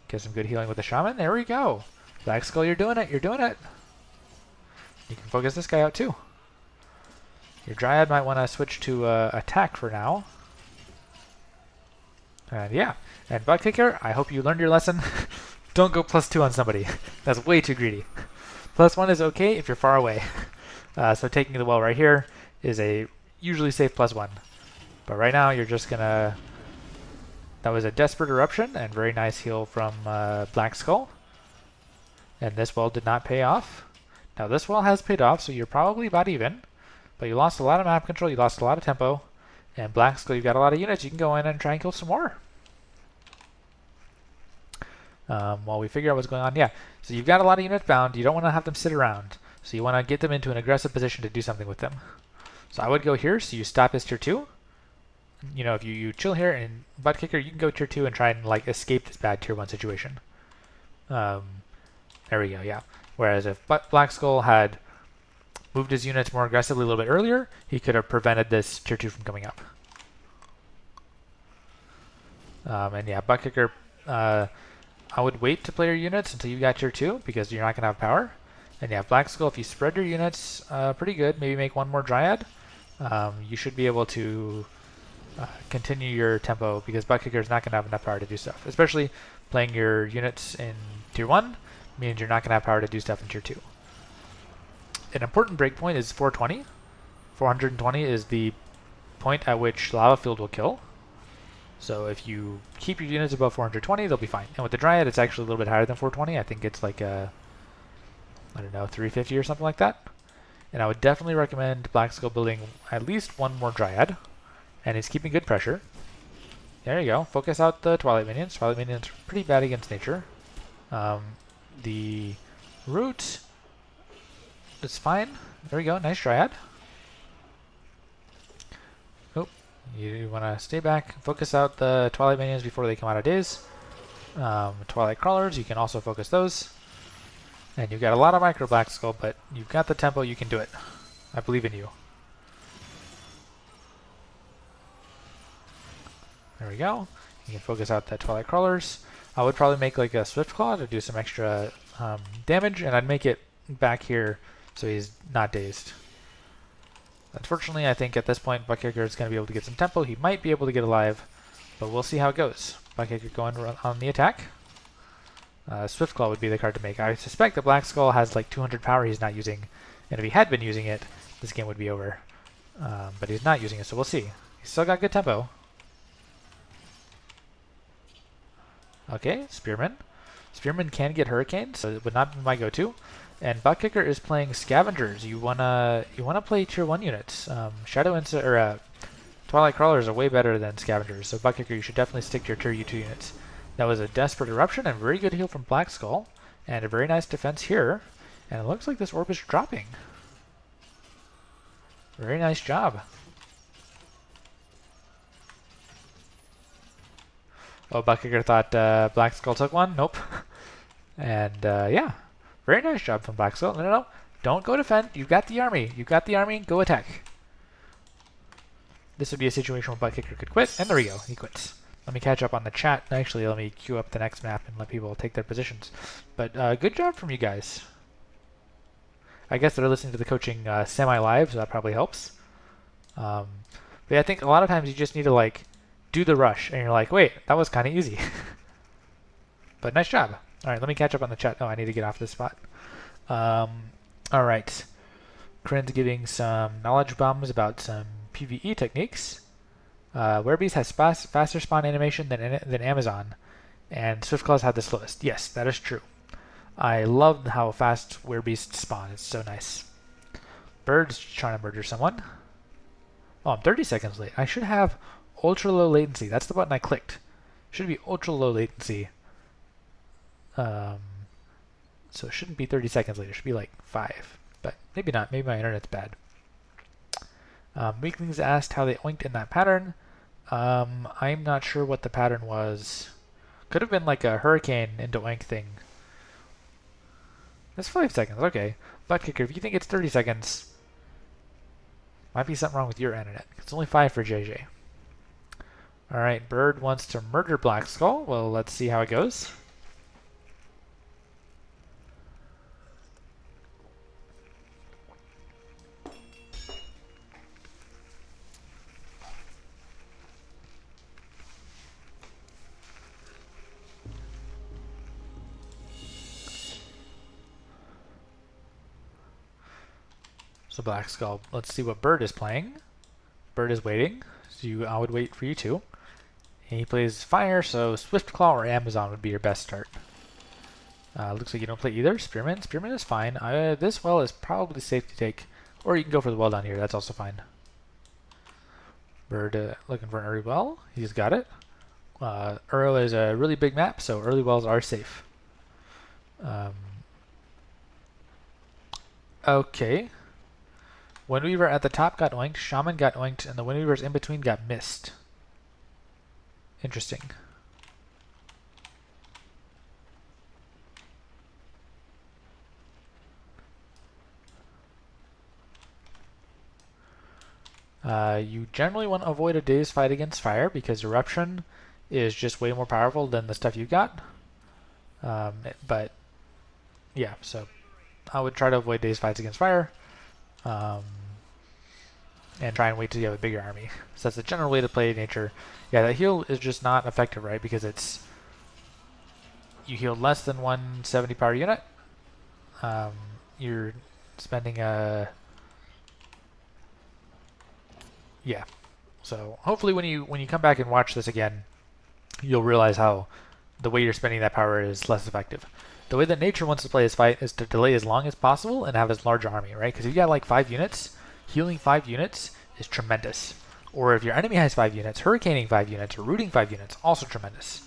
Get some good healing with the shaman. There we go. Black Skull, you're doing it. You're doing it. You can focus this guy out too. Your Dryad might want to switch to attack for now. And yeah. And Buttkicker, I hope you learned your lesson. Don't go +2 on somebody. That's way too greedy. +1 is okay if you're far away. So taking the well right here is a usually safe +1. But right now you're just gonna... That was a desperate eruption and very nice heal from Black Skull. And this well did not pay off. Now this well has paid off, so you're probably about even. But you lost a lot of map control, you lost a lot of tempo. And Black Skull, you've got a lot of units. You can go in and try and kill some more. While we figure out what's going on. Yeah, so you've got a lot of units bound. You don't want to have them sit around. So you want to get them into an aggressive position to do something with them. So I would go here, so you stop his tier 2. You know, if you chill here and Buttkicker, you can go tier 2 and try and like escape this bad tier 1 situation. There we go, yeah. Whereas if Black Skull had moved his units more aggressively a little bit earlier, he could have prevented this tier 2 from coming up. And yeah, Buttkicker, I would wait to play your units until you got tier 2 because you're not going to have power. And yeah, Black Skull, if you spread your units pretty good, maybe make one more Dryad, you should be able to continue your tempo because Buttkicker is not going to have enough power to do stuff. Especially playing your units in tier 1 means you're not going to have power to do stuff in tier 2. An important breakpoint is 420. 420 is the point at which Lava Field will kill. So if you keep your units above 420, they'll be fine. And with the Dryad, it's actually a little bit higher than 420. I think it's like I don't know, 350 or something like that. And I would definitely recommend Black Skull building at least one more Dryad. And he's keeping good pressure. There you go. Focus out the Twilight minions. Twilight minions are pretty bad against nature. The root is fine. There we go. Nice Dryad. You want to stay back, focus out the Twilight minions before they come out of daze. Twilight crawlers, you can also focus those. And you've got a lot of micro Black Skull, but you've got the tempo, you can do it. I believe in you. There we go. You can focus out the Twilight crawlers. I would probably make like a Swift Claw to do some extra damage, and I'd make it back here so he's not dazed. Unfortunately, I think at this point Buttkicker is going to be able to get some tempo. He might be able to get alive, but we'll see how it goes. Buttkicker going on the attack. Swiftclaw would be the card to make. I suspect the Black Skull has like 200 power he's not using, and if he had been using it, this game would be over. But he's not using it, so we'll see. He's still got good tempo. Okay, Spearman. Spearman can get Hurricane, so it would not be my go-to. And Buttkicker is playing Scavengers. You wanna play tier 1 units. Twilight Crawlers are way better than Scavengers, so Buttkicker, you should definitely stick to your tier 2 units. That was a Desperate Eruption and very good heal from Black Skull, and a very nice defense here. And it looks like this orb is dropping. Very nice job. Oh, Buttkicker thought Black Skull took one? Nope. And yeah, very nice job from Black Skull. No. Don't go defend. You've got the army. You've got the army. Go attack. This would be a situation where Buttkicker could quit, and there we go. He quits. Let me catch up on the chat. Actually, let me queue up the next map and let people take their positions. But good job from you guys. I guess they're listening to the coaching semi-live, so that probably helps. But yeah, I think a lot of times you just need to like do the rush, and you're like, wait, that was kind of easy. But nice job. All right, let me catch up on the chat. Oh, I need to get off this spot. All right. Corinne's giving some knowledge bombs about some PvE techniques. Werebeast has faster spawn animation than Amazon, and Swiftclaws had the slowest. Yes, that is true. I love how fast Werebeast spawn. It's so nice. Bird's trying to murder someone. Oh, I'm 30 seconds late. I should have ultra low latency. That's the button I clicked. Should be ultra low latency. So it shouldn't be 30 seconds later. It should be like 5. But maybe not. Maybe my internet's bad. Weaklings asked how they oinked in that pattern. I'm not sure what the pattern was. Could have been like a hurricane into oink thing. That's 5 seconds. Okay. Buttkicker, if you think it's 30 seconds, might be something wrong with your internet. It's only 5 for JJ. Alright, Bird wants to murder Black Skull. Well, let's see how it goes. So Black Skull, let's see what Bird is playing. Bird is waiting, so I would wait for you too. He plays Fire, so Swiftclaw or Amazon would be your best start. Looks like you don't play either. Spearman. Spearman is fine. This well is probably safe to take, or you can go for the well down here. That's also fine. Bird looking for an early well. He's got it. Uro is a really big map, so early wells are safe. Okay. Windweaver at the top got oinked, Shaman got oinked, and the Windweavers in between got missed. Interesting. You generally want to avoid a day's fight against fire because Eruption is just way more powerful than the stuff you got. But yeah, so I would try to avoid day's fights against fire. And try and wait till you have a bigger army. So that's the general way to play nature. Yeah, that heal is just not effective, right? Because it's you heal less than 170 power unit. You're spending a yeah. So hopefully when you come back and watch this again, you'll realize how the way you're spending that power is less effective. The way that nature wants to play this fight is to delay as long as possible and have as large army, right? Because if you got like 5 units, healing 5 units is tremendous. Or if your enemy has 5 units, hurricaning 5 units, or rooting 5 units, also tremendous.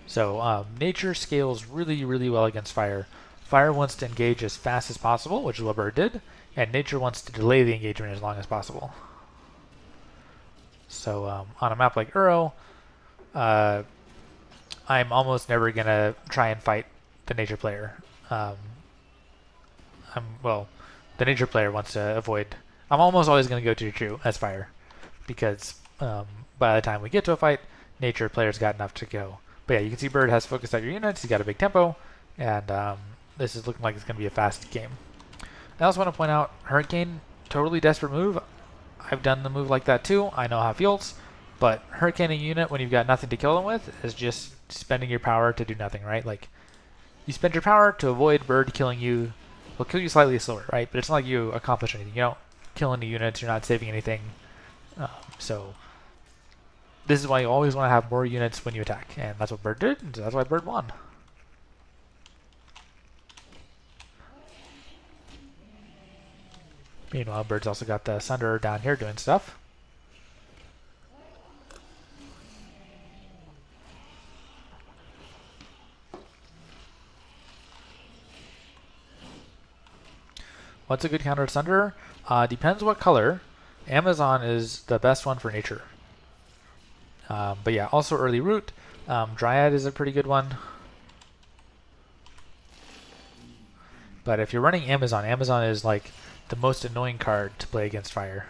So nature scales really, really well against fire. Fire wants to engage as fast as possible, which is what Bird did, and nature wants to delay the engagement as long as possible. So on a map like Uro, I'm almost never going to try and fight the nature player. Well, the nature player wants to avoid. I'm almost always going to go to true as fire, because by the time we get to a fight, nature player's got enough to go. But yeah, you can see Bird has focused on your units. He's got a big tempo, and this is looking like it's going to be a fast game. I also want to point out, Hurricane, totally desperate move. I've done the move like that too. I know how it feels. But Hurricane a unit when you've got nothing to kill them with is just spending your power to do nothing, right? Like, you spend your power to avoid bird killing you. Will kill you slightly slower, right? But it's not like you accomplish anything. You don't kill any units. You're not saving anything. So this is why you always want to have more units when you attack. And that's what bird did. And so that's why bird won. Meanwhile, bird's also got the Sunderer down here doing stuff. What's a good counter to Sunderer? Depends what color. Amazon is the best one for nature. But yeah, also early root. Dryad is a pretty good one. But if you're running Amazon, Amazon is like the most annoying card to play against fire.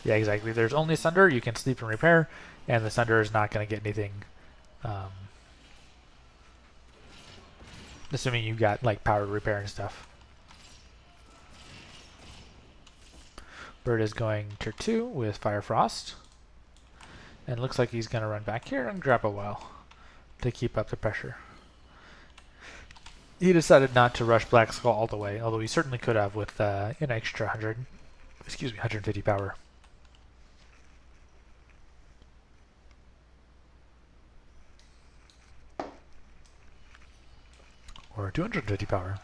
Yeah, exactly. There's only Sunder. You can sleep and repair, and the Sunder is not going to get anything. Assuming you got like power repair and stuff. Bird is going tier 2 with Fire Frost. And looks like he's going to run back here and grab a well to keep up the pressure. He decided not to rush Black Skull all the way, although he certainly could have with an extra 150 power. Or 250 power.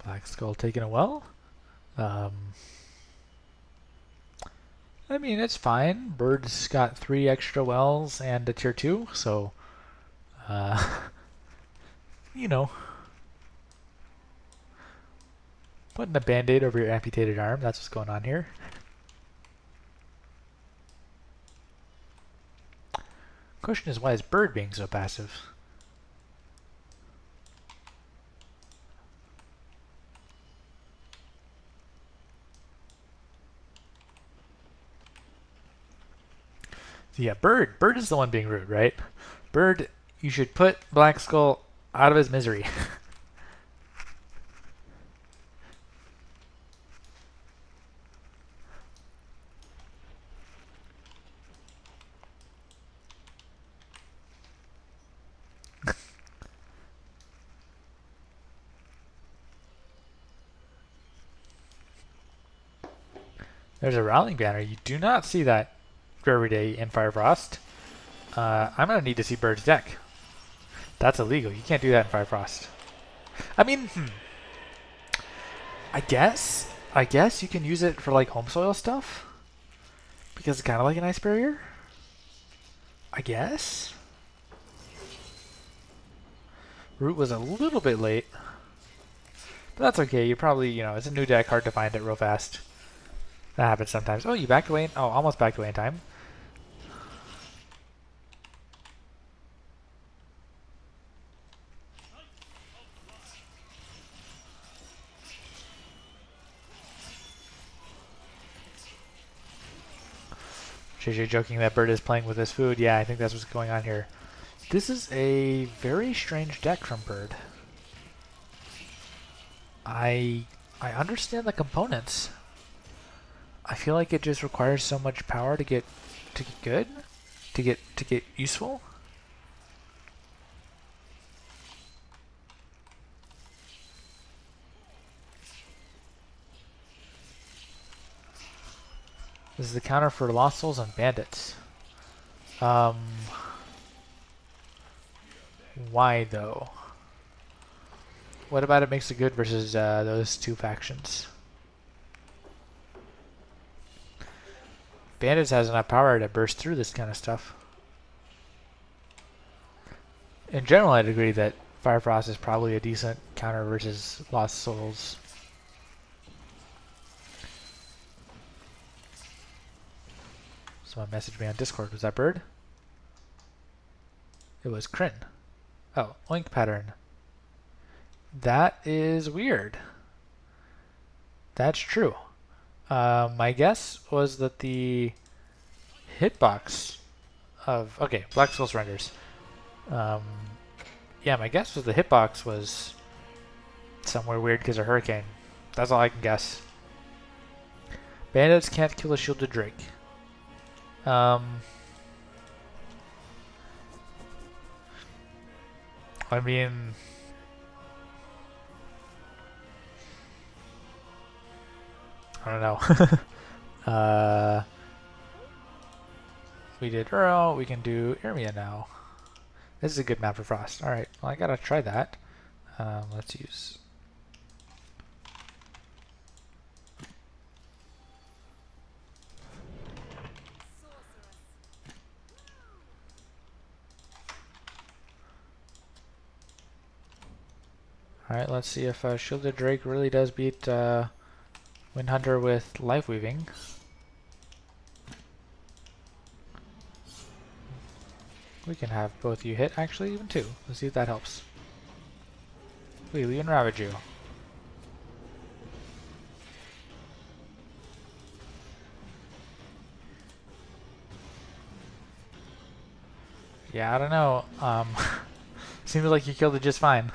Black Skull taking a well. I mean, it's fine. Bird's got 3 extra wells and a tier 2, so, you know. Putting a band-aid over your amputated arm, that's what's going on here. Question is, why is Bird being so passive? Yeah, Bird is the one being rude, right? Bird, you should put Black Skull out of his misery. There's a Rowling Banner. You do not see that every day in Fire Frost. I'm going to need to see Bird's deck. That's illegal. You can't do that in Fire Frost. I mean, I guess you can use it for like home soil stuff. Because it's kind of like an ice barrier. I guess. Root was a little bit late. But that's okay. You probably, you know, it's a new deck. Hard to find it real fast. That happens sometimes. Oh, you backed away? Oh, almost backed away in time. JJ joking that Bird is playing with his food. Yeah, I think that's what's going on here. This is a very strange deck from Bird. I understand the components. I feel like it just requires so much power to get good, to get useful. This is the counter for Lost Souls and Bandits. Why though? What about it makes it good versus those two factions? Bandits has enough power to burst through this kind of stuff. In general, I'd agree that Fire Frost is probably a decent counter versus Lost Souls. Someone messaged me on Discord. Was that Bird? It was Kryn. Oh, oink pattern. That is weird. That's true. My guess was that the hitbox of... Okay, Black Skull surrenders. Yeah, my guess was the hitbox was somewhere weird because of Hurricane. That's all I can guess. Bandits can't kill a shielded Drake. I mean... I don't know. We did Earl, we can do Eirias now. This is a good map for Frost. Alright, well I gotta try that. Let's use... Alright, let's see if Shielded Drake really does beat Windhunter with Life Weaving. We can have both you hit, actually, even two. Let's see if that helps. Wheelie and Ravage you. Yeah, I don't know. Seems like you killed it just fine.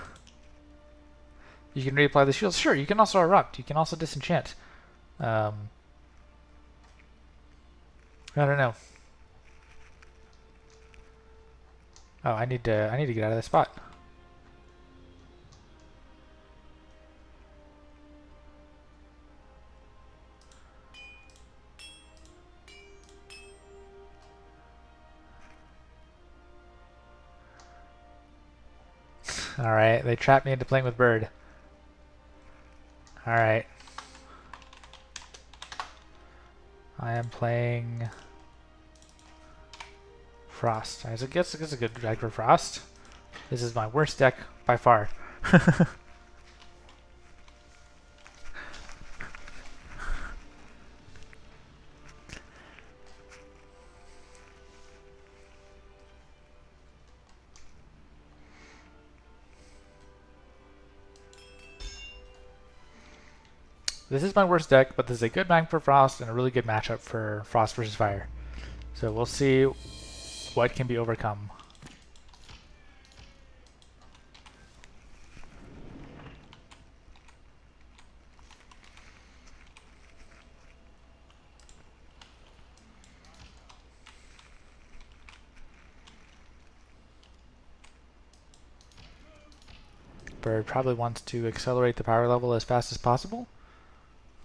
You can reapply the shields. Sure, you can also erupt. You can also disenchant. I don't know. Oh, I need to get out of this spot. Alright, they trapped me into playing with Bird. Alright. I am playing Frost. I guess it's a good deck for Frost. This is my worst deck by far. This is my worst deck, but this is a good bank for Frost and a really good matchup for Frost versus Fire. So we'll see what can be overcome. Bird probably wants to accelerate the power level as fast as possible.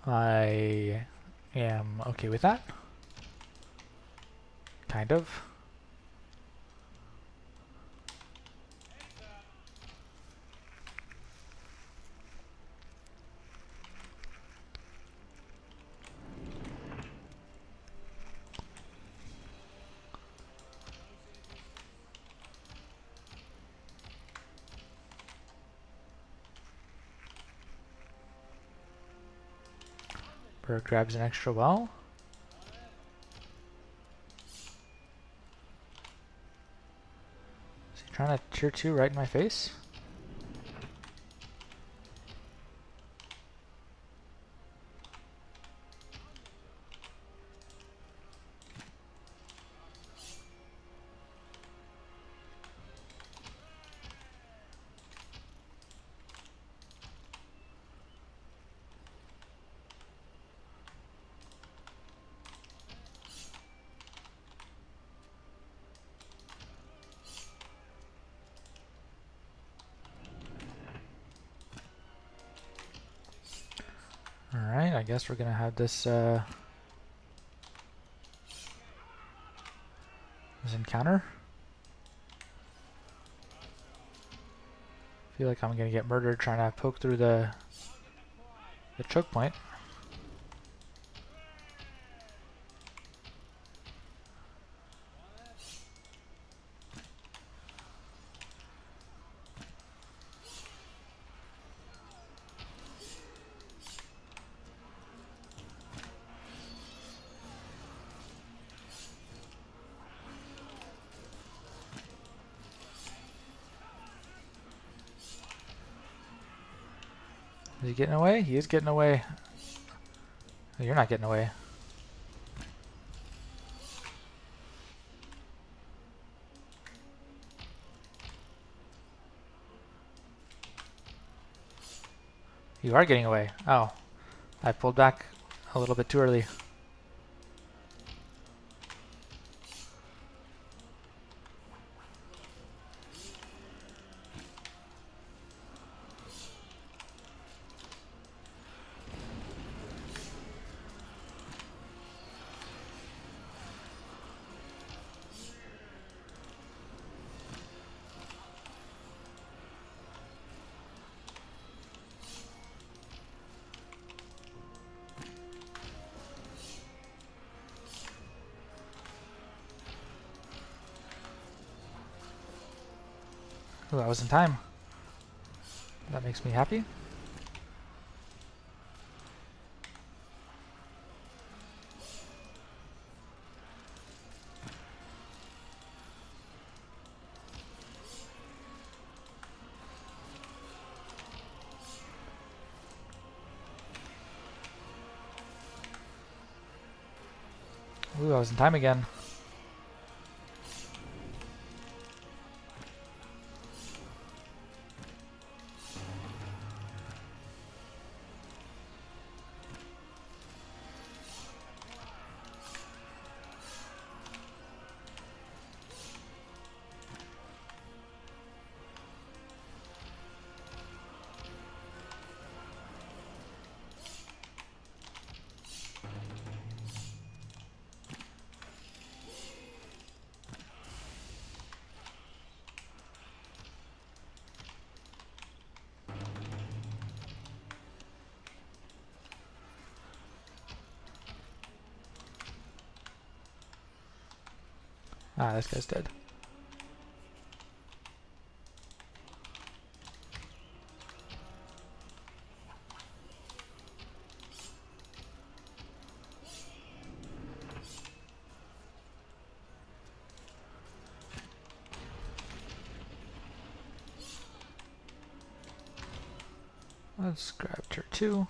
I am okay with that. Kind of. Bird grabs an extra well. Is he trying to tier 2 right in my face? Alright, I guess we're gonna have this this encounter. I feel like I'm gonna get murdered trying to poke through the choke point. Is he getting away? He is getting away. Oh, you're not getting away. You are getting away. Oh. I pulled back a little bit too early. Ooh, I was in time. That makes me happy. Ooh, I was in time again. Ah, this guy's dead. Let's grab tier 2.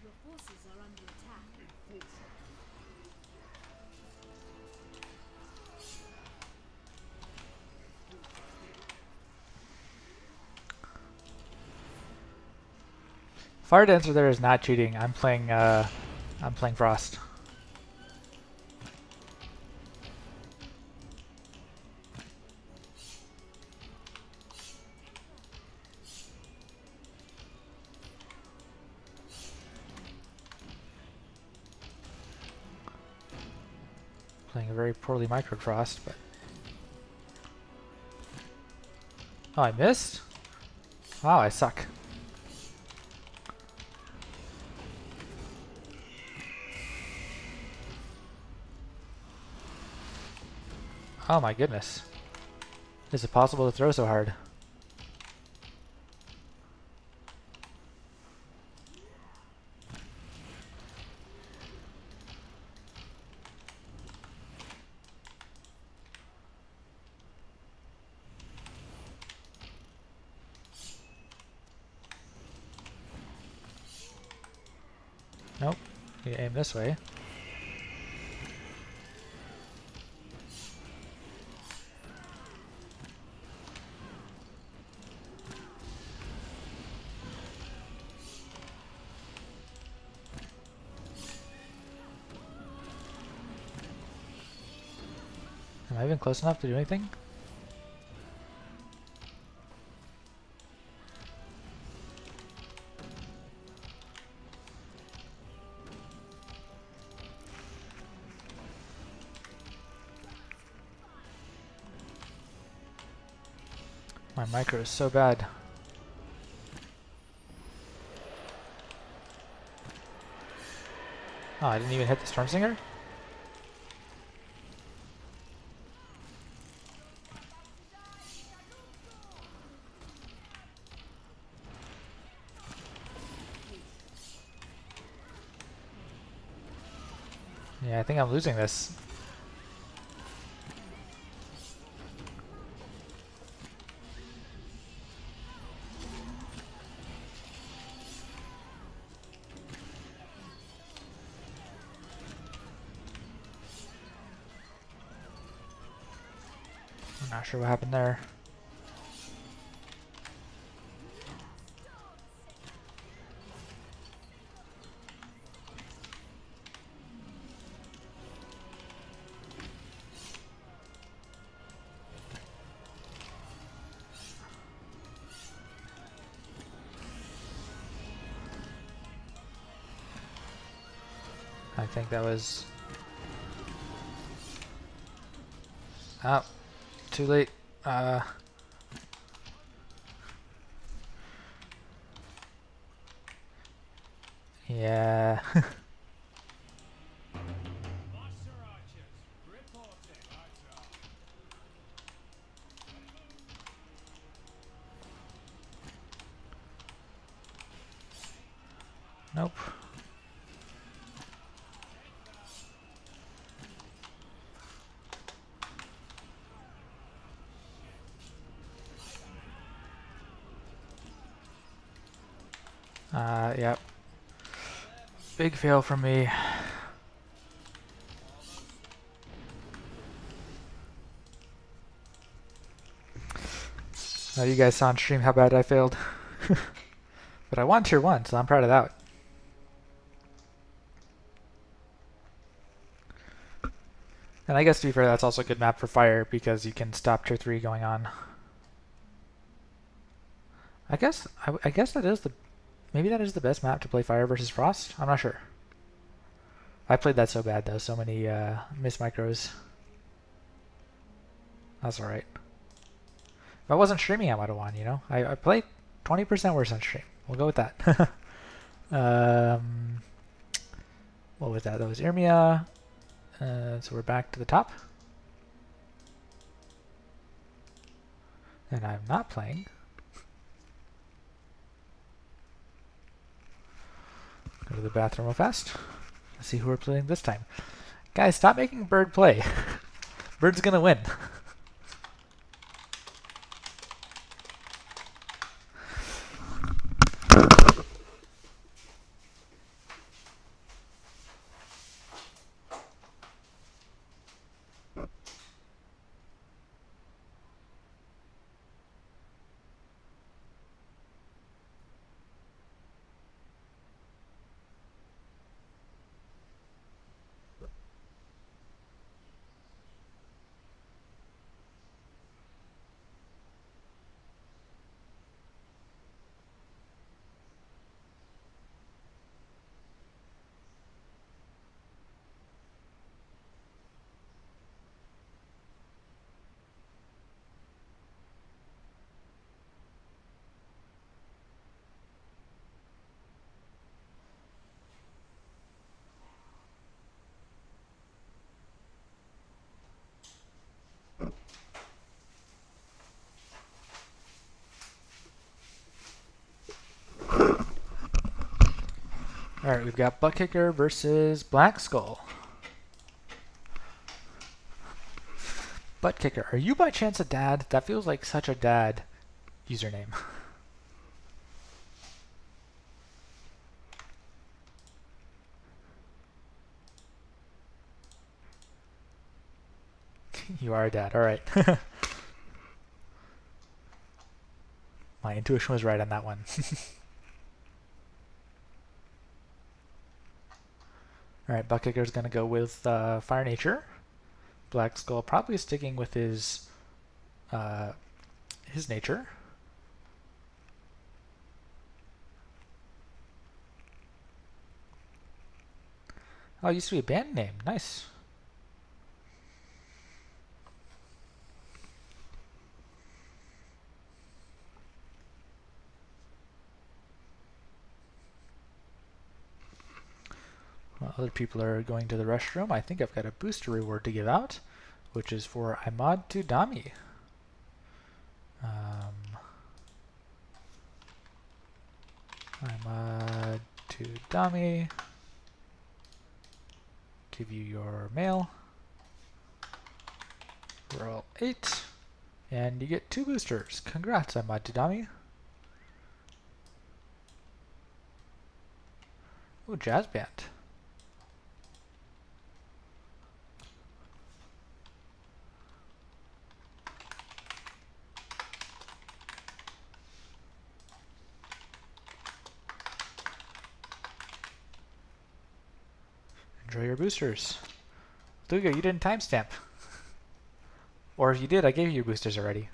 Your forces are under attack. Fire Dancer there is not cheating. I'm playing Frost. Playing a very poorly microed Frost, but oh, I missed? Wow, I suck. Oh my goodness. Is it possible to throw so hard? Nope. You aim this way. Am I even close enough to do anything? My micro is so bad. Oh, I didn't even hit the Storm Singer? Yeah, I think I'm losing this. I'm not sure what happened there. I think that was... Oh, too late. Yeah. Nope. Yep. Big fail from me. You guys saw on stream how bad I failed. But I won tier 1, so I'm proud of that. And I guess to be fair, that's also a good map for fire because you can stop tier 3 going on. I guess that is the... Maybe that is the best map to play fire versus frost? I'm not sure. I played that so bad though, so many missed micros. That's alright. If I wasn't streaming, I might have won, you know? I played 20% worse on stream. We'll go with that. What was that? That was Eirias. So we're back to the top. And I'm not playing. Go to the bathroom real fast. Let's see who we're playing this time. Guys, stop making Bird play. Bird's gonna win. Alright, we've got Butt Kicker versus Black Skull. Butt Kicker, are you by chance a dad? That feels like such a dad username. You are a dad, alright. My intuition was right on that one. Alright, Butt Kicker's gonna go with Fire Nature. Black Skull probably sticking with his nature. Oh, it used to be a band name. Nice. Other people are going to the restroom. I think I've got a booster reward to give out, which is for Imad to Dami. Imad to Dami. Give you your mail. Roll 8. And you get 2 boosters. Congrats, Imad to Dami. Ooh, jazz band. Enjoy your boosters. Lugo, you didn't timestamp. Or if you did, I gave you your boosters already.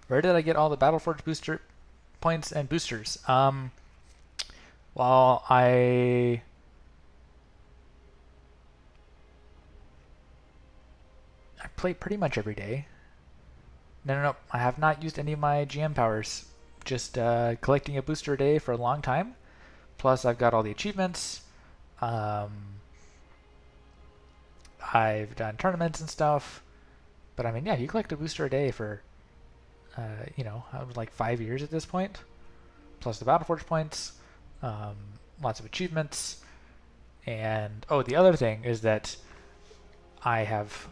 Where did I get all the BattleForge booster points and boosters? Well, I play pretty much every day. No. I have not used any of my GM powers. Just collecting a booster a day for a long time. Plus, I've got all the achievements. I've done tournaments and stuff. But I mean, yeah, you collect a booster a day for, like 5 years at this point. Plus the BattleForge points. Lots of achievements. And, oh, the other thing is that I have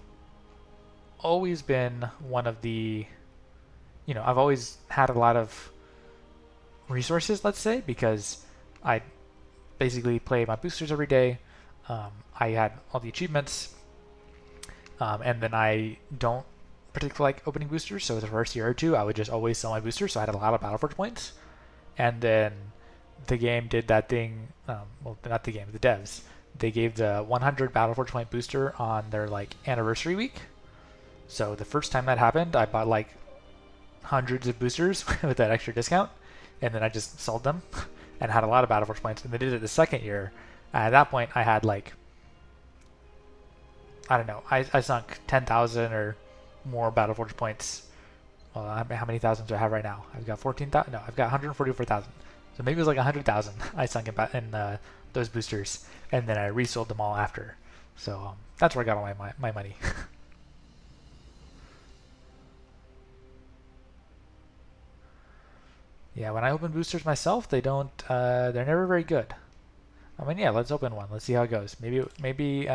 always been one of the, I've always had a lot of resources, let's say, because I basically play my boosters every day. I had all the achievements, and then I don't particularly like opening boosters, so the first year or two I would just always sell my boosters, so I had a lot of BattleForge points. And then the game did that thing, well, not the game, the devs, they gave the 100 BattleForge point booster on their like anniversary week. So the first time that happened, I bought like hundreds of boosters with that extra discount, and then I just sold them and had a lot of BattleForge points. And they did it the second year. At that point, I had like, I don't know, I sunk 10,000 or more BattleForge points. Well, how many thousands do I have right now? I've got 14,000. No, I've got 144,000. So maybe it was like 100,000 I sunk in those boosters, and then I resold them all after. So that's where I got all my money. Yeah, when I open boosters myself, they don't. They're never very good. I mean, yeah, let's open one. Let's see how it goes. Maybe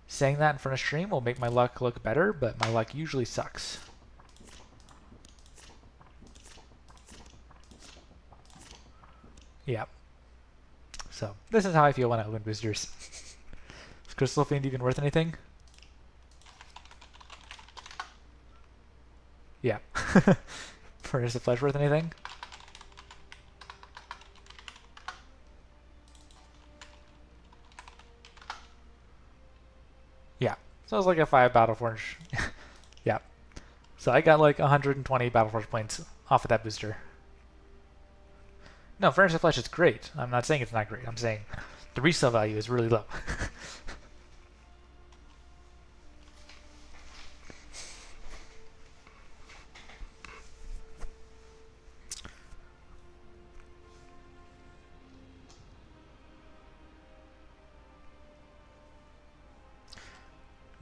saying that in front of stream will make my luck look better, but my luck usually sucks. Yeah. So this is how I feel when I open boosters. Is Crystal Fiend even worth anything? Yeah. Furnace of Flesh worth anything? Yeah. So it was like a 5 BattleForge. Yeah. So I got like 120 BattleForge points off of that booster. No, Furnace of Flesh is great. I'm not saying it's not great. I'm saying the resale value is really low.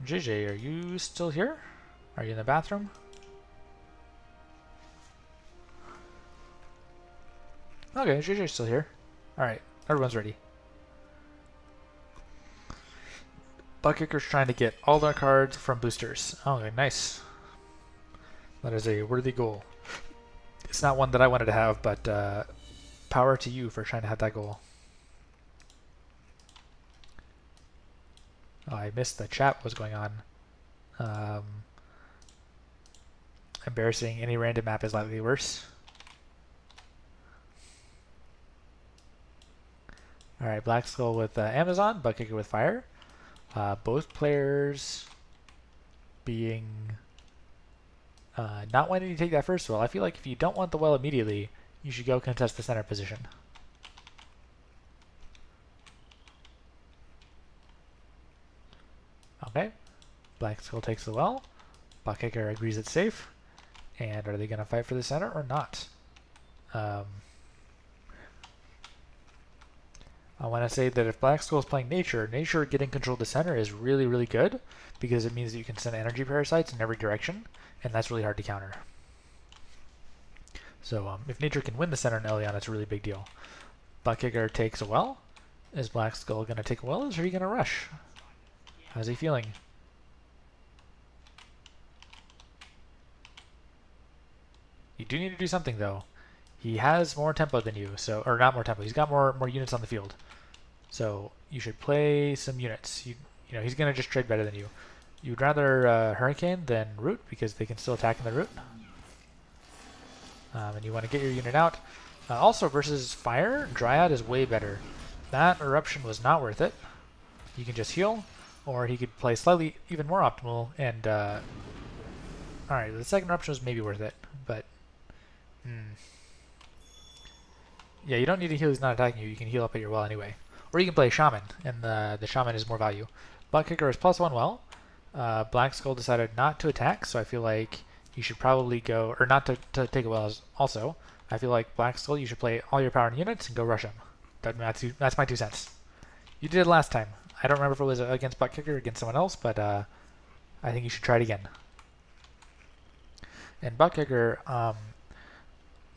JJ, are you still here? Are you in the bathroom? Okay, JJ's still here. Alright, everyone's ready. Butt Kicker's trying to get all their cards from boosters. Okay, nice. That is a worthy goal. It's not one that I wanted to have, but power to you for trying to have that goal. Oh, I missed the chat. What was going on? Embarrassing. Any random map is slightly worse. Alright, Black Skull with Amazon, Buttkicker with Fire. Both players being not wanting to take that first well. I feel like if you don't want the well immediately, you should go contest the center position. Okay, Black Skull takes the well. Buttkicker agrees it's safe. And are they going to fight for the center or not? I want to say that if Black Skull is playing Nature, Nature getting control of the center is really, really good because it means that you can send energy parasites in every direction, and that's really hard to counter. So if Nature can win the center in Elyon, it's a really big deal. Buttkicker takes a well. Is Black Skull going to take a well, or is he going to rush? How's he feeling? You do need to do something, though. He has more tempo than you, so, or not more tempo. He's got more units on the field, so you should play some units. You know, he's gonna just trade better than you. You'd rather Hurricane than Root because they can still attack in the Root, and you want to get your unit out. Also, versus Fire, Dryad is way better. That Eruption was not worth it. You can just heal, or he could play slightly even more optimal. And all right, the second Eruption was maybe worth it, but. Yeah, you don't need to heal. He's not attacking you. You can heal up at your well anyway. Or you can play Shaman, and the Shaman is more value. Buttkicker is +1 well. Black Skull decided not to attack, so I feel like you should probably go, or not to take a well also. I feel like Black Skull, you should play all your power in units and go rush him. That's my 2 cents. You did it last time. I don't remember if it was against Buttkicker or against someone else, but I think you should try it again. And Buttkicker,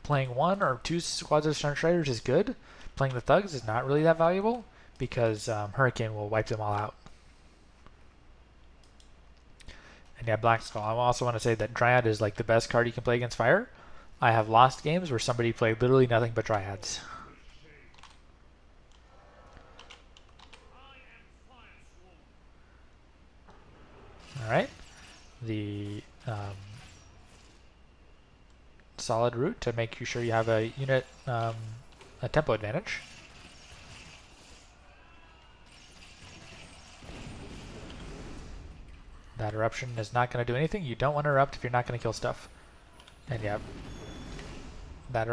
playing 1 or 2 squads of Striders is good. Playing the Thugs is not really that valuable because Hurricane will wipe them all out. And yeah, Black Skull. I also want to say that Dryad is like the best card you can play against Fire. I have lost games where somebody played literally nothing but Dryads. Alright. The solid route to make sure you have a unit, a tempo advantage. That Eruption is not going to do anything. You don't want to erupt if you're not going to kill stuff. And yeah, that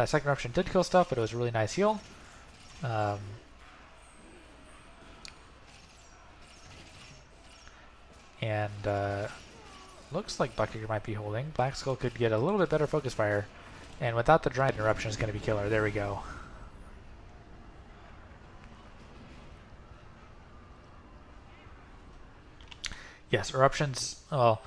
second Eruption did kill stuff, but it was a really nice heal. Looks like Buttkicker might be holding. Black Skull could get a little bit better focus fire, and without the Dryad, Eruption is going to be killer. There we go. Yes, Eruptions. Well,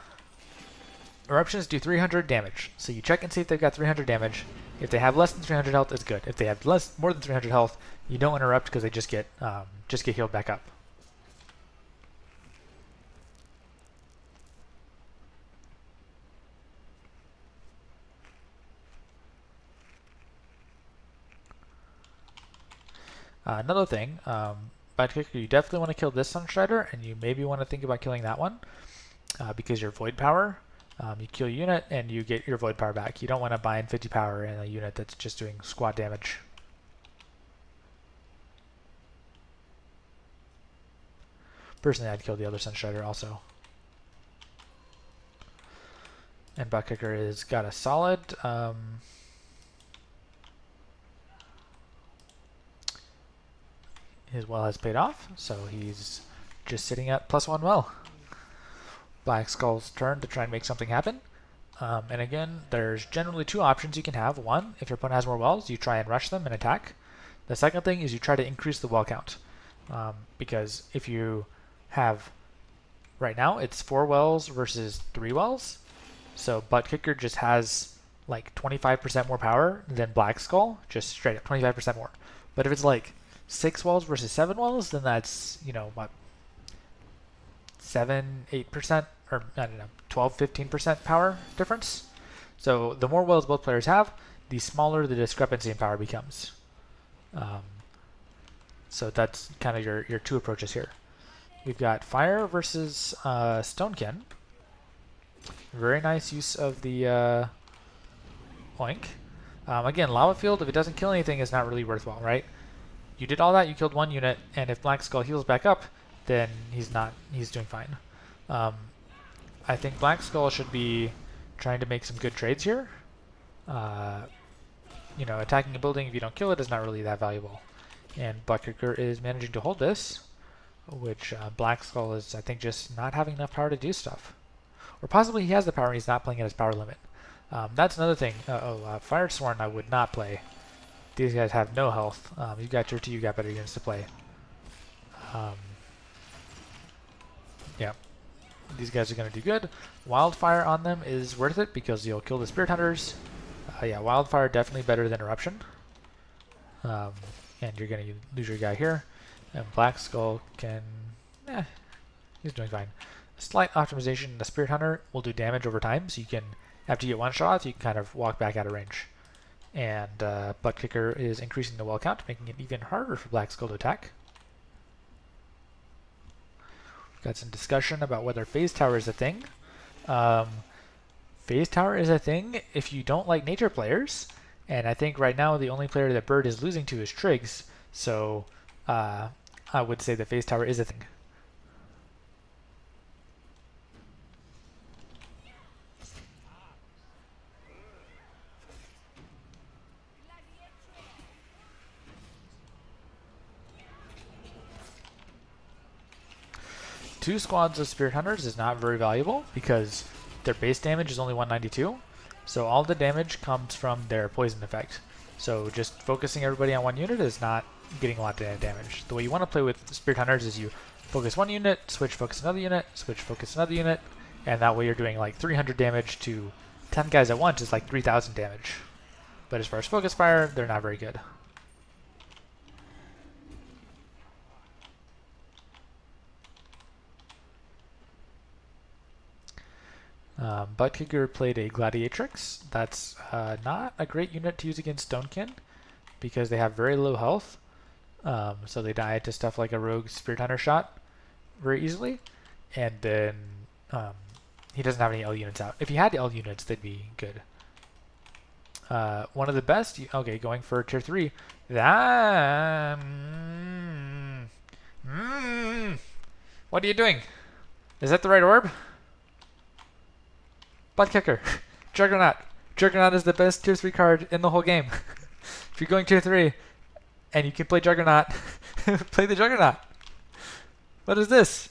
Eruptions do 300 damage. So you check and see if they've got 300 damage. If they have less than 300 health, it's good. If they have more than 300 health, you don't interrupt because they just get healed back up. Another thing, Buttkicker, you definitely want to kill this Sunstrider, and you maybe want to think about killing that one because your Void Power, you kill a unit and you get your Void Power back. You don't want to bind 50 power in a unit that's just doing squad damage. Personally, I'd kill the other Sunstrider also. And Buttkicker has got a solid. His well has paid off, so he's just sitting at +1 well. Black Skull's turn to try and make something happen. And again, there's generally 2 options you can have. One, if your opponent has more wells, you try and rush them and attack. The second thing is you try to increase the well count. Because if you have, right now, it's 4 wells versus 3 wells. So Buttkicker just has like 25% more power than Black Skull, just straight up 25% more. But if it's like 6 wells versus 7 wells, then that's, you know, what, 7-8%, or I don't know, 12-15% power difference. So the more wells both players have, the smaller the discrepancy in power becomes. So that's kind of your two approaches here. We've got fire versus Stonekin. Very nice use of the oink. Again, lava field, if it doesn't kill anything, is not really worthwhile, right? You did all that, you killed one unit, and if Black Skull heals back up, then he's doing fine. I think Black Skull should be trying to make some good trades here. You know, attacking a building if you don't kill it is not really that valuable. And Buttkicker is managing to hold this, which Black Skull is, I think, just not having enough power to do stuff. Or possibly he has the power and he's not playing at his power limit. That's another thing. Firesworn I would not play. These guys have no health. You got tier 2, you got better units to play. Yeah. These guys are going to do good. Wildfire on them is worth it because you'll kill the Spirit Hunters. Yeah, Wildfire definitely better than Eruption. And you're going to lose your guy here. And Black Skull can... he's doing fine. Slight optimization, the Spirit Hunter will do damage over time, so you can, after you get one shot off, you can kind of walk back out of range. And Buttkicker is increasing the well count, making it even harder for Black Skull to attack. We've got some discussion about whether Phase Tower is a thing. Phase Tower is a thing if you don't like nature players, and I think right now the only player that Bird is losing to is Triggs, so I would say that Phase Tower is a thing. Two squads of Spirit Hunters is not very valuable because their base damage is only 192, so all the damage comes from their poison effect. So just focusing everybody on one unit is not getting a lot of damage. The way you want to play with Spirit Hunters is you focus one unit, switch focus another unit, switch focus another unit, and that way you're doing like 300 damage to 10 guys at once is like 3,000 damage. But as far as focus fire, they're not very good. Buttkicker played a Gladiatrix. That's not a great unit to use against Stonekin because they have very low health. So they die to stuff like a rogue Spirit Hunter shot very easily. And then he doesn't have any L units out. If he had L units, they'd be good. One of the best... Okay, going for tier 3. What are you doing? Is that the right orb? Buttkicker. Juggernaut. Juggernaut is the best tier 3 card in the whole game. If you're going tier 3 and you can play Juggernaut, play the Juggernaut. What is this?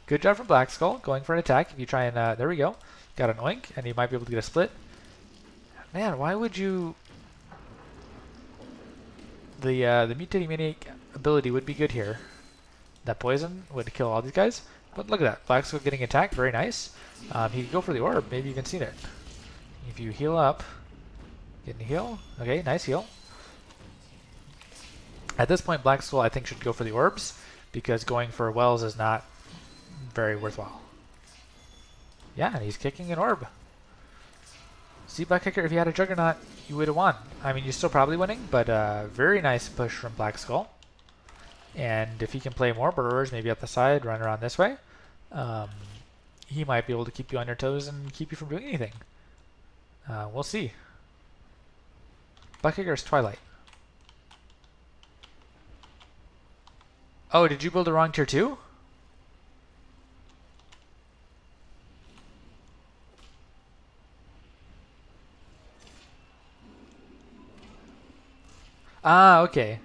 Good job from Black Skull going for an attack. If you try and... there we go. Got an oink, and you might be able to get a split. Man, why would you... The Mutating Maniac ability would be good here. That poison would kill all these guys. But look at that. Black Skull getting attacked. Very nice. He could go for the orb. Maybe you can see it. If you heal up. Getting a heal. Okay, nice heal. At this point, Black Skull, I think, should go for the orbs. Because going for wells is not very worthwhile. Yeah, and he's kicking an orb. See, Buttkicker, if you had a Juggernaut, you would have won. I mean, you're still probably winning, but very nice push from Black Skull. And if he can play more Burrowers, maybe up the side, run around this way, he might be able to keep you on your toes and keep you from doing anything. We'll see. Buttkicker's Twilight. Oh, did you build the wrong tier 2? Ah, okay.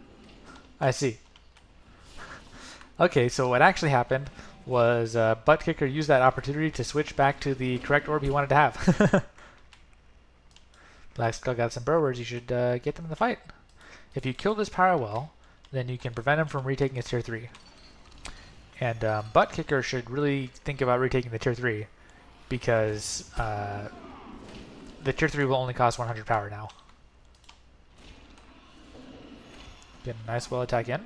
I see. Okay, so what actually happened was Buttkicker used that opportunity to switch back to the correct orb he wanted to have. Black Skull got some Burrowers, you should get them in the fight. If you kill this power well, then you can prevent him from retaking his tier 3. And Buttkicker should really think about retaking the tier 3 because the tier 3 will only cost 100 power now. Get a nice well attack in.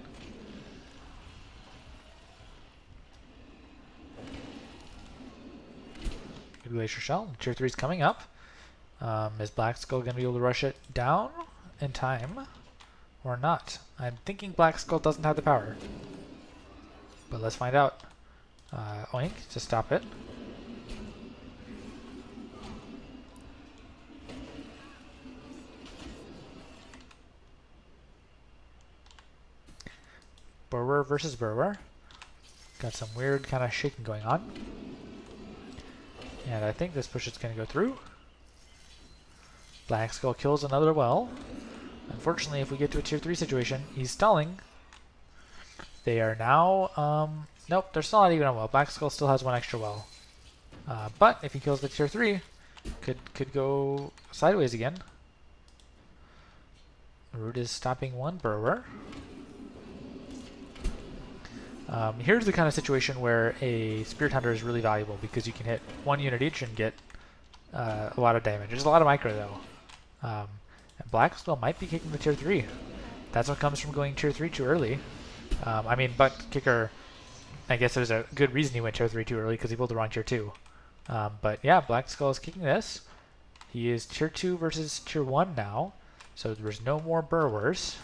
Good Glacier Shell. Tier 3 is coming up. Is Black Skull going to be able to rush it down in time or not? I'm thinking Black Skull doesn't have the power. But let's find out. Oink to stop it. Burrower versus Burrower. Got some weird kind of shaking going on. And I think this push is going to go through. Black Skull kills another well. Unfortunately, if we get to a tier 3 situation, he's stalling. They are now, nope, they're still not even on well. Black Skull still has one extra well. But if he kills the tier 3, could go sideways again. Root is stopping one Burrower. Here's the kind of situation where a Spirit Hunter is really valuable because you can hit one unit each and get a lot of damage. There's a lot of micro though. And Black Skull might be kicking the tier 3. That's what comes from going tier 3 too early. I mean, Butt Kicker, I guess there's a good reason he went tier 3 too early because he pulled the wrong tier 2. But yeah, Black Skull is kicking this. He is tier 2 versus tier 1 now, so there's no more Burrowers.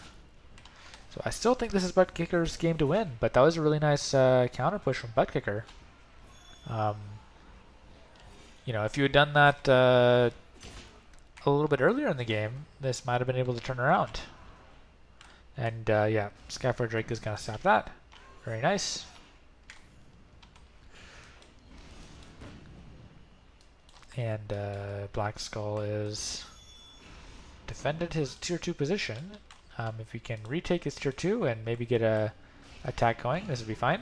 So I still think this is Butt Kicker's game to win, but that was a really nice counter push from Butt Kicker. You know, if you had done that a little bit earlier in the game, this might have been able to turn around. And yeah, Skyfire Drake is going to stop that. Very nice. And Black Skull is defended his tier 2 position. If he can retake his tier 2 and maybe get a attack going, this would be fine.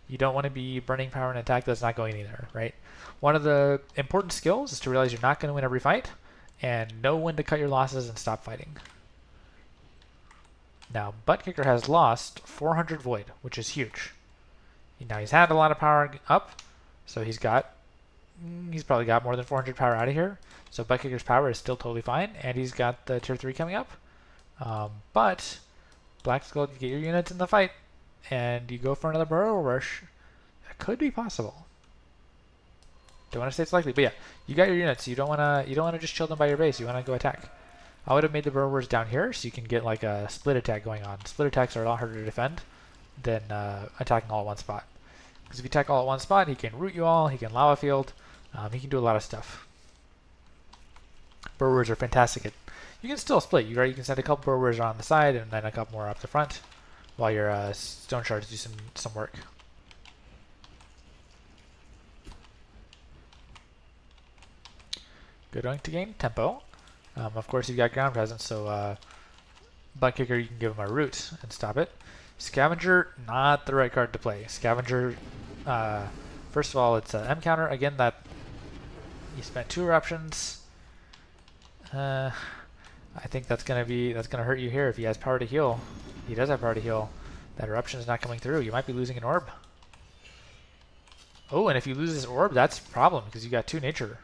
You don't want to be burning power in an attack that's not going either, right? One of the important skills is to realize you're not going to win every fight and know when to cut your losses and stop fighting. Now, Butt Kicker has lost 400 Void, which is huge. Now, he's had a lot of power up, so he's probably got more than 400 power out of here. So Butt Kicker's power is still totally fine, and he's got the tier 3 coming up. But Black Skull, you get your units in the fight, and you go for another Burrow Rush. That could be possible. Don't want to say it's likely, but yeah, you got your units. You don't want to just chill them by your base. You want to go attack. I would have made the Burrowers down here so you can get like a split attack going on. Split attacks are a lot harder to defend than attacking all at one spot. Because if you attack all at one spot, he can root you all. He can lava field. He can do a lot of stuff. Burrowers are fantastic at. You can still split. You can send a couple Burrowers on the side and then a couple more up the front, while your Stone Shards do some work. Good oink to gain tempo. Of course, you've got ground presence, so Butt Kicker, you can give him a root and stop it. Scavenger, not the right card to play. Scavenger, first of all, it's an M counter. Again, that you spent 2 eruptions. I think that's gonna hurt you here if he has power to heal. He does have power to heal. That eruption is not coming through. You might be losing an orb. Oh, and if you lose this orb, that's a problem because you got 2 nature.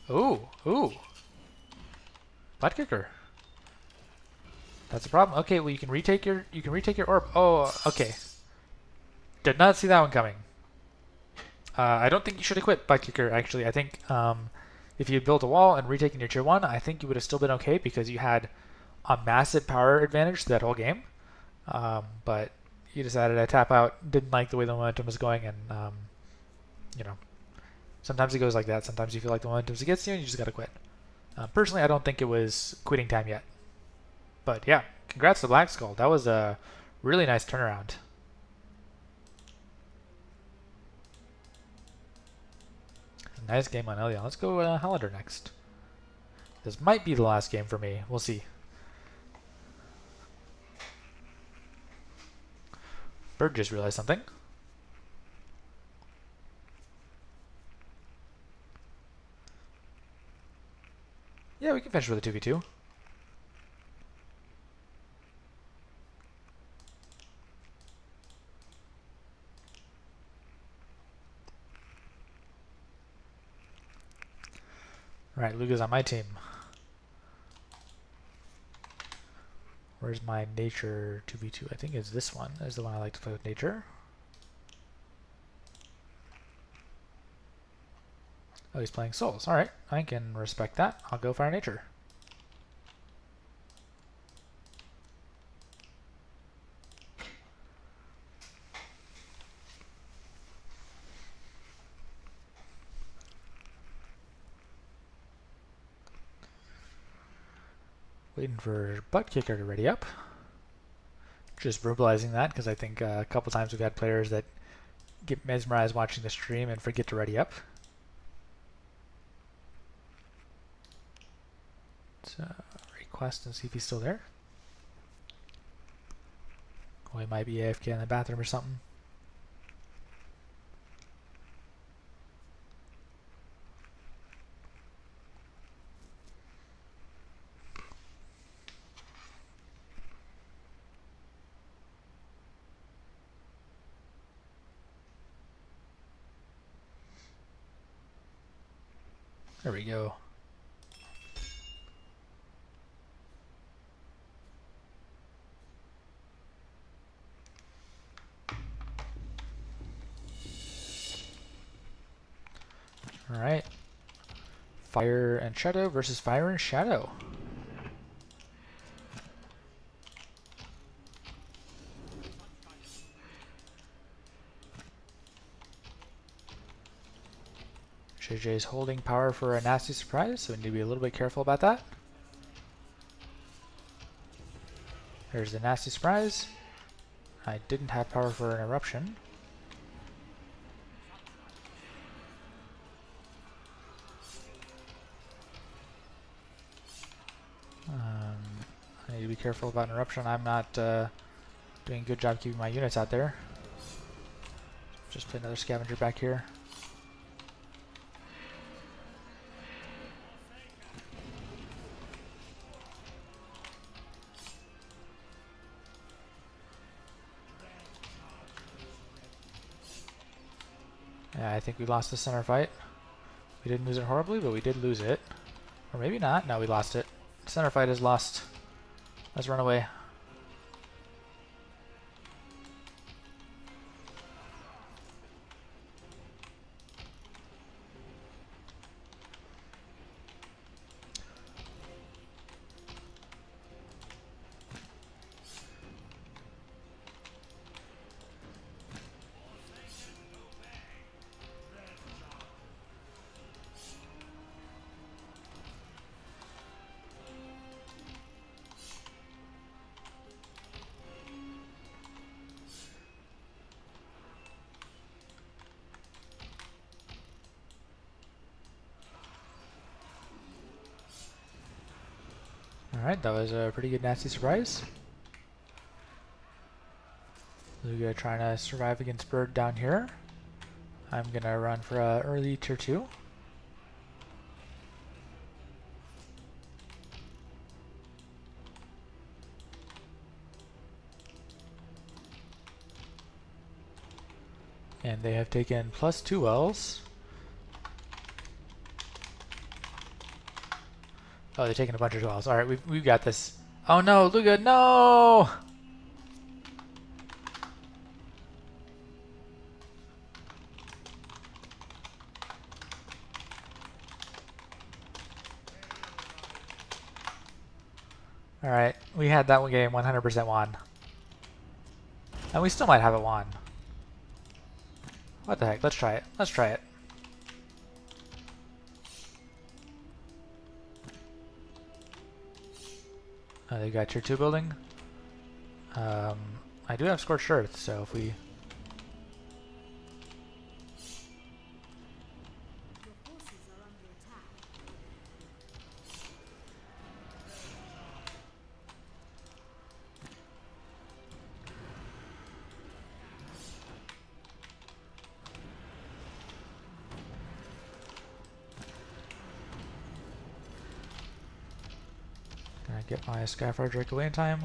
Ooh. Butt Kicker. That's a problem. Okay, well you can retake your orb. Oh, okay. Did not see that one coming. I don't think you should equip Butt Kicker actually. I think if you had built a wall and retaken your tier 1, I think you would have still been okay because you had a massive power advantage that whole game. But you decided to tap out, didn't like the way the momentum was going, and you know, sometimes it goes like that. Sometimes you feel like the momentum gets you and you just gotta quit. Personally, I don't think it was quitting time yet. But yeah, congrats to Black Skull. That was a really nice turnaround. Nice game on Elion. Let's go Halander next. This might be the last game for me. We'll see. Bird just realized something. Yeah, we can finish with a 2v2. Alright, Luga's on my team. Where's my nature 2v2? I think it's this one. Is the one I like to play with nature. Oh, he's playing Souls. Alright, I can respect that. I'll go Fire Nature. Waiting for Butt Kicker to ready up. Just verbalizing that because I think a couple times we've had players that get mesmerized watching the stream and forget to ready up. So request and see if he's still there. Oh, he might be AFK in the bathroom or something. There we go. Alright. Fire and Shadow versus Fire and Shadow. JJ's holding power for a nasty surprise, so we need to be a little bit careful about that. There's the nasty surprise. I didn't have power for an eruption. I need to be careful about an eruption. I'm not doing a good job keeping my units out there. Just put another scavenger back here. Yeah, I think we lost the center fight. We didn't lose it horribly, but we did lose it. Or maybe not. No, we lost it. Center fight is lost. Let's run away. Alright, that was a pretty good nasty surprise. Luga trying to survive against Bird down here. I'm gonna run for early tier 2. And they have taken +2 wells. Oh, they're taking a bunch of wells. All right, we've got this. Oh no, Luga, no! All right, we had that one game 100% won, and we still might have it won. What the heck? Let's try it. Let's try it. They got tier 2 building. I do have Scorched Earth, so if we... Your forces are under attack. Can I get my Skyfire Drake away in time?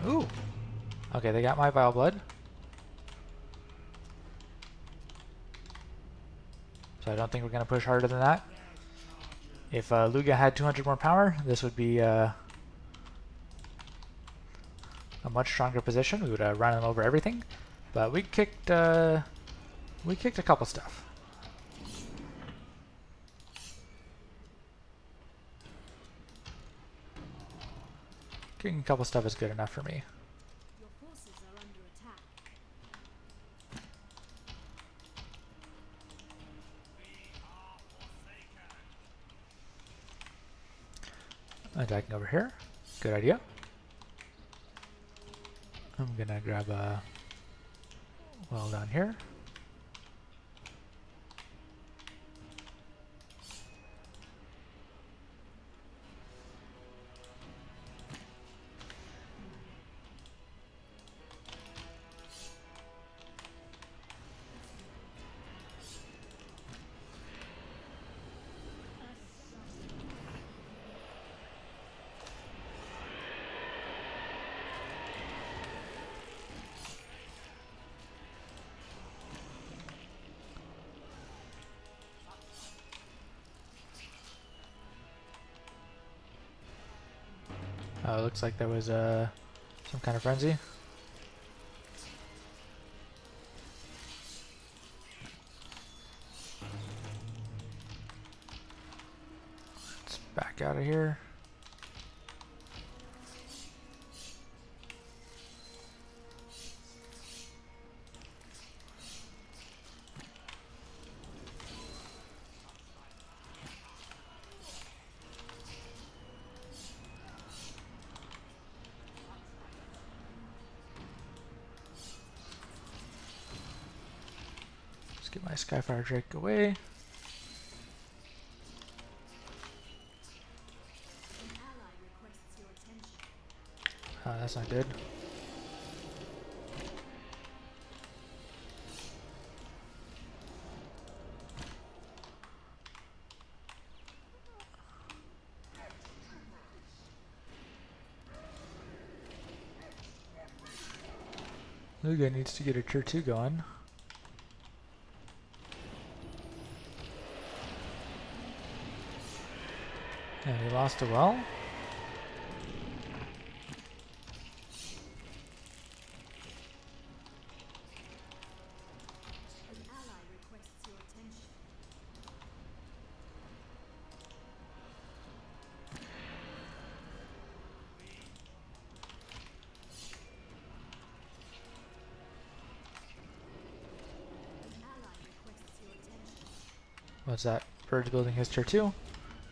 Ooh! Okay, they got my Vile Blood. So I don't think we're going to push harder than that. If Luga had 200 more power, this would be a much stronger position. We would run him over everything, but we kicked a couple stuff. Kicking a couple stuff is good enough for me. Your forces are under attack. Attacking over here. Good idea. I'm gonna grab a well down here. Oh, it looks like there was some kind of frenzy. Let's back out of here. Get my Skyfire Drake away. An ally requests your attention. Oh, that's not good. Luga needs to get a tier 2 going. And he lost a well. An ally requests your attention. An ally requests your attention. What's that? Bird's building his tier 2.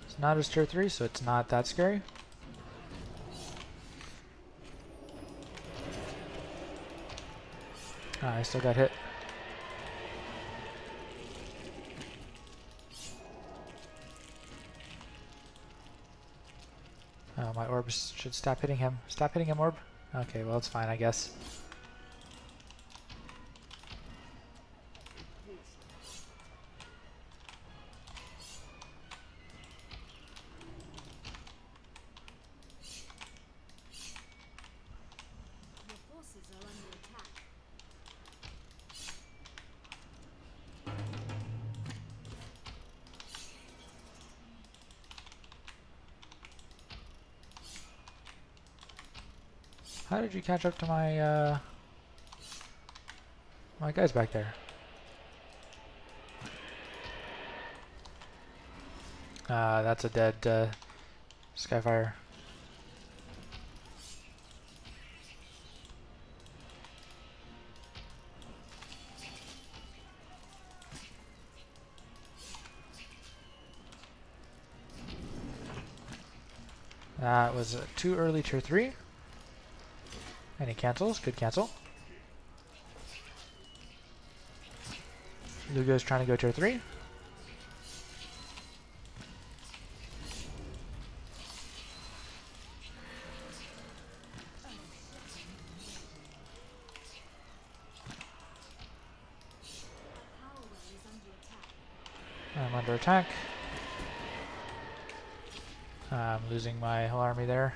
It's not his tier 3, so it's not that scary. Ah, I still got hit. Oh, my orbs should stop hitting him. Stop hitting him, orb. Okay, well, it's fine, I guess. Your forces are under attack. How did you catch up to my, my guys back there? That's a dead, Skyfire. That was too early tier 3. And he cancels. Good cancel. Lugo's trying to go tier 3. Power well is under attack. I'm under attack. I'm losing my whole army there.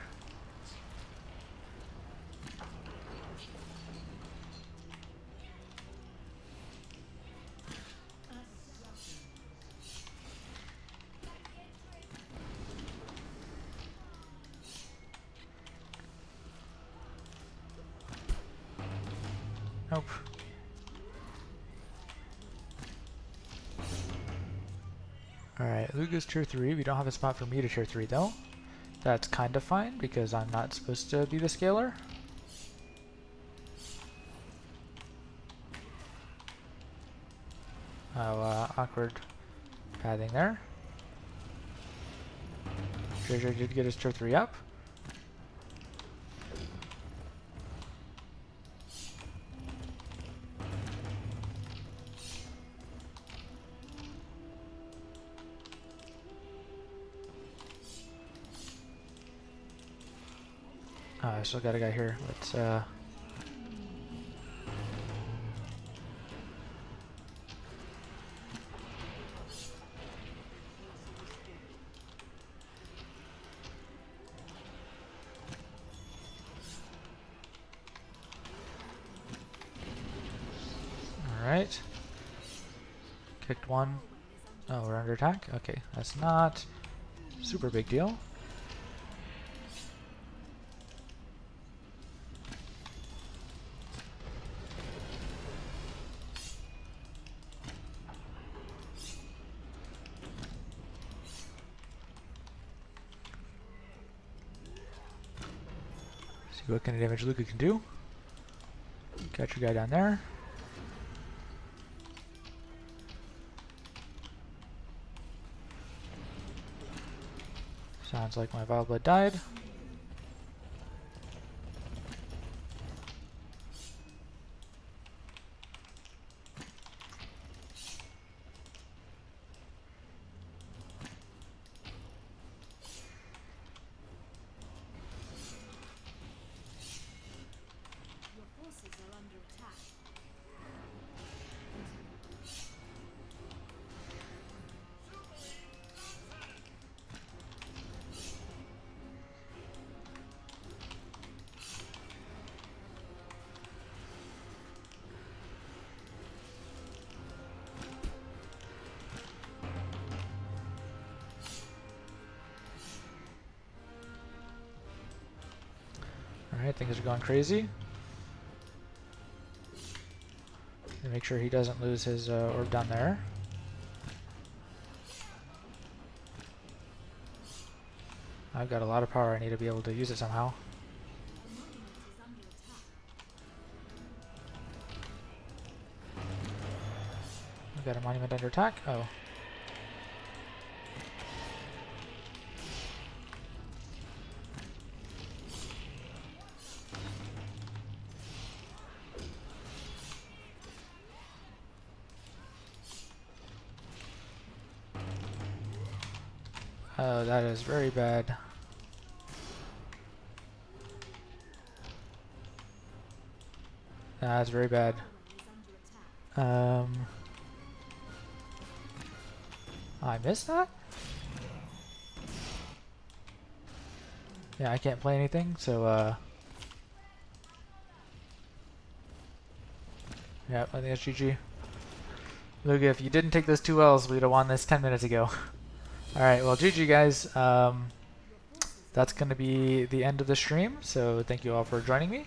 Nope. Alright, Luga's tier 3. We don't have a spot for me to tier 3 though. That's kind of fine because I'm not supposed to be the scaler. Oh, awkward pathing there. JJ did get his tier 3 up. I still got a guy here. Let's Alright. Kicked one. Oh, we're under attack? Okay, that's not super big deal. See what kind of damage Luca can do. Got your guy down there. Sounds like my Vile Blood died. Your forces are under attack. Alright, things are going crazy. And make sure he doesn't lose his orb down there. I've got a lot of power, I need to be able to use it somehow. We've got a monument under attack. Oh. Oh, that is very bad. That's very bad. I missed that? Yeah, I can't play anything, so yeah, I think that's GG. Luga, if you didn't take those 2 L's, we'd have won this 10 minutes ago. Alright, well GG guys. That's going to be the end of the stream, so thank you all for joining me.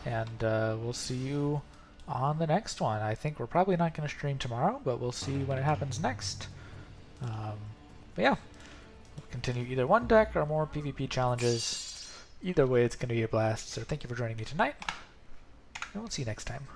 And we'll see you on the next one. I think we're probably not going to stream tomorrow, but we'll see when it happens next. But yeah, we'll continue either one deck or more PvP challenges. Either way, it's going to be a blast, so thank you for joining me tonight, and we'll see you next time.